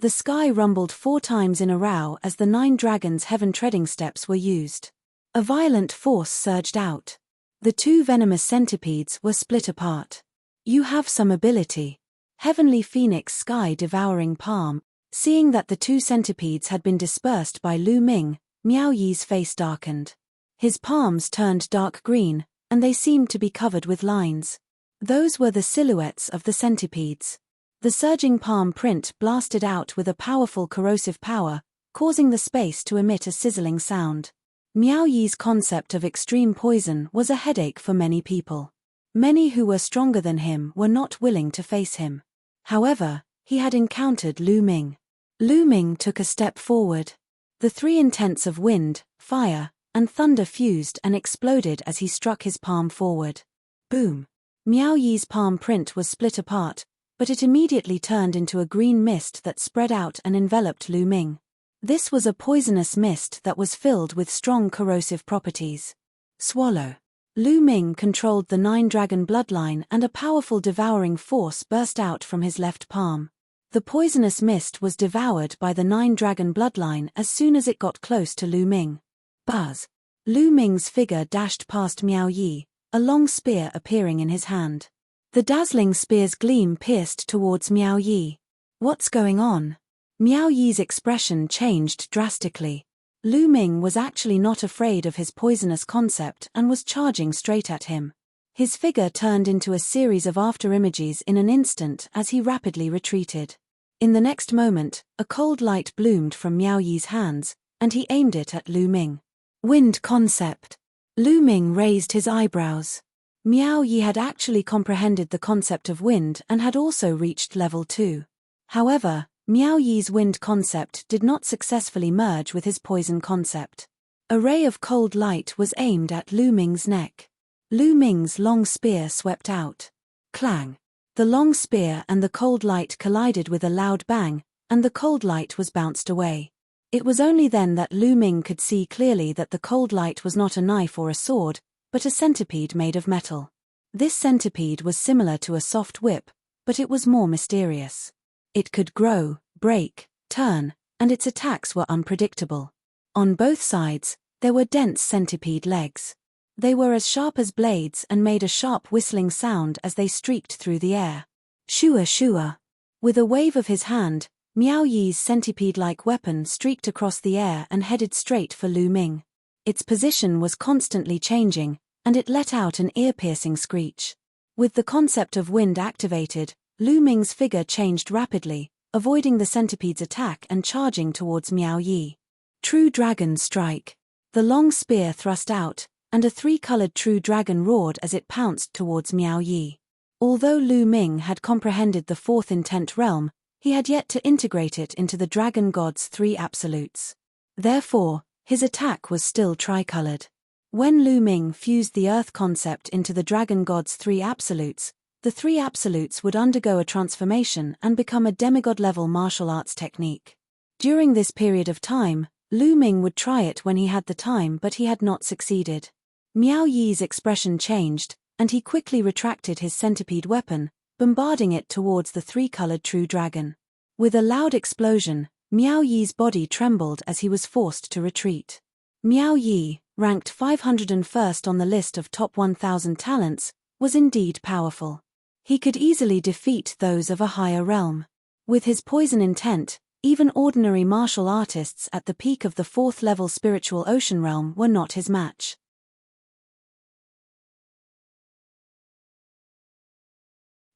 The sky rumbled 4 times in a row as the 9 dragons' heaven treading steps were used. A violent force surged out. The 2 venomous centipedes were split apart. You have some ability. Heavenly Phoenix Sky Devouring Palm. Seeing that the 2 centipedes had been dispersed by Lu Ming, Miao Yi's face darkened. His palms turned dark green, and they seemed to be covered with lines. Those were the silhouettes of the centipedes. The surging palm print blasted out with a powerful corrosive power, causing the space to emit a sizzling sound. Miao Yi's concept of extreme poison was a headache for many people. Many who were stronger than him were not willing to face him. However, he had encountered Lu Ming. Lu Ming took a step forward. The three intents of wind, fire, and thunder fused and exploded as he struck his palm forward. Boom! Miao Yi's palm print was split apart, but it immediately turned into a green mist that spread out and enveloped Lu Ming. This was a poisonous mist that was filled with strong corrosive properties. Swallow. Lu Ming controlled the nine-dragon bloodline and a powerful devouring force burst out from his left palm. The poisonous mist was devoured by the nine-dragon bloodline as soon as it got close to Lu Ming. Buzz. Lu Ming's figure dashed past Miao Yi, a long spear appearing in his hand. The dazzling spear's gleam pierced towards Miao Yi. What's going on? Miao Yi's expression changed drastically. Lu Ming was actually not afraid of his poisonous concept and was charging straight at him. His figure turned into a series of afterimages in an instant as he rapidly retreated. In the next moment, a cold light bloomed from Miao Yi's hands, and he aimed it at Lu Ming. Wind concept. Lu Ming raised his eyebrows. Miao Yi had actually comprehended the concept of wind and had also reached level 2. However, Miao Yi's wind concept did not successfully merge with his poison concept. A ray of cold light was aimed at Lu Ming's neck. Lu Ming's long spear swept out. Clang! The long spear and the cold light collided with a loud bang, and the cold light was bounced away. It was only then that Lu Ming could see clearly that the cold light was not a knife or a sword, but a centipede made of metal. This centipede was similar to a soft whip, but it was more mysterious. It could grow, break, turn, and its attacks were unpredictable. On both sides, there were dense centipede legs. They were as sharp as blades and made a sharp whistling sound as they streaked through the air. Shua shua. With a wave of his hand, Miao Yi's centipede-like weapon streaked across the air and headed straight for Lu Ming. Its position was constantly changing, and it let out an ear-piercing screech. With the concept of wind activated, Lu Ming's figure changed rapidly, avoiding the centipede's attack and charging towards Miao Yi. True Dragon Strike. The long spear thrust out, and a three-colored true dragon roared as it pounced towards Miao Yi. Although Lu Ming had comprehended the fourth intent realm, he had yet to integrate it into the dragon god's three absolutes. Therefore, his attack was still tricolored. When Lu Ming fused the earth concept into the dragon god's three absolutes, the three absolutes would undergo a transformation and become a demigod-level martial arts technique. During this period of time, Lu Ming would try it when he had the time, but he had not succeeded. Miao Yi's expression changed, and he quickly retracted his centipede weapon, bombarding it towards the three-colored true dragon. With a loud explosion, Miao Yi's body trembled as he was forced to retreat. Miao Yi, ranked 501st on the list of top 1,000 talents, was indeed powerful. He could easily defeat those of a higher realm. With his poison intent, even ordinary martial artists at the peak of the 4th-level spiritual ocean realm were not his match.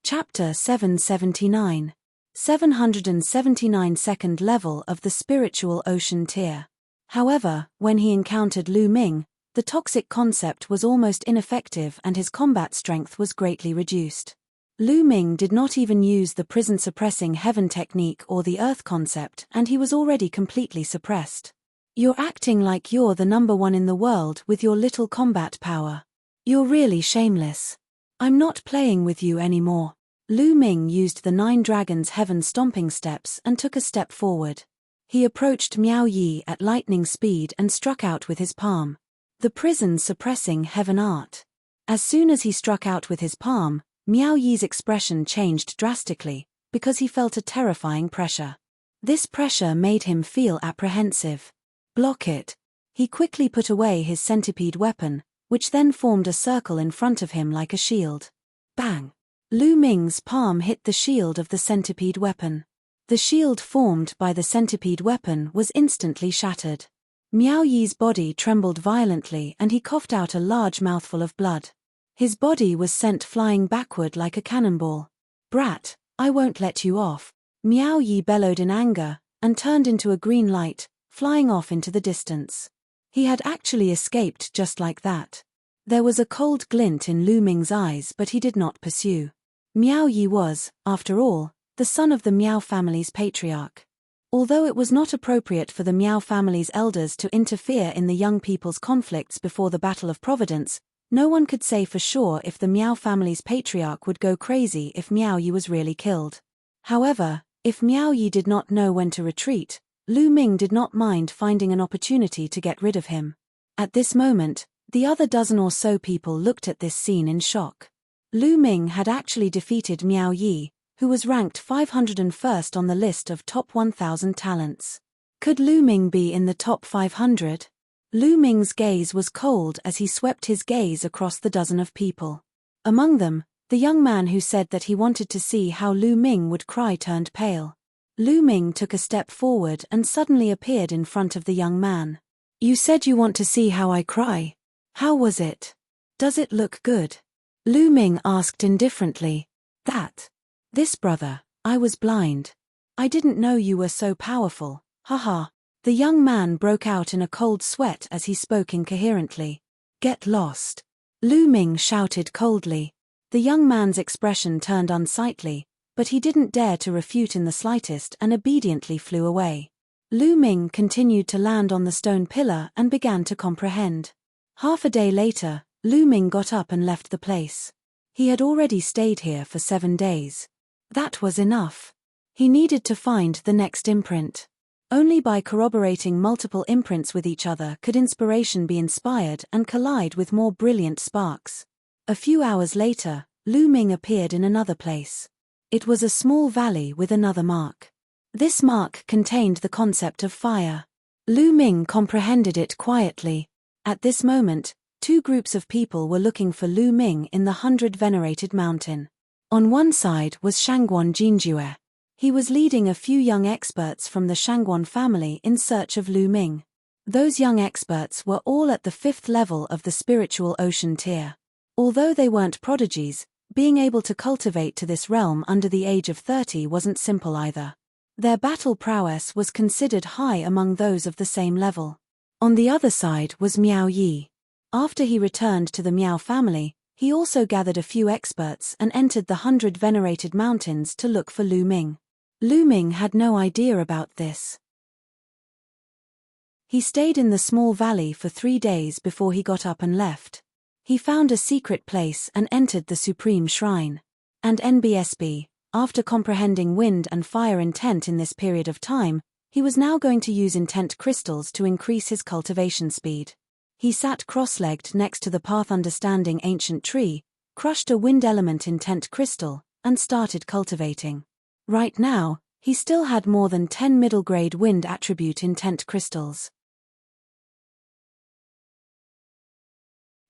Chapter 779. 779 second level of the spiritual ocean tier. However, when he encountered Lu Ming, the toxic concept was almost ineffective and his combat strength was greatly reduced. Lu Ming did not even use the prison-suppressing heaven technique or the earth concept, and he was already completely suppressed. You're acting like you're the number one in the world with your little combat power. You're really shameless. I'm not playing with you anymore. Lu Ming used the 9 Dragons' Heaven stomping steps and took a step forward. He approached Miao Yi at lightning speed and struck out with his palm. The prison-suppressing heaven art. As soon as he struck out with his palm, Miao Yi's expression changed drastically, because he felt a terrifying pressure. This pressure made him feel apprehensive. Block it. He quickly put away his centipede weapon, which then formed a circle in front of him like a shield. Bang! Lu Ming's palm hit the shield of the centipede weapon. The shield formed by the centipede weapon was instantly shattered. Miao Yi's body trembled violently and he coughed out a large mouthful of blood. His body was sent flying backward like a cannonball. Brat, I won't let you off. Miao Yi bellowed in anger, and turned into a green light, flying off into the distance. He had actually escaped just like that. There was a cold glint in Lu Ming's eyes, but he did not pursue. Miao Yi was, after all, the son of the Miao family's patriarch. Although it was not appropriate for the Miao family's elders to interfere in the young people's conflicts before the Battle of Providence, no one could say for sure if the Miao family's patriarch would go crazy if Miao Yi was really killed. However, if Miao Yi did not know when to retreat, Lu Ming did not mind finding an opportunity to get rid of him. At this moment, the other dozen or so people looked at this scene in shock. Lu Ming had actually defeated Miao Yi, who was ranked 501st on the list of top 1,000 talents. Could Lu Ming be in the top 500? Lu Ming's gaze was cold as he swept his gaze across the dozen of people. Among them, the young man who said that he wanted to see how Lu Ming would cry turned pale. Lu Ming took a step forward and suddenly appeared in front of the young man. "You said you want to see how I cry. How was it? Does it look good?" Lu Ming asked indifferently. This brother, I was blind. I didn't know you were so powerful, haha." The young man broke out in a cold sweat as he spoke incoherently. "Get lost!" Lu Ming shouted coldly. The young man's expression turned unsightly, but he didn't dare to refute in the slightest and obediently flew away. Lu Ming continued to land on the stone pillar and began to comprehend. Half a day later, Lu Ming got up and left the place. He had already stayed here for 7 days. That was enough. He needed to find the next imprint. Only by corroborating multiple imprints with each other could inspiration be inspired and collide with more brilliant sparks. A few hours later, Lu Ming appeared in another place. It was a small valley with another mark. This mark contained the concept of fire. Lu Ming comprehended it quietly. At this moment, 2 groups of people were looking for Lu Ming in the 100 Venerated Mountain. On one side was Shangguan Jinjue. He was leading a few young experts from the Shangguan family in search of Lu Ming. Those young experts were all at the 5th level of the spiritual ocean tier. Although they weren't prodigies, being able to cultivate to this realm under the age of 30 wasn't simple either. Their battle prowess was considered high among those of the same level. On the other side was Miao Yi. After he returned to the Miao family, he also gathered a few experts and entered the 100 Venerated Mountains to look for Lu Ming. Lu Ming had no idea about this. He stayed in the small valley for 3 days before he got up and left. He found a secret place and entered the Supreme Shrine. And NBSB, after comprehending wind and fire intent in this period of time, he was now going to use intent crystals to increase his cultivation speed. He sat cross-legged next to the path understanding ancient tree, crushed a wind element intent crystal, and started cultivating. Right now, he still had more than 10 middle-grade wind attribute intent crystals.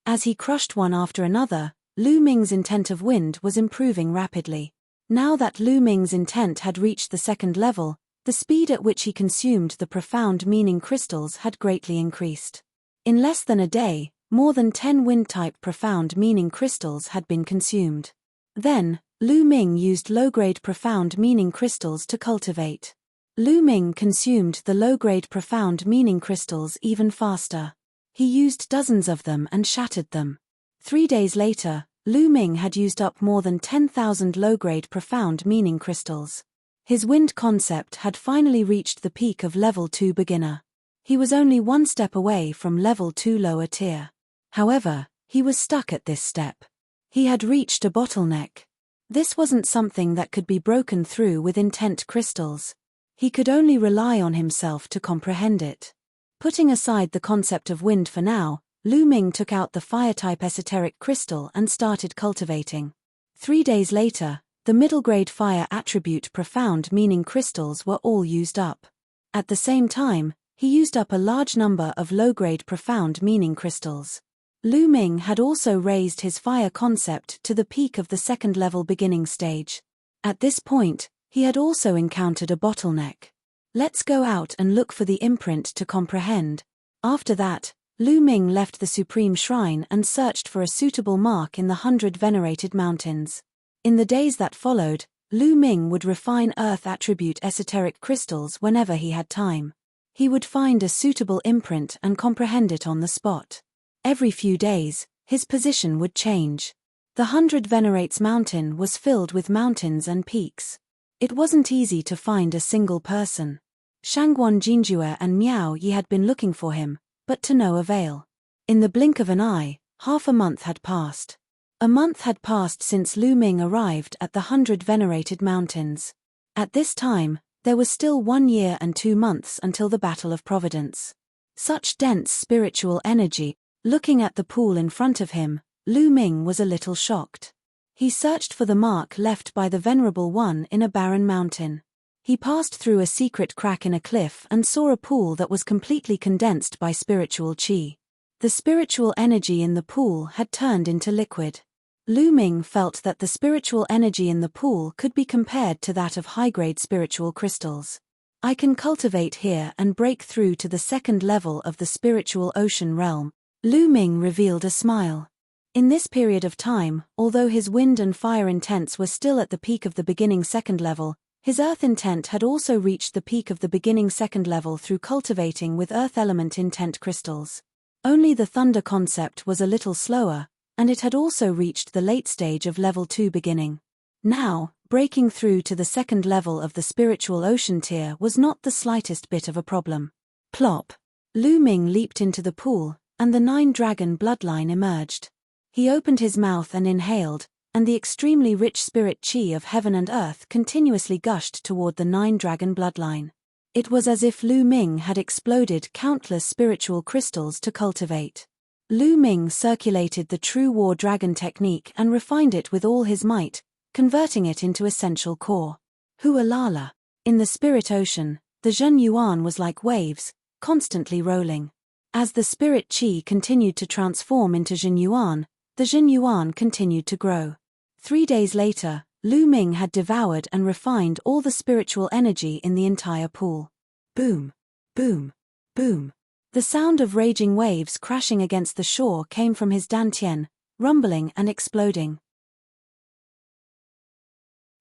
As he crushed one after another, Lu Ming's intent of wind was improving rapidly. Now that Lu Ming's intent had reached the 2nd level, the speed at which he consumed the profound meaning crystals had greatly increased. In less than a day, more than 10 wind-type profound meaning crystals had been consumed. Then, Lu Ming used low-grade profound meaning crystals to cultivate. Lu Ming consumed the low-grade profound meaning crystals even faster. He used dozens of them and shattered them. 3 days later, Lu Ming had used up more than 10,000 low-grade profound meaning crystals. His wind concept had finally reached the peak of level 2 beginner. He was only 1 step away from level 2 lower tier. However, he was stuck at this step. He had reached a bottleneck. This wasn't something that could be broken through with intent crystals. He could only rely on himself to comprehend it. Putting aside the concept of wind for now, Lu Ming took out the fire-type esoteric crystal and started cultivating. 3 days later, the middle-grade fire attribute profound meaning crystals were all used up. At the same time, he used up a large number of low-grade profound meaning crystals. Lu Ming had also raised his fire concept to the peak of the 2nd level beginning stage. At this point, he had also encountered a bottleneck. Let's go out and look for the imprint to comprehend. After that, Lu Ming left the Supreme Shrine and searched for a suitable mark in the 100 Venerated Mountains. In the days that followed, Lu Ming would refine Earth attribute esoteric crystals whenever he had time. He would find a suitable imprint and comprehend it on the spot. Every few days, his position would change. The 100 Venerates Mountain was filled with mountains and peaks. It wasn't easy to find a single person. Shangguan Jinjue and Miao Yi had been looking for him, but to no avail. In the blink of an eye, half a month had passed. A month had passed since Lu Ming arrived at the 100 Venerated Mountains. At this time, there was still 1 year and 2 months until the Battle of Providence. Such dense spiritual energy. Looking at the pool in front of him, Lu Ming was a little shocked. He searched for the mark left by the Venerable One in a barren mountain. He passed through a secret crack in a cliff and saw a pool that was completely condensed by spiritual qi. The spiritual energy in the pool had turned into liquid. Lu Ming felt that the spiritual energy in the pool could be compared to that of high-grade spiritual crystals. I can cultivate here and break through to the second level of the spiritual ocean realm. Lu Ming revealed a smile. In this period of time, although his wind and fire intents were still at the peak of the beginning second level, his earth intent had also reached the peak of the beginning second level through cultivating with earth element intent crystals. Only the thunder concept was a little slower, and it had also reached the late stage of level 2 beginning. Now, breaking through to the second level of the spiritual ocean tier was not the slightest bit of a problem. Plop! Lu Ming leaped into the pool, and the 9-dragon bloodline emerged. He opened his mouth and inhaled, and the extremely rich spirit qi of heaven and earth continuously gushed toward the 9-dragon bloodline. It was as if Lu Ming had exploded countless spiritual crystals to cultivate. Lu Ming circulated the true war dragon technique and refined it with all his might, converting it into essential core. Hualala. In the spirit ocean, the Zhen Yuan was like waves, constantly rolling. As the spirit qi continued to transform into Zhen Yuan, the Zhen Yuan continued to grow. 3 days later, Lu Ming had devoured and refined all the spiritual energy in the entire pool. Boom! Boom! Boom! The sound of raging waves crashing against the shore came from his dantian, rumbling and exploding.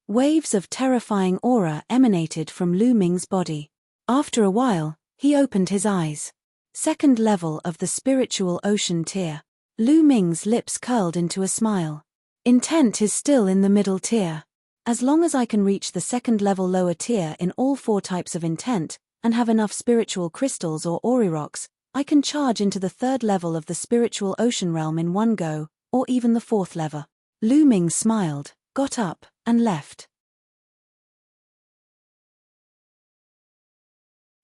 Waves of terrifying aura emanated from Lu Ming's body. After a while, he opened his eyes. Second level of the spiritual ocean tier. Lu Ming's lips curled into a smile. Intent is still in the middle tier. As long as I can reach the second level lower tier in all 4 types of intent, and have enough spiritual crystals or aurirocs, I can charge into the 3rd level of the spiritual ocean realm in one go, or even the 4th level. Lu Ming smiled, got up, and left.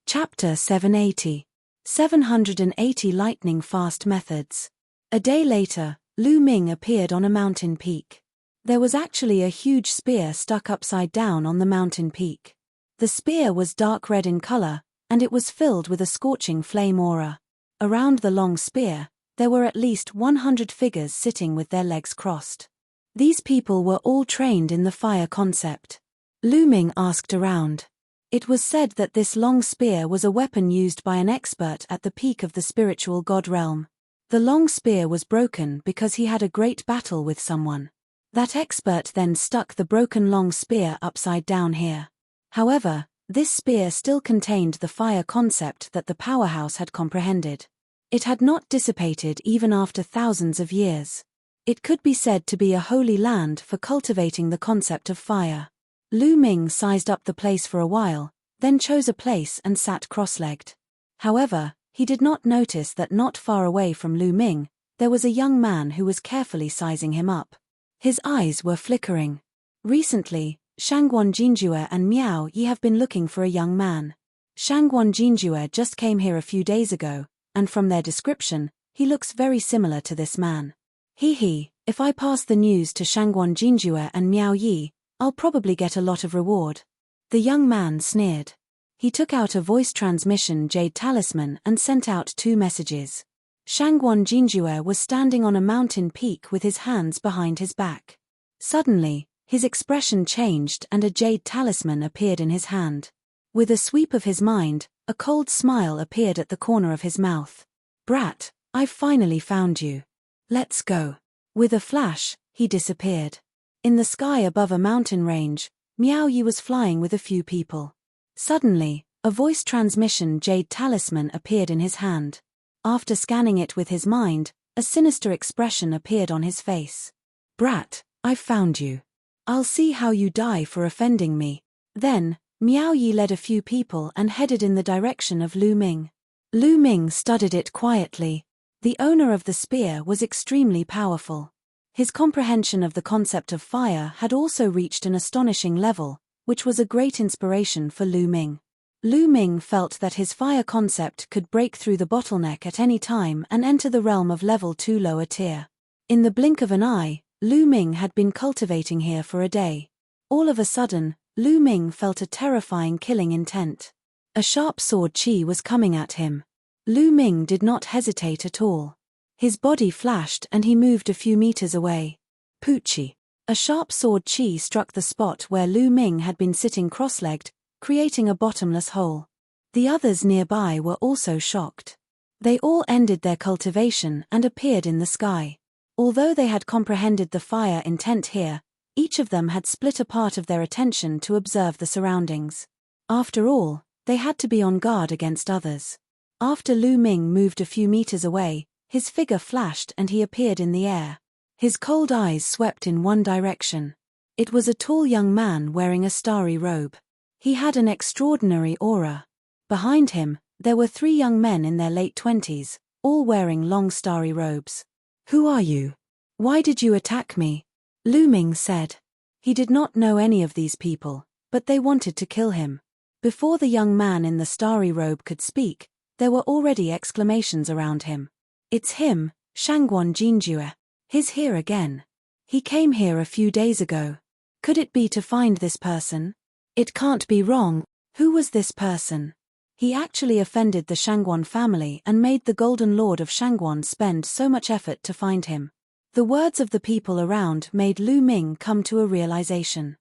Chapter 780. 780 Lightning-Fast Methods. A day later, Lu Ming appeared on a mountain peak. There was actually a huge spear stuck upside down on the mountain peak. The spear was dark red in color, and it was filled with a scorching flame aura. Around the long spear, there were at least 100 figures sitting with their legs crossed. These people were all trained in the fire concept. Lu Ming asked around. It was said that this long spear was a weapon used by an expert at the peak of the spiritual god realm. The long spear was broken because he had a great battle with someone. That expert then stuck the broken long spear upside down here. However, this spear still contained the fire concept that the powerhouse had comprehended. It had not dissipated even after thousands of years. It could be said to be a holy land for cultivating the concept of fire. Lu Ming sized up the place for a while, then chose a place and sat cross-legged. However, he did not notice that not far away from Lu Ming, there was a young man who was carefully sizing him up. His eyes were flickering. Recently, Shangguan Jinjue and Miao Yi have been looking for a young man. Shangguan Jinjue just came here a few days ago, and from their description, he looks very similar to this man. If I pass the news to Shangguan Jinjue and Miao Yi, I'll probably get a lot of reward. The young man sneered. He took out a voice transmission jade talisman and sent out 2 messages. Shangguan Jinjue was standing on a mountain peak with his hands behind his back. Suddenly, his expression changed and a jade talisman appeared in his hand. With a sweep of his mind, a cold smile appeared at the corner of his mouth. Brat, I've finally found you. Let's go. With a flash, he disappeared. In the sky above a mountain range, Miao Yi was flying with a few people. Suddenly, a voice transmission jade talisman appeared in his hand. After scanning it with his mind, A sinister expression appeared on his face. "Brat, I've found you. I'll see how you die for offending me." Then, Miao Yi led a few people and headed in the direction of Lu Ming. Lu Ming studied it quietly. The owner of the spear was extremely powerful. His comprehension of the concept of fire had also reached an astonishing level, which was a great inspiration for Lu Ming. Lu Ming felt that his fire concept could break through the bottleneck at any time and enter the realm of level 2 lower tier. In the blink of an eye, Lu Ming had been cultivating here for a day. All of a sudden, Lu Ming felt a terrifying killing intent. A sharp sword chi was coming at him. Lu Ming did not hesitate at all. His body flashed and he moved a few meters away. Poochie. A sharp sword chi struck the spot where Lu Ming had been sitting cross-legged, creating a bottomless hole. The others nearby were also shocked. They all ended their cultivation and appeared in the sky. Although they had comprehended the fire intent here, each of them had split a part of their attention to observe the surroundings. After all, they had to be on guard against others. After Lu Ming moved a few meters away, his figure flashed and he appeared in the air. His cold eyes swept in one direction. It was a tall young man wearing a starry robe. He had an extraordinary aura. Behind him, there were 3 young men in their late 20s, all wearing long starry robes. "Who are you? Why did you attack me?" Lu Ming said. He did not know any of these people, but they wanted to kill him. Before the young man in the starry robe could speak, there were already exclamations around him. "It's him, Shangguan Jinjue. He's here again. He came here a few days ago. Could it be to find this person? It can't be wrong. Who was this person? He actually offended the Shangguan family and made the Golden Lord of Shangguan spend so much effort to find him." The words of the people around made Lu Ming come to a realization.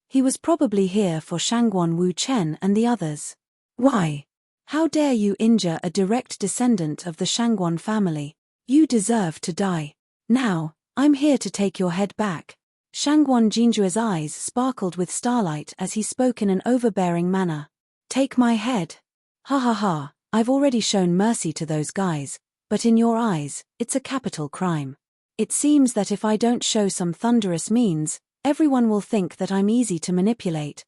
He was probably here for Shangguan Wu Chen and the others. "Why? How dare you injure a direct descendant of the Shangguan family? You deserve to die. Now, I'm here to take your head back." Shangguan Jinjue's eyes sparkled with starlight as he spoke in an overbearing manner. "Take my head? Ha ha ha, I've already shown mercy to those guys, but in your eyes, it's a capital crime. It seems that if I don't show some thunderous means, everyone will think that I'm easy to manipulate."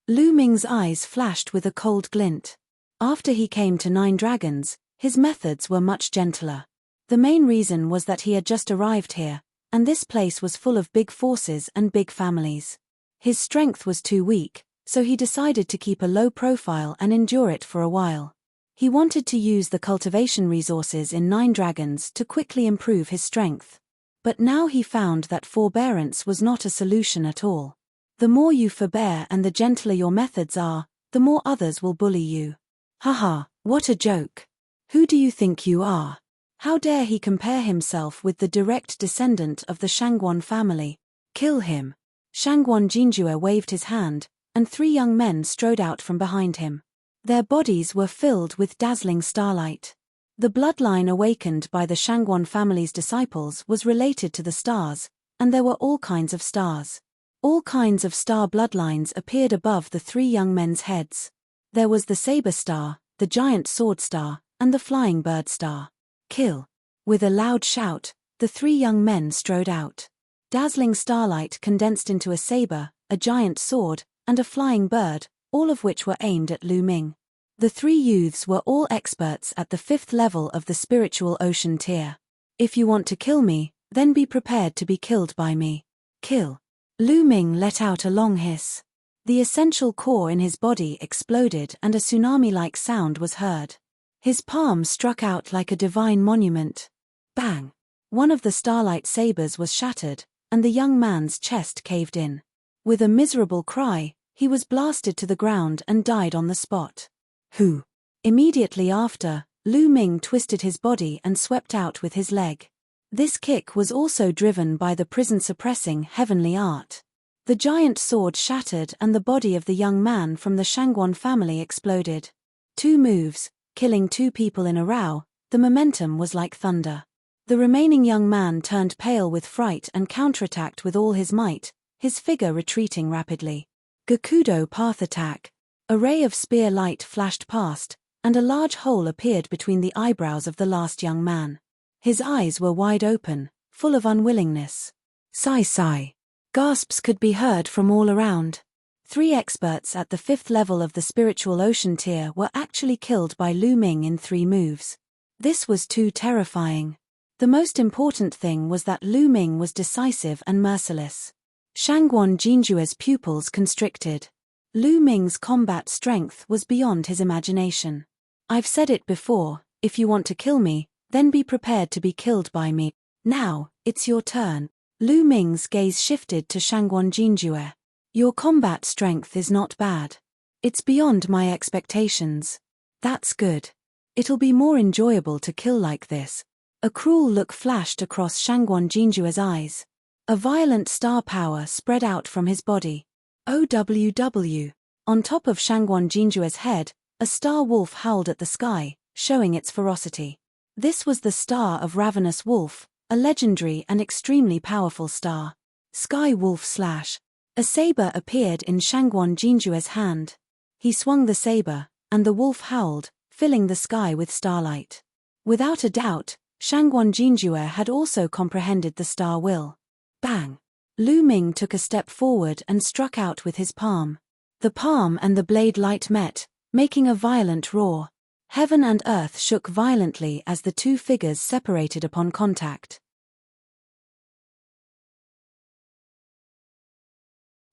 Lu Ming's eyes flashed with a cold glint. After he came to 9 Dragons, his methods were much gentler. The main reason was that he had just arrived here, and this place was full of big forces and big families. His strength was too weak, so he decided to keep a low profile and endure it for a while. He wanted to use the cultivation resources in 9 Dragons to quickly improve his strength. But now he found that forbearance was not a solution at all. The more you forbear and the gentler your methods are, the more others will bully you. Haha, what a joke. Who do you think you are? How dare he compare himself with the direct descendant of the Shangguan family? Kill him. Shangguan Jinjue waved his hand, and 3 young men strode out from behind him. Their bodies were filled with dazzling starlight. The bloodline awakened by the Shangguan family's disciples was related to the stars, and there were all kinds of stars. All kinds of star bloodlines appeared above the 3 young men's heads. There was the saber star, the giant sword star, and the flying bird star. Kill. With a loud shout, the 3 young men strode out. Dazzling starlight condensed into a saber, a giant sword, and a flying bird, all of which were aimed at Lu Ming. The 3 youths were all experts at the 5th level of the spiritual ocean tier. If you want to kill me, then be prepared to be killed by me. Kill. Lu Ming let out a long hiss. The essential core in his body exploded and a tsunami-like sound was heard. His palm struck out like a divine monument. Bang! One of the starlight sabers was shattered, and the young man's chest caved in. With a miserable cry, he was blasted to the ground and died on the spot. Who? Immediately after, Lu Ming twisted his body and swept out with his leg. This kick was also driven by the prison-suppressing heavenly art. The giant sword shattered and the body of the young man from the Shangguan family exploded. 2 moves, killing 2 people in a row, the momentum was like thunder. The remaining young man turned pale with fright and counterattacked with all his might, his figure retreating rapidly. Gakudo path attack. A ray of spear light flashed past, and a large hole appeared between the eyebrows of the last young man. His eyes were wide open, full of unwillingness. Sigh, sigh. Gasps could be heard from all around. 3 experts at the 5th level of the spiritual ocean tier were actually killed by Lu Ming in 3 moves. This was too terrifying. The most important thing was that Lu Ming was decisive and merciless. Shangguan Jinjue's pupils constricted. Lu Ming's combat strength was beyond his imagination. I've said it before, if you want to kill me, then be prepared to be killed by me. Now, it's your turn. Lu Ming's gaze shifted to Shangguan Jinjue. Your combat strength is not bad. It's beyond my expectations. That's good. It'll be more enjoyable to kill like this. A cruel look flashed across Shangguan Jinjue's eyes. A violent star power spread out from his body. OWW. On top of Shangguan Jinjue's head, a star wolf howled at the sky, showing its ferocity. This was the star of Ravenous Wolf, a legendary and extremely powerful star. Sky Wolf Slash. A saber appeared in Shangguan Jinjue's hand. He swung the saber, and the wolf howled, filling the sky with starlight. Without a doubt, Shangguan Jinjue had also comprehended the star will. Bang! Lu Ming took a step forward and struck out with his palm. The palm and the blade light met, making a violent roar. Heaven and earth shook violently as the 2 figures separated upon contact.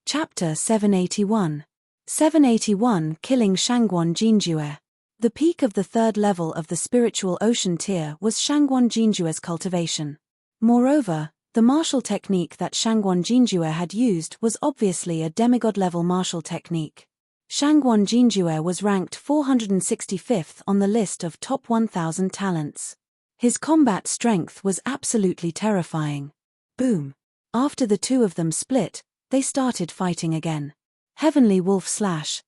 Chapter 781. 781 Killing Shangguan Jinjue. The peak of the 3rd level of the spiritual ocean tier was Shangguan Jinjue's cultivation. Moreover, the martial technique that Shangguan Jinjue had used was obviously a demigod-level martial technique. Shangguan Jinjue was ranked 465th on the list of top 1,000 talents. His combat strength was absolutely terrifying. Boom! After the 2 of them split, they started fighting again. Heavenly Wolf Slash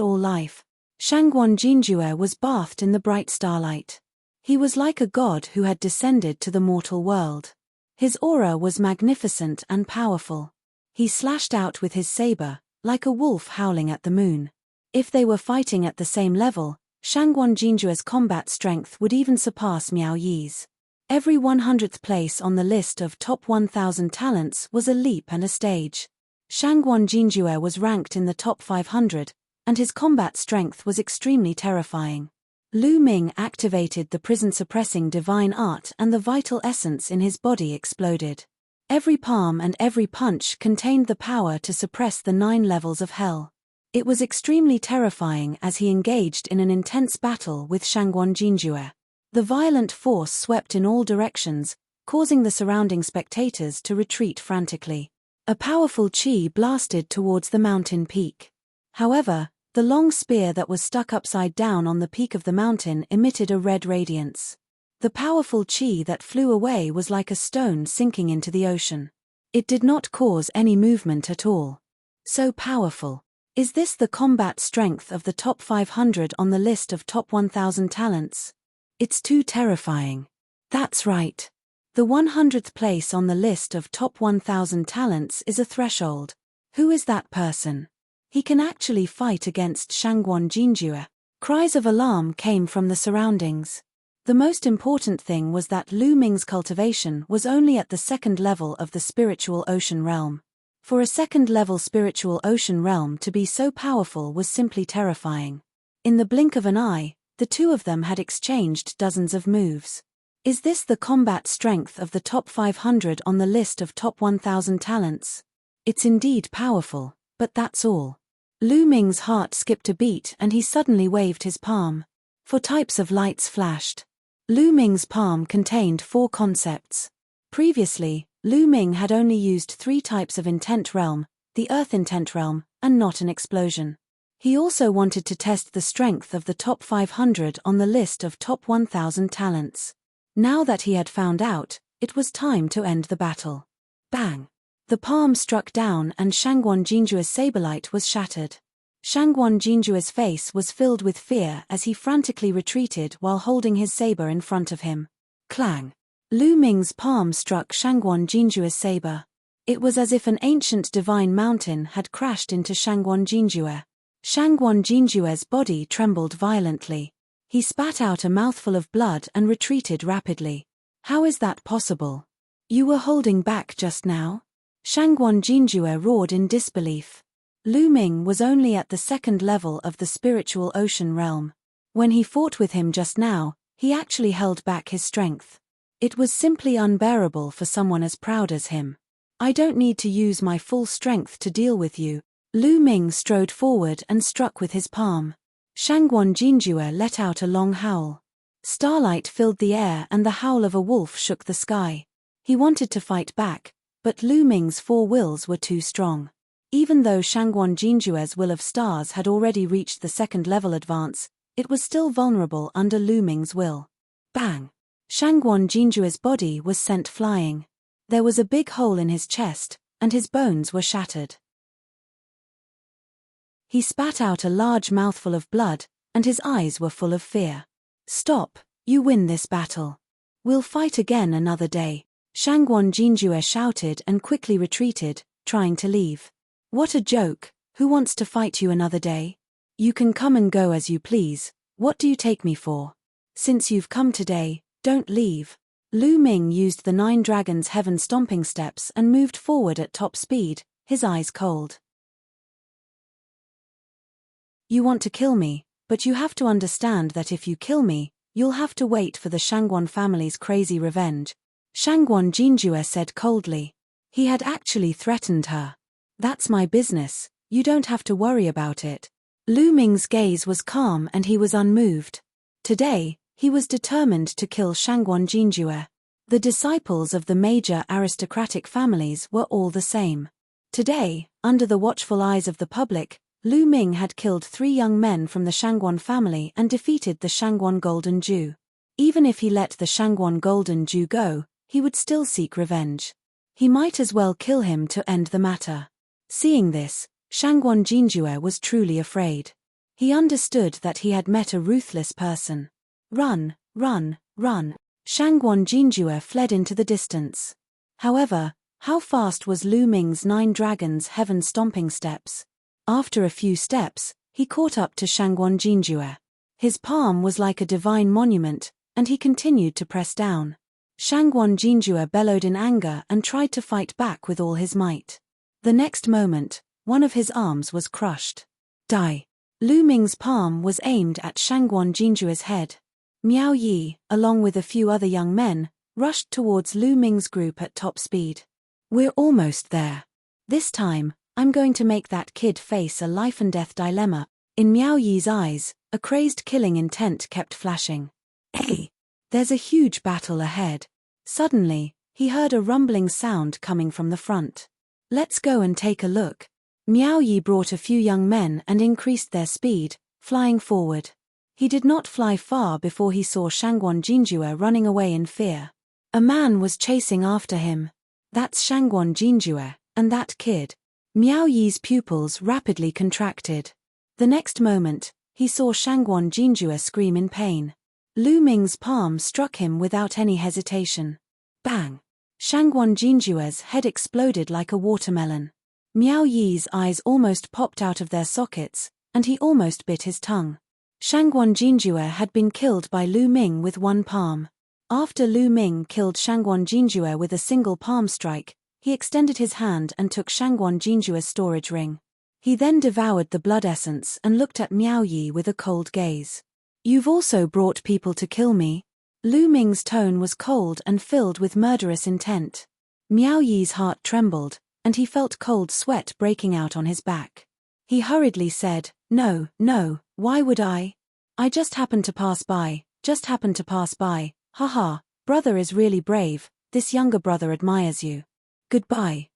all life. Shangguan Jinjue was bathed in the bright starlight. He was like a god who had descended to the mortal world. His aura was magnificent and powerful. He slashed out with his saber, like a wolf howling at the moon. If they were fighting at the same level, Shangguan Jinjue's combat strength would even surpass Miao Yi's. Every 100th place on the list of top 1,000 talents was a leap and a stage. Shangguan Jinjue was ranked in the top 500, and his combat strength was extremely terrifying. Lu Ming activated the prison-suppressing divine art and the vital essence in his body exploded. Every palm and every punch contained the power to suppress the 9 levels of hell. It was extremely terrifying as he engaged in an intense battle with Shangguan Jinjue. The violent force swept in all directions, causing the surrounding spectators to retreat frantically. A powerful qi blasted towards the mountain peak. However, the long spear that was stuck upside down on the peak of the mountain emitted a red radiance. The powerful qi that flew away was like a stone sinking into the ocean. It did not cause any movement at all. So powerful. Is this the combat strength of the top 500 on the list of top 1,000 talents? It's too terrifying. That's right. The 100th place on the list of top 1,000 talents is a threshold. Who is that person? He can actually fight against Shangguan Jinjue. Cries of alarm came from the surroundings. The most important thing was that Lu Ming's cultivation was only at the 2nd level of the spiritual ocean realm. For a 2nd-level spiritual ocean realm to be so powerful was simply terrifying. In the blink of an eye, the 2 of them had exchanged dozens of moves. Is this the combat strength of the top 500 on the list of top 1,000 talents? It's indeed powerful, but that's all. Lu Ming's heart skipped a beat and he suddenly waved his palm. 4 types of lights flashed. Lu Ming's palm contained 4 concepts. Previously, Lu Ming had only used 3 types of intent realm, the earth intent realm, and not an explosion. He also wanted to test the strength of the top 500 on the list of top 1,000 talents. Now that he had found out, it was time to end the battle. Bang! The palm struck down and Shangguan Jinjue's saberlight was shattered. Shangguan Jinjue's face was filled with fear as he frantically retreated while holding his saber in front of him. Clang! Lu Ming's palm struck Shangguan Jinjue's saber. It was as if an ancient divine mountain had crashed into Shangguan Jinjue. Shangguan Jinjue's body trembled violently. He spat out a mouthful of blood and retreated rapidly. How is that possible? You were holding back just now? Shangguan Jinjue roared in disbelief. Lu Ming was only at the second level of the spiritual ocean realm. When he fought with him just now, he actually held back his strength. It was simply unbearable for someone as proud as him. I don't need to use my full strength to deal with you. Lu Ming strode forward and struck with his palm. Shangguan Jinjue let out a long howl. Starlight filled the air and the howl of a wolf shook the sky. He wanted to fight back, but Lu Ming's 4 wills were too strong. Even though Shangguan Jinjue's will of stars had already reached the second level advance, it was still vulnerable under Lu Ming's will. Bang! Shangguan Jinjue's body was sent flying. There was a big hole in his chest, and his bones were shattered. He spat out a large mouthful of blood, and his eyes were full of fear. Stop, you win this battle. We'll fight again another day. Shangguan Jinjue shouted and quickly retreated, trying to leave. What a joke, who wants to fight you another day? You can come and go as you please, what do you take me for? Since you've come today, don't leave. Lu Ming used the 9 dragons' heaven stomping steps and moved forward at top speed, his eyes cold. You want to kill me, but you have to understand that if you kill me, you'll have to wait for the Shangguan family's crazy revenge. Shangguan Jinjue said coldly. He had actually threatened her. That's my business, you don't have to worry about it. Lu Ming's gaze was calm and he was unmoved. Today, he was determined to kill Shangguan Jinjue. The disciples of the major aristocratic families were all the same. Today, under the watchful eyes of the public, Lu Ming had killed 3 young men from the Shangguan family and defeated the Shangguan Golden Dew. Even if he let the Shangguan Golden Dew go, he would still seek revenge. He might as well kill him to end the matter. Seeing this, Shangguan Jinjue was truly afraid. He understood that he had met a ruthless person. Run, run, run. Shangguan Jinjue fled into the distance. However, how fast was Lu Ming's 9 dragons' heaven stomping steps? After a few steps, he caught up to Shangguan Jinjue. His palm was like a divine monument, and he continued to press down. Shangguan Jinjue bellowed in anger and tried to fight back with all his might. The next moment, one of his arms was crushed. Die! Lu Ming's palm was aimed at Shangguan Jinjue's head. Miao Yi, along with a few other young men, rushed towards Lu Ming's group at top speed. We're almost there. This time, I'm going to make that kid face a life-and-death dilemma. In Miao Yi's eyes, a crazed killing intent kept flashing. Hey! There's a huge battle ahead. Suddenly, he heard a rumbling sound coming from the front. Let's go and take a look. Miao Yi brought a few young men and increased their speed, flying forward. He did not fly far before he saw Shangguan Jinjue running away in fear. A man was chasing after him. That's Shangguan Jinjue, and that kid. Miao Yi's pupils rapidly contracted. The next moment, he saw Shangguan Jinjue scream in pain. Lu Ming's palm struck him without any hesitation. Bang! Shangguan Jinjue's head exploded like a watermelon. Miao Yi's eyes almost popped out of their sockets, and he almost bit his tongue. Shangguan Jinjue had been killed by Lu Ming with 1 palm. After Lu Ming killed Shangguan Jinjue with a single palm strike, he extended his hand and took Shangguan Jinjue's storage ring. He then devoured the blood essence and looked at Miao Yi with a cold gaze. You've also brought people to kill me? Lu Ming's tone was cold and filled with murderous intent. Miao Yi's heart trembled, and he felt cold sweat breaking out on his back. He hurriedly said, No, why would I? I just happened to pass by, haha, brother is really brave, this younger brother admires you. Goodbye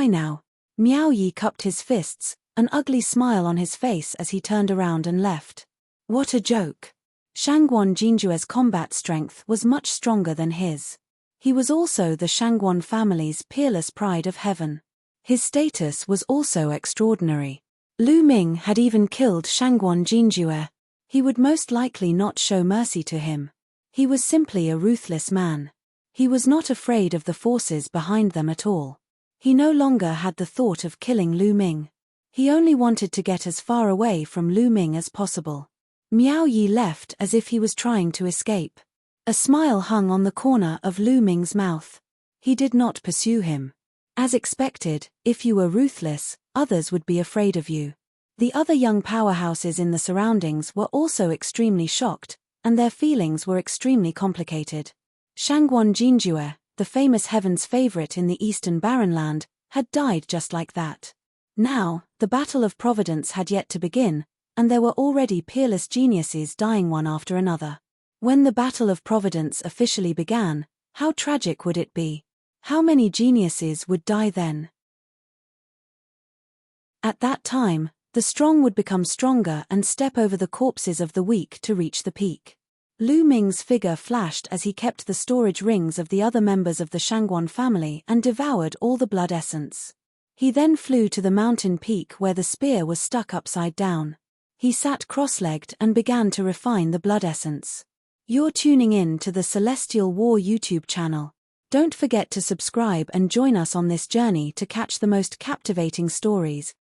now. Miao Yi cupped his fists, an ugly smile on his face as he turned around and left. What a joke. Shangguan Jinjue's combat strength was much stronger than his. He was also the Shangguan family's peerless pride of heaven. His status was also extraordinary. Lu Ming had even killed Shangguan Jinjue. He would most likely not show mercy to him. He was simply a ruthless man. He was not afraid of the forces behind them at all. He no longer had the thought of killing Lu Ming. He only wanted to get as far away from Lu Ming as possible. Miao Yi left as if he was trying to escape. A smile hung on the corner of Lu Ming's mouth. He did not pursue him. As expected, if you were ruthless, others would be afraid of you. The other young powerhouses in the surroundings were also extremely shocked, and their feelings were extremely complicated. Shangguan Jinjue, the famous heaven's favorite in the Eastern Barrenland, had died just like that. Now, the Battle of Providence had yet to begin, and there were already peerless geniuses dying one after another. When the Battle of Providence officially began, how tragic would it be? How many geniuses would die then? At that time, the strong would become stronger and step over the corpses of the weak to reach the peak. Lu Ming's figure flashed as he kept the storage rings of the other members of the Shangguan family and devoured all the blood essence. He then flew to the mountain peak where the spear was stuck upside down. He sat cross-legged and began to refine the blood essence. You're tuning in to the Celestial War YouTube channel. Don't forget to subscribe and join us on this journey to catch the most captivating stories.